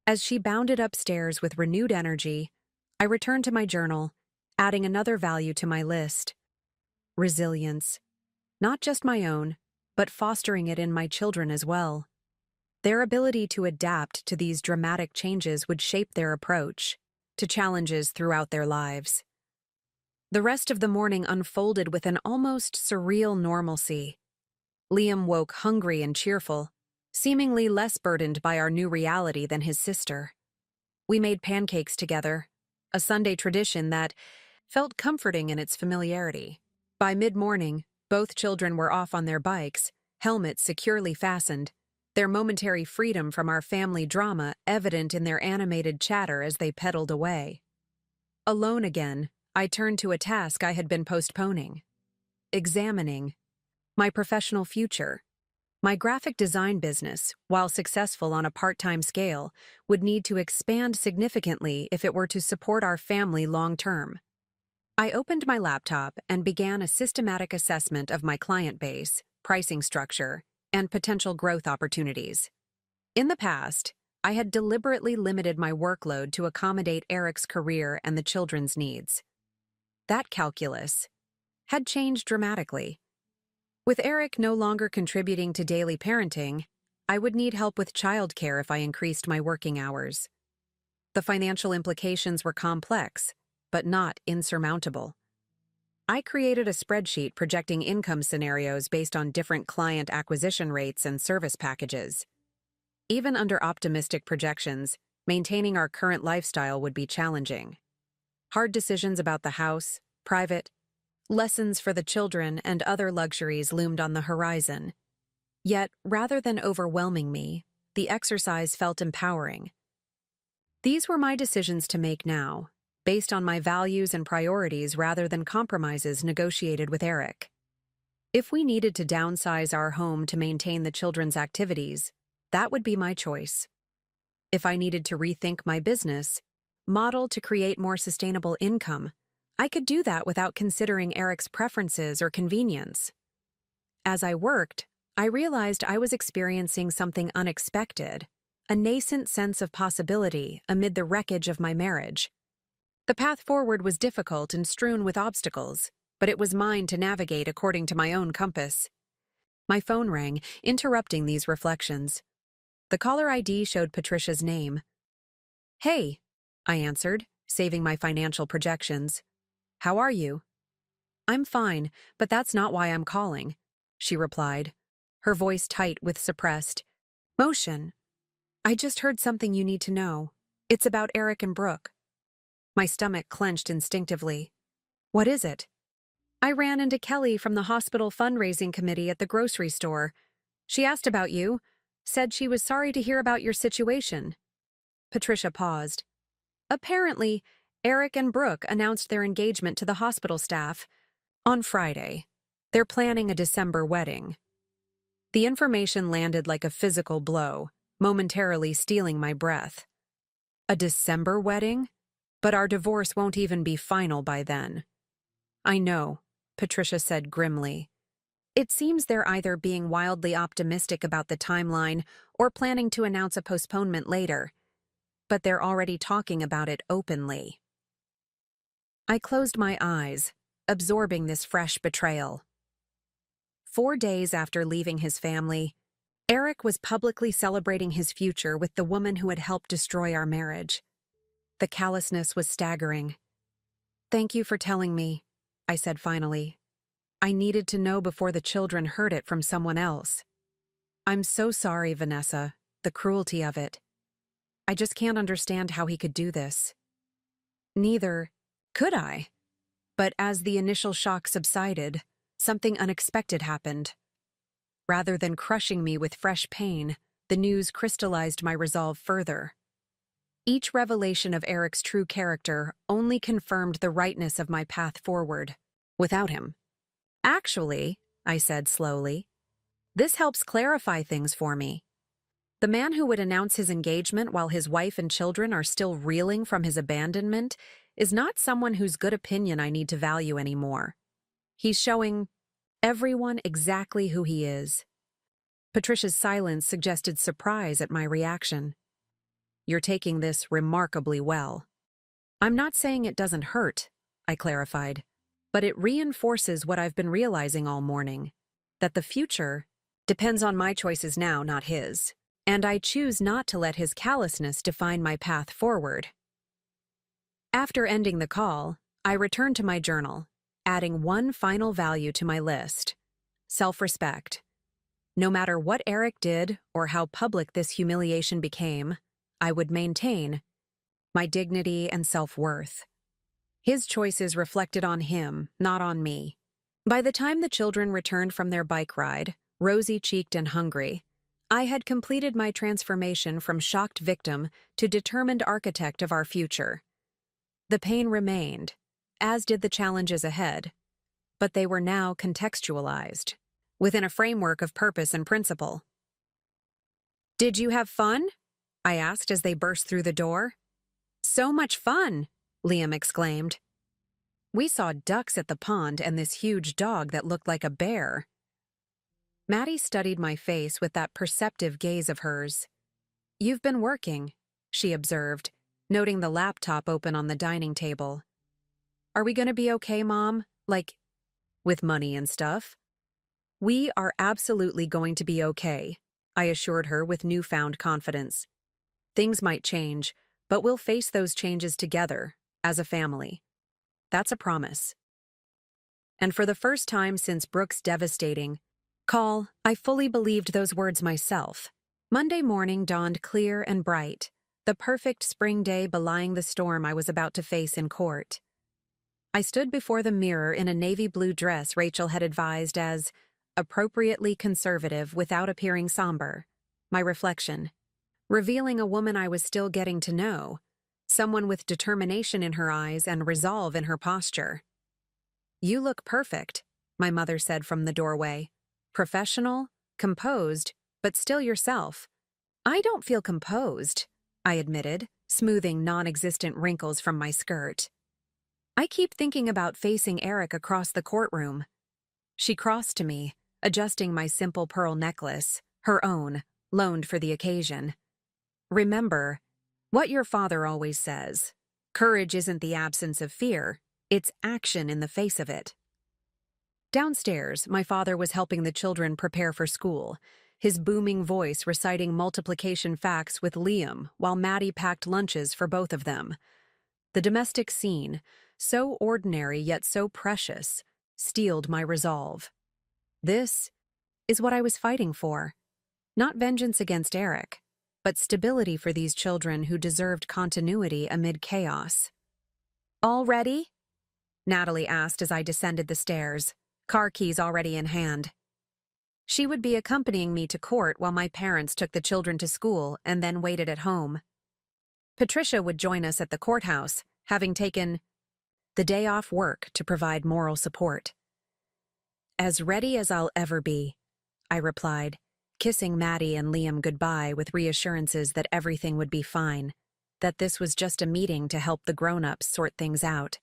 As she bounded upstairs with renewed energy, I returned to my journal, adding another value to my list. Resilience. Not just my own, but fostering it in my children as well. Their ability to adapt to these dramatic changes would shape their approach to challenges throughout their lives. The rest of the morning unfolded with an almost surreal normalcy. Liam woke hungry and cheerful, seemingly less burdened by our new reality than his sister. We made pancakes together, a Sunday tradition that felt comforting in its familiarity. By mid-morning, both children were off on their bikes, helmets securely fastened, their momentary freedom from our family drama evident in their animated chatter as they pedaled away. Alone again, I turned to a task I had been postponing. Examining my professional future. My graphic design business, while successful on a part-time scale, would need to expand significantly if it were to support our family long-term. I opened my laptop and began a systematic assessment of my client base, pricing structure, and potential growth opportunities. In the past, I had deliberately limited my workload to accommodate Eric's career and the children's needs. That calculus had changed dramatically. With Eric no longer contributing to daily parenting, I would need help with childcare if I increased my working hours. The financial implications were complex, but not insurmountable. I created a spreadsheet projecting income scenarios based on different client acquisition rates and service packages. Even under optimistic projections, maintaining our current lifestyle would be challenging. Hard decisions about the house, private, lessons for the children, and other luxuries loomed on the horizon. Yet, rather than overwhelming me, the exercise felt empowering. These were my decisions to make now, based on my values and priorities rather than compromises negotiated with Eric. If we needed to downsize our home to maintain the children's activities, that would be my choice. If I needed to rethink my business, model to create more sustainable income, I could do that without considering Eric's preferences or convenience. As I worked, I realized I was experiencing something unexpected, a nascent sense of possibility amid the wreckage of my marriage. The path forward was difficult and strewn with obstacles, but it was mine to navigate according to my own compass. My phone rang, interrupting these reflections. The caller ID showed Patricia's name. "Hey," I answered, saving my financial projections. "How are you?" "I'm fine, but that's not why I'm calling," she replied, her voice tight with suppressed emotion. "I just heard something you need to know. It's about Eric and Brooke." My stomach clenched instinctively. "What is it?" "I ran into Kelly from the hospital fundraising committee at the grocery store. She asked about you, said she was sorry to hear about your situation." Patricia paused. "Apparently, Eric and Brooke announced their engagement to the hospital staff on Friday. They're planning a December wedding." The information landed like a physical blow, momentarily stealing my breath. A December wedding? But our divorce won't even be final by then. "I know," Patricia said grimly. "It seems they're either being wildly optimistic about the timeline or planning to announce a postponement later. But they're already talking about it openly." I closed my eyes, absorbing this fresh betrayal. 4 days after leaving his family, Eric was publicly celebrating his future with the woman who had helped destroy our marriage. The callousness was staggering. "Thank you for telling me," I said finally. "I needed to know before the children heard it from someone else." "I'm so sorry, Vanessa, the cruelty of it. I just can't understand how he could do this." Neither could I. But as the initial shock subsided, something unexpected happened. Rather than crushing me with fresh pain, the news crystallized my resolve further. Each revelation of Eric's true character only confirmed the rightness of my path forward, without him. "Actually," I said slowly, "this helps clarify things for me. The man who would announce his engagement while his wife and children are still reeling from his abandonment is not someone whose good opinion I need to value anymore. He's showing everyone exactly who he is." Patricia's silence suggested surprise at my reaction. "You're taking this remarkably well." "I'm not saying it doesn't hurt," I clarified, "but it reinforces what I've been realizing all morning, that the future depends on my choices now, not his, and I choose not to let his callousness define my path forward." After ending the call, I returned to my journal, adding one final value to my list: self-respect. No matter what Eric did or how public this humiliation became, I would maintain my dignity and self-worth. His choices reflected on him, not on me. By the time the children returned from their bike ride, rosy-cheeked and hungry, I had completed my transformation from shocked victim to determined architect of our future. The pain remained, as did the challenges ahead, but they were now contextualized, within a framework of purpose and principle. "Did you have fun?" I asked as they burst through the door. "So much fun!" Liam exclaimed. "We saw ducks at the pond and this huge dog that looked like a bear." Maddie studied my face with that perceptive gaze of hers. "You've been working," she observed, noting the laptop open on the dining table. "Are we going to be okay, Mom? Like, with money and stuff?" "We are absolutely going to be okay," I assured her with newfound confidence. "Things might change, but we'll face those changes together, as a family. That's a promise." And for the first time since Brooke's devastating call, I fully believed those words myself. Monday morning dawned clear and bright, the perfect spring day belying the storm I was about to face in court. I stood before the mirror in a navy blue dress Rachel had advised as appropriately conservative without appearing somber. My reflection, revealing a woman I was still getting to know, someone with determination in her eyes and resolve in her posture. "You look perfect," my mother said from the doorway. "Professional, composed, but still yourself." "I don't feel composed," I admitted, smoothing non-existent wrinkles from my skirt. "I keep thinking about facing Eric across the courtroom." She crossed to me, adjusting my simple pearl necklace, her own, loaned for the occasion. "Remember what your father always says. Courage isn't the absence of fear, it's action in the face of it." Downstairs, my father was helping the children prepare for school, his booming voice reciting multiplication facts with Liam while Maddie packed lunches for both of them. The domestic scene, so ordinary yet so precious, steeled my resolve. This is what I was fighting for. Not vengeance against Eric, but stability for these children who deserved continuity amid chaos. "All ready?" Natalie asked as I descended the stairs, car keys already in hand. She would be accompanying me to court while my parents took the children to school and then waited at home. Patricia would join us at the courthouse, having taken the day off work to provide moral support. "As ready as I'll ever be," I replied, kissing Maddie and Liam goodbye with reassurances that everything would be fine, that this was just a meeting to help the grown-ups sort things out.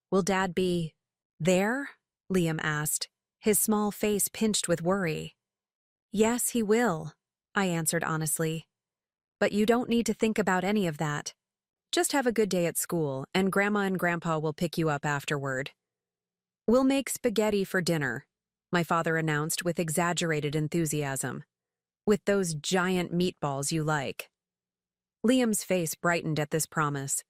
"Will Dad be there?" Liam asked, his small face pinched with worry. "Yes, he will," I answered honestly. "But you don't need to think about any of that. Just have a good day at school, and Grandma and Grandpa will pick you up afterward." "We'll make spaghetti for dinner," my father announced with exaggerated enthusiasm. "With those giant meatballs you like." Liam's face brightened at this promise,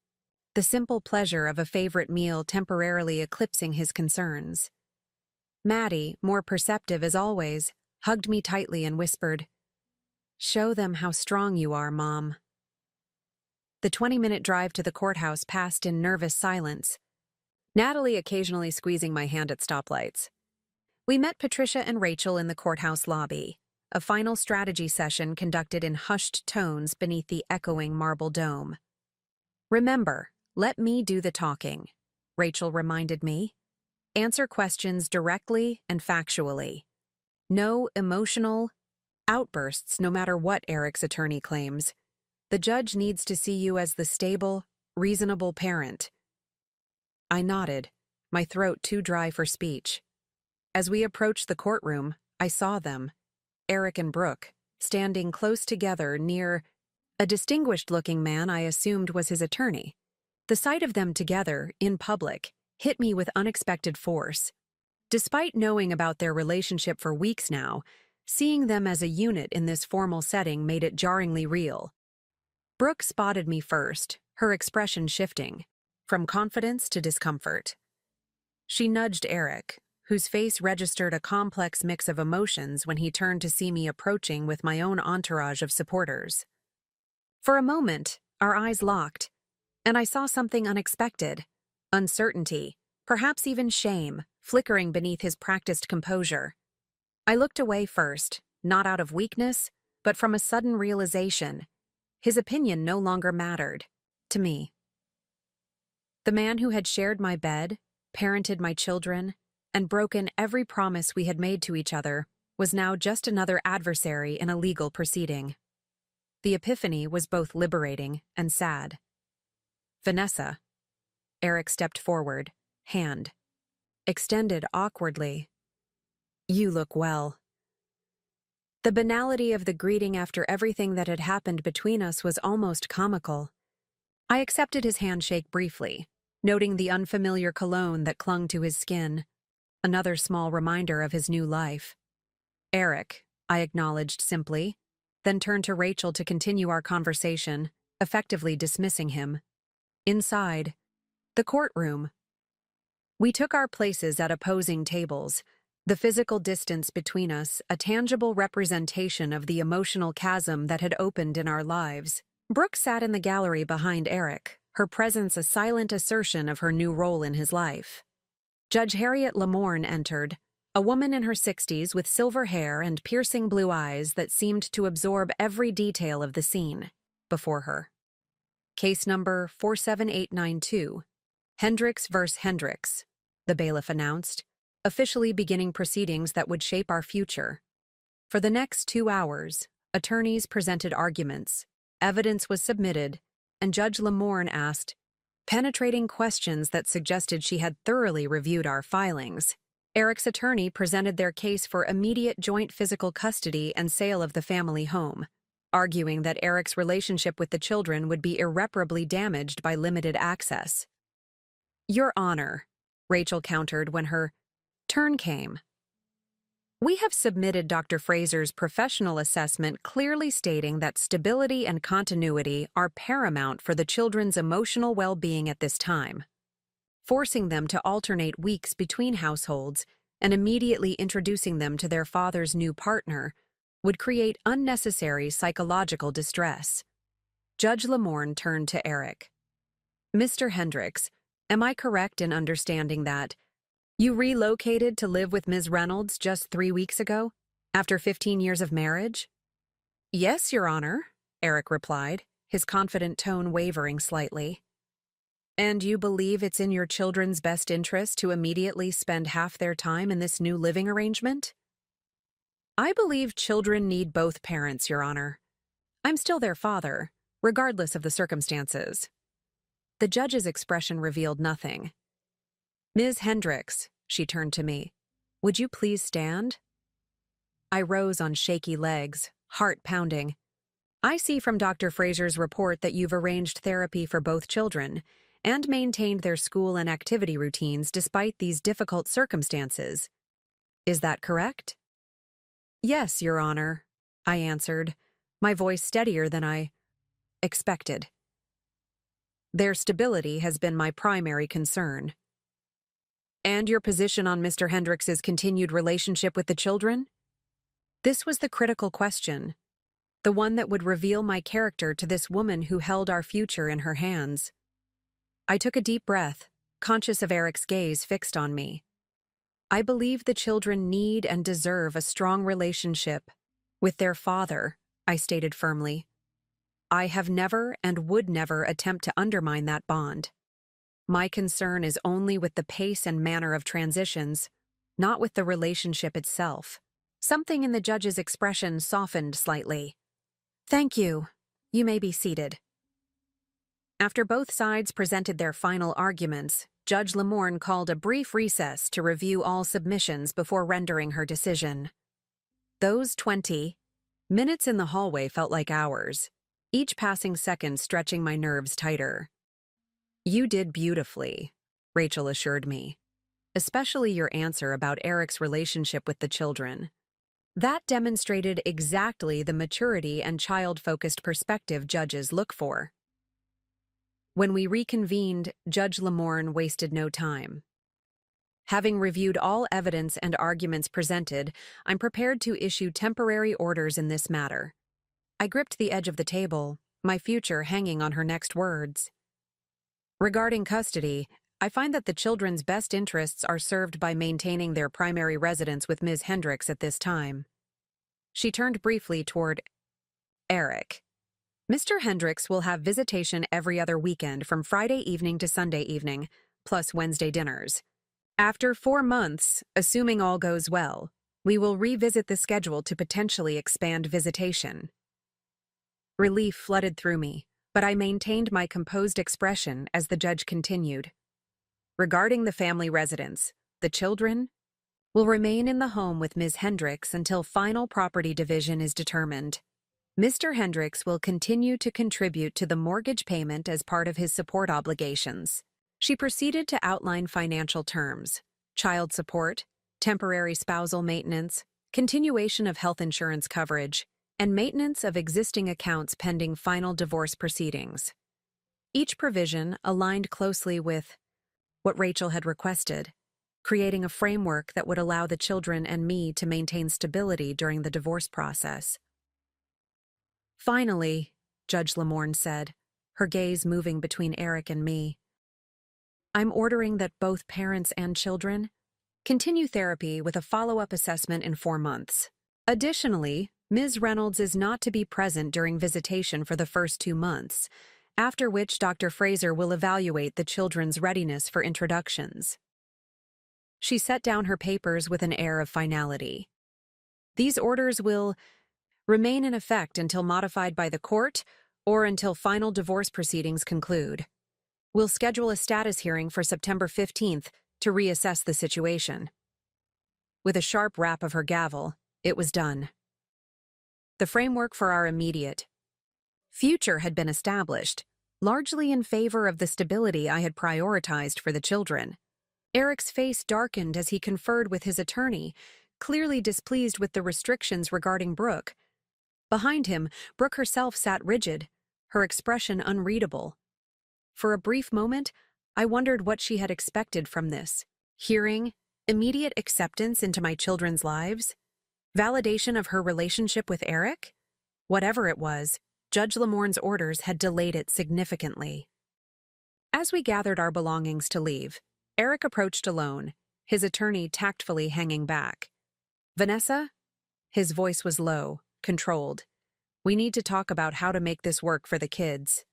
the simple pleasure of a favorite meal temporarily eclipsing his concerns. Maddie, more perceptive as always, hugged me tightly and whispered, "Show them how strong you are, Mom." The 20-minute drive to the courthouse passed in nervous silence, Natalie occasionally squeezing my hand at stoplights. We met Patricia and Rachel in the courthouse lobby, a final strategy session conducted in hushed tones beneath the echoing marble dome. "Remember, let me do the talking," Rachel reminded me. "Answer questions directly and factually. No emotional outbursts, no matter what Eric's attorney claims. The judge needs to see you as the stable, reasonable parent." I nodded, my throat too dry for speech. As we approached the courtroom, I saw them, Eric and Brooke, standing close together near a distinguished-looking man I assumed was his attorney. The sight of them together, in public, hit me with unexpected force. Despite knowing about their relationship for weeks now, seeing them as a unit in this formal setting made it jarringly real. Brooke spotted me first, her expression shifting, from confidence to discomfort. She nudged Eric, whose face registered a complex mix of emotions when he turned to see me approaching with my own entourage of supporters. For a moment, our eyes locked, and I saw something unexpected: uncertainty, perhaps even shame, flickering beneath his practiced composure. I looked away first, not out of weakness, but from a sudden realization. His opinion no longer mattered, to me. The man who had shared my bed, parented my children, and broken every promise we had made to each other was now just another adversary in a legal proceeding. The epiphany was both liberating and sad. "Vanessa." Eric stepped forward, hand extended awkwardly. "You look well." The banality of the greeting after everything that had happened between us was almost comical. I accepted his handshake briefly, noting the unfamiliar cologne that clung to his skin, another small reminder of his new life. "Eric," I acknowledged simply, then turned to Rachel to continue our conversation, effectively dismissing him. Inside the courtroom, We took our places at opposing tables, the physical distance between us a tangible representation of the emotional chasm that had opened in our lives. Brooke sat in the gallery behind Eric, her presence a silent assertion of her new role in his life. Judge Harriet Lamorne entered, a woman in her 60s with silver hair and piercing blue eyes that seemed to absorb every detail of the scene before her. Case number 47892, Hendricks v. Hendricks, the bailiff announced, officially beginning proceedings that would shape our future. For the next 2 hours, attorneys presented arguments, evidence was submitted, and Judge Lamorne asked penetrating questions that suggested she had thoroughly reviewed our filings. Eric's attorney presented their case for immediate joint physical custody and sale of the family home, arguing that Eric's relationship with the children would be irreparably damaged by limited access. "Your Honor," Rachel countered when her turn came. "We have submitted Dr. Fraser's professional assessment clearly stating that stability and continuity are paramount for the children's emotional well-being at this time. Forcing them to alternate weeks between households and immediately introducing them to their father's new partner would create unnecessary psychological distress." Judge Lamorne turned to Eric. "Mr. Hendricks, am I correct in understanding that you relocated to live with Ms. Reynolds just 3 weeks ago, after 15 years of marriage?" "Yes, Your Honor," Eric replied, his confident tone wavering slightly. "And you believe it's in your children's best interest to immediately spend half their time in this new living arrangement?" "I believe children need both parents, Your Honor. I'm still their father, regardless of the circumstances." The judge's expression revealed nothing. "Ms. Hendricks," she turned to me, "would you please stand?" I rose on shaky legs, heart pounding. "I see from Dr. Fraser's report that you've arranged therapy for both children and maintained their school and activity routines despite these difficult circumstances. Is that correct?" "Yes, Your Honor," I answered, my voice steadier than I expected. "Their stability has been my primary concern." "And your position on Mr. Hendricks's continued relationship with the children?" This was the critical question, the one that would reveal my character to this woman who held our future in her hands. I took a deep breath, conscious of Eric's gaze fixed on me. "I believe the children need and deserve a strong relationship with their father," I stated firmly. "I have never and would never attempt to undermine that bond. My concern is only with the pace and manner of transitions, not with the relationship itself." Something in the judge's expression softened slightly. "Thank you. You may be seated." After both sides presented their final arguments, Judge Lamorne called a brief recess to review all submissions before rendering her decision. Those 20 minutes in the hallway felt like hours, each passing second stretching my nerves tighter. "You did beautifully," Rachel assured me, "especially your answer about Eric's relationship with the children. That demonstrated exactly the maturity and child-focused perspective judges look for." When we reconvened, Judge Lamorne wasted no time. "Having reviewed all evidence and arguments presented, I'm prepared to issue temporary orders in this matter." I gripped the edge of the table, my future hanging on her next words. "Regarding custody, I find that the children's best interests are served by maintaining their primary residence with Ms. Hendricks at this time." She turned briefly toward Eric. "Mr. Hendricks will have visitation every other weekend from Friday evening to Sunday evening, plus Wednesday dinners. After 4 months, assuming all goes well, we will revisit the schedule to potentially expand visitation." Relief flooded through me, but I maintained my composed expression as the judge continued. "Regarding the family residence, the children will remain in the home with Ms. Hendricks until final property division is determined. Mr. Hendricks will continue to contribute to the mortgage payment as part of his support obligations." She proceeded to outline financial terms: child support, temporary spousal maintenance, continuation of health insurance coverage, and maintenance of existing accounts pending final divorce proceedings. Each provision aligned closely with what Rachel had requested, creating a framework that would allow the children and me to maintain stability during the divorce process. Finally, Judge Lamorne said, her gaze moving between Eric and me, I'm ordering that both parents and children continue therapy with a follow-up assessment in 4 months. Additionally, Ms. Reynolds is not to be present during visitation for the first 2 months, after which Dr. Fraser will evaluate the children's readiness for introductions. She set down her papers with an air of finality. These orders will remain in effect until modified by the court or until final divorce proceedings conclude. We'll schedule a status hearing for September 15th to reassess the situation. With a sharp rap of her gavel, it was done. The framework for our immediate future had been established, largely in favor of the stability I had prioritized for the children. Eric's face darkened as he conferred with his attorney, clearly displeased with the restrictions regarding Brooke. Behind him, Brooke herself sat rigid, her expression unreadable. For a brief moment, I wondered what she had expected from this. Hearing, immediate acceptance into my children's lives? Validation of her relationship with Eric? Whatever it was, Judge Lamorne's orders had delayed it significantly. As we gathered our belongings to leave, Eric approached alone, his attorney tactfully hanging back. Vanessa? His voice was low, controlled. We need to talk about how to make this work for the kids.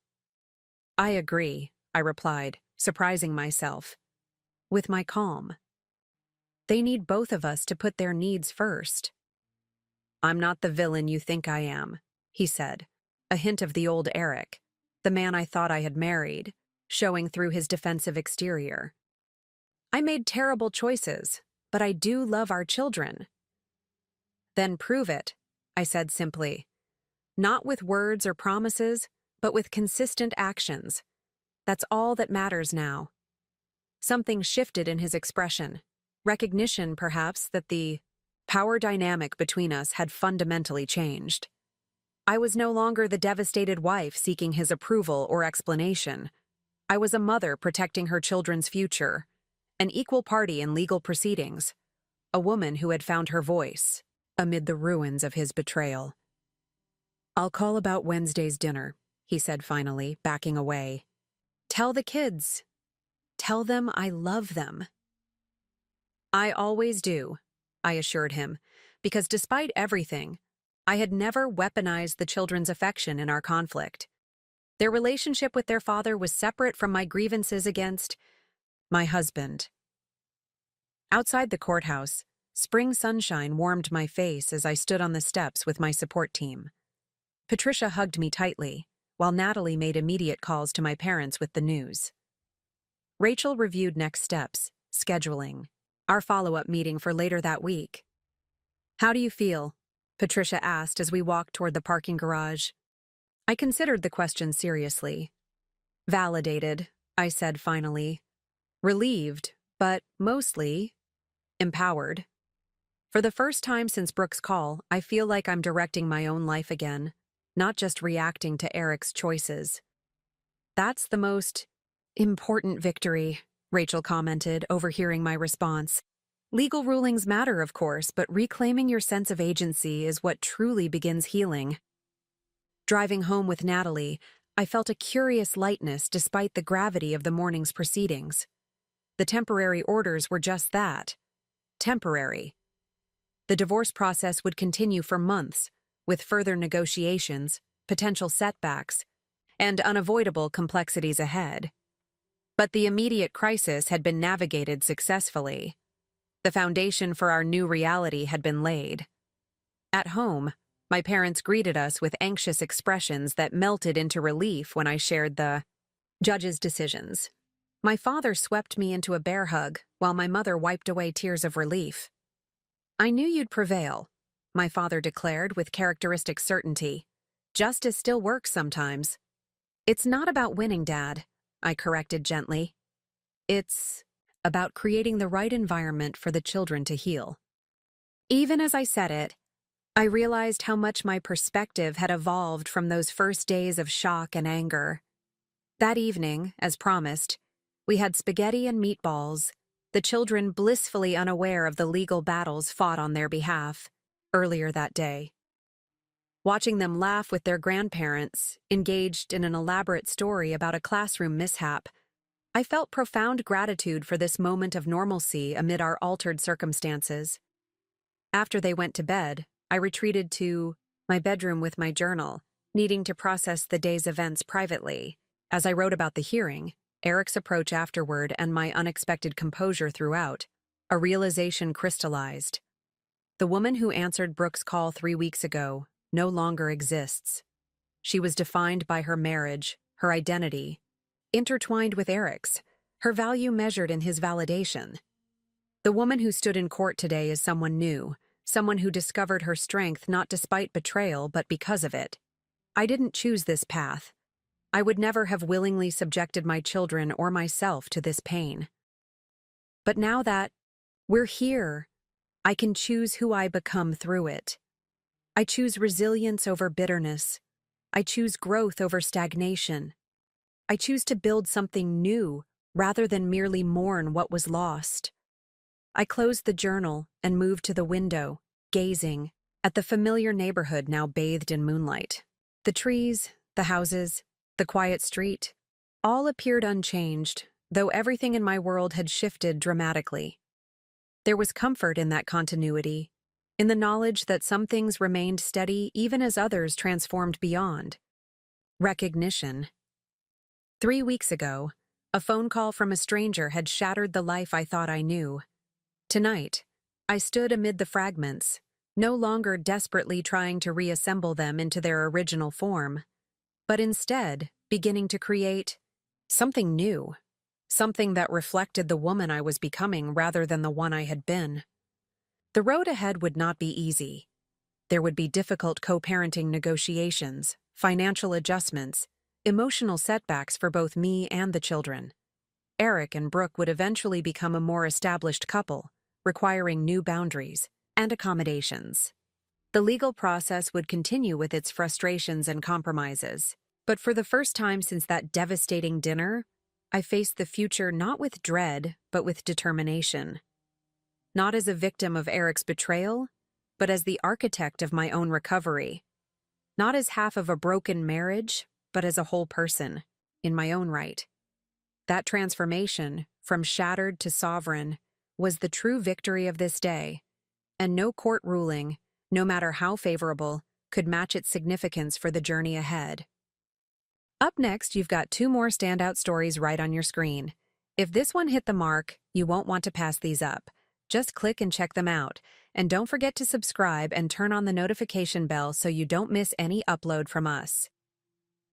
I agree, I replied, surprising myself. With my calm. They need both of us to put their needs first. I'm not the villain you think I am, he said, a hint of the old Eric, the man I thought I had married, showing through his defensive exterior. I made terrible choices, but I do love our children. Then prove it, I said simply. Not with words or promises, but with consistent actions. That's all that matters now. Something shifted in his expression. Recognition, perhaps, that the power dynamic between us had fundamentally changed. I was no longer the devastated wife seeking his approval or explanation. I was a mother protecting her children's future, an equal party in legal proceedings, a woman who had found her voice amid the ruins of his betrayal. I'll call about Wednesday's dinner, he said finally, backing away. Tell the kids. Tell them I love them. I always do, I assured him, because despite everything, I had never weaponized the children's affection in our conflict. Their relationship with their father was separate from my grievances against my husband. Outside the courthouse, spring sunshine warmed my face as I stood on the steps with my support team. Patricia hugged me tightly, while Natalie made immediate calls to my parents with the news. Rachel reviewed next steps, scheduling our follow-up meeting for later that week. How do you feel? Patricia asked as we walked toward the parking garage. I considered the question seriously. Validated, I said finally. Relieved, but mostly empowered. For the first time since Brooke's call, I feel like I'm directing my own life again, not just reacting to Eric's choices. That's the most important victory, Rachel commented, overhearing my response. Legal rulings matter, of course, but reclaiming your sense of agency is what truly begins healing. Driving home with Natalie, I felt a curious lightness despite the gravity of the morning's proceedings. The temporary orders were just that. Temporary. The divorce process would continue for months, with further negotiations, potential setbacks, and unavoidable complexities ahead. But the immediate crisis had been navigated successfully. The foundation for our new reality had been laid. At home, my parents greeted us with anxious expressions that melted into relief when I shared the judge's decisions. My father swept me into a bear hug, while my mother wiped away tears of relief. I knew you'd prevail, my father declared with characteristic certainty. Justice still works sometimes. It's not about winning, Dad, I corrected gently. It's about creating the right environment for the children to heal. Even as I said it, I realized how much my perspective had evolved from those first days of shock and anger. That evening, as promised, We had spaghetti and meatballs, the children blissfully unaware of the legal battles fought on their behalf earlier that day. Watching them laugh with their grandparents, engaged in an elaborate story about a classroom mishap, I felt profound gratitude for this moment of normalcy amid our altered circumstances. After they went to bed, I retreated to my bedroom with my journal, needing to process the day's events privately. As I wrote about the hearing, Eric's approach afterward, and my unexpected composure throughout, a realization crystallized. The woman who answered Brooke's call 3 weeks ago no longer exists. She was defined by her marriage, her identity, intertwined with Eric's, her value measured in his validation. The woman who stood in court today is someone new, someone who discovered her strength not despite betrayal but because of it. I didn't choose this path. I would never have willingly subjected my children or myself to this pain. But now that we're here, I can choose who I become through it. I choose resilience over bitterness. I choose growth over stagnation. I choose to build something new rather than merely mourn what was lost. I closed the journal and moved to the window, gazing at the familiar neighborhood now bathed in moonlight. The trees, the houses, the quiet street, all appeared unchanged, though everything in my world had shifted dramatically. There was comfort in that continuity, in the knowledge that some things remained steady even as others transformed beyond. Recognition. 3 weeks ago, a phone call from a stranger had shattered the life I thought I knew. Tonight, I stood amid the fragments, no longer desperately trying to reassemble them into their original form, but instead beginning to create something new, something that reflected the woman I was becoming rather than the one I had been. The road ahead would not be easy. There would be difficult co-parenting negotiations, financial adjustments, emotional setbacks for both me and the children. Eric and Brooke would eventually become a more established couple, requiring new boundaries and accommodations. The legal process would continue with its frustrations and compromises. But for the first time since that devastating dinner, I faced the future not with dread, but with determination. Not as a victim of Eric's betrayal, but as the architect of my own recovery. Not as half of a broken marriage, but as a whole person, in my own right. That transformation, from shattered to sovereign, was the true victory of this day, and no court ruling, no matter how favorable, could match its significance for the journey ahead. Up next, you've got 2 more standout stories right on your screen. If this one hit the mark, you won't want to pass these up. Just click and check them out. And don't forget to subscribe and turn on the notification bell so you don't miss any upload from us.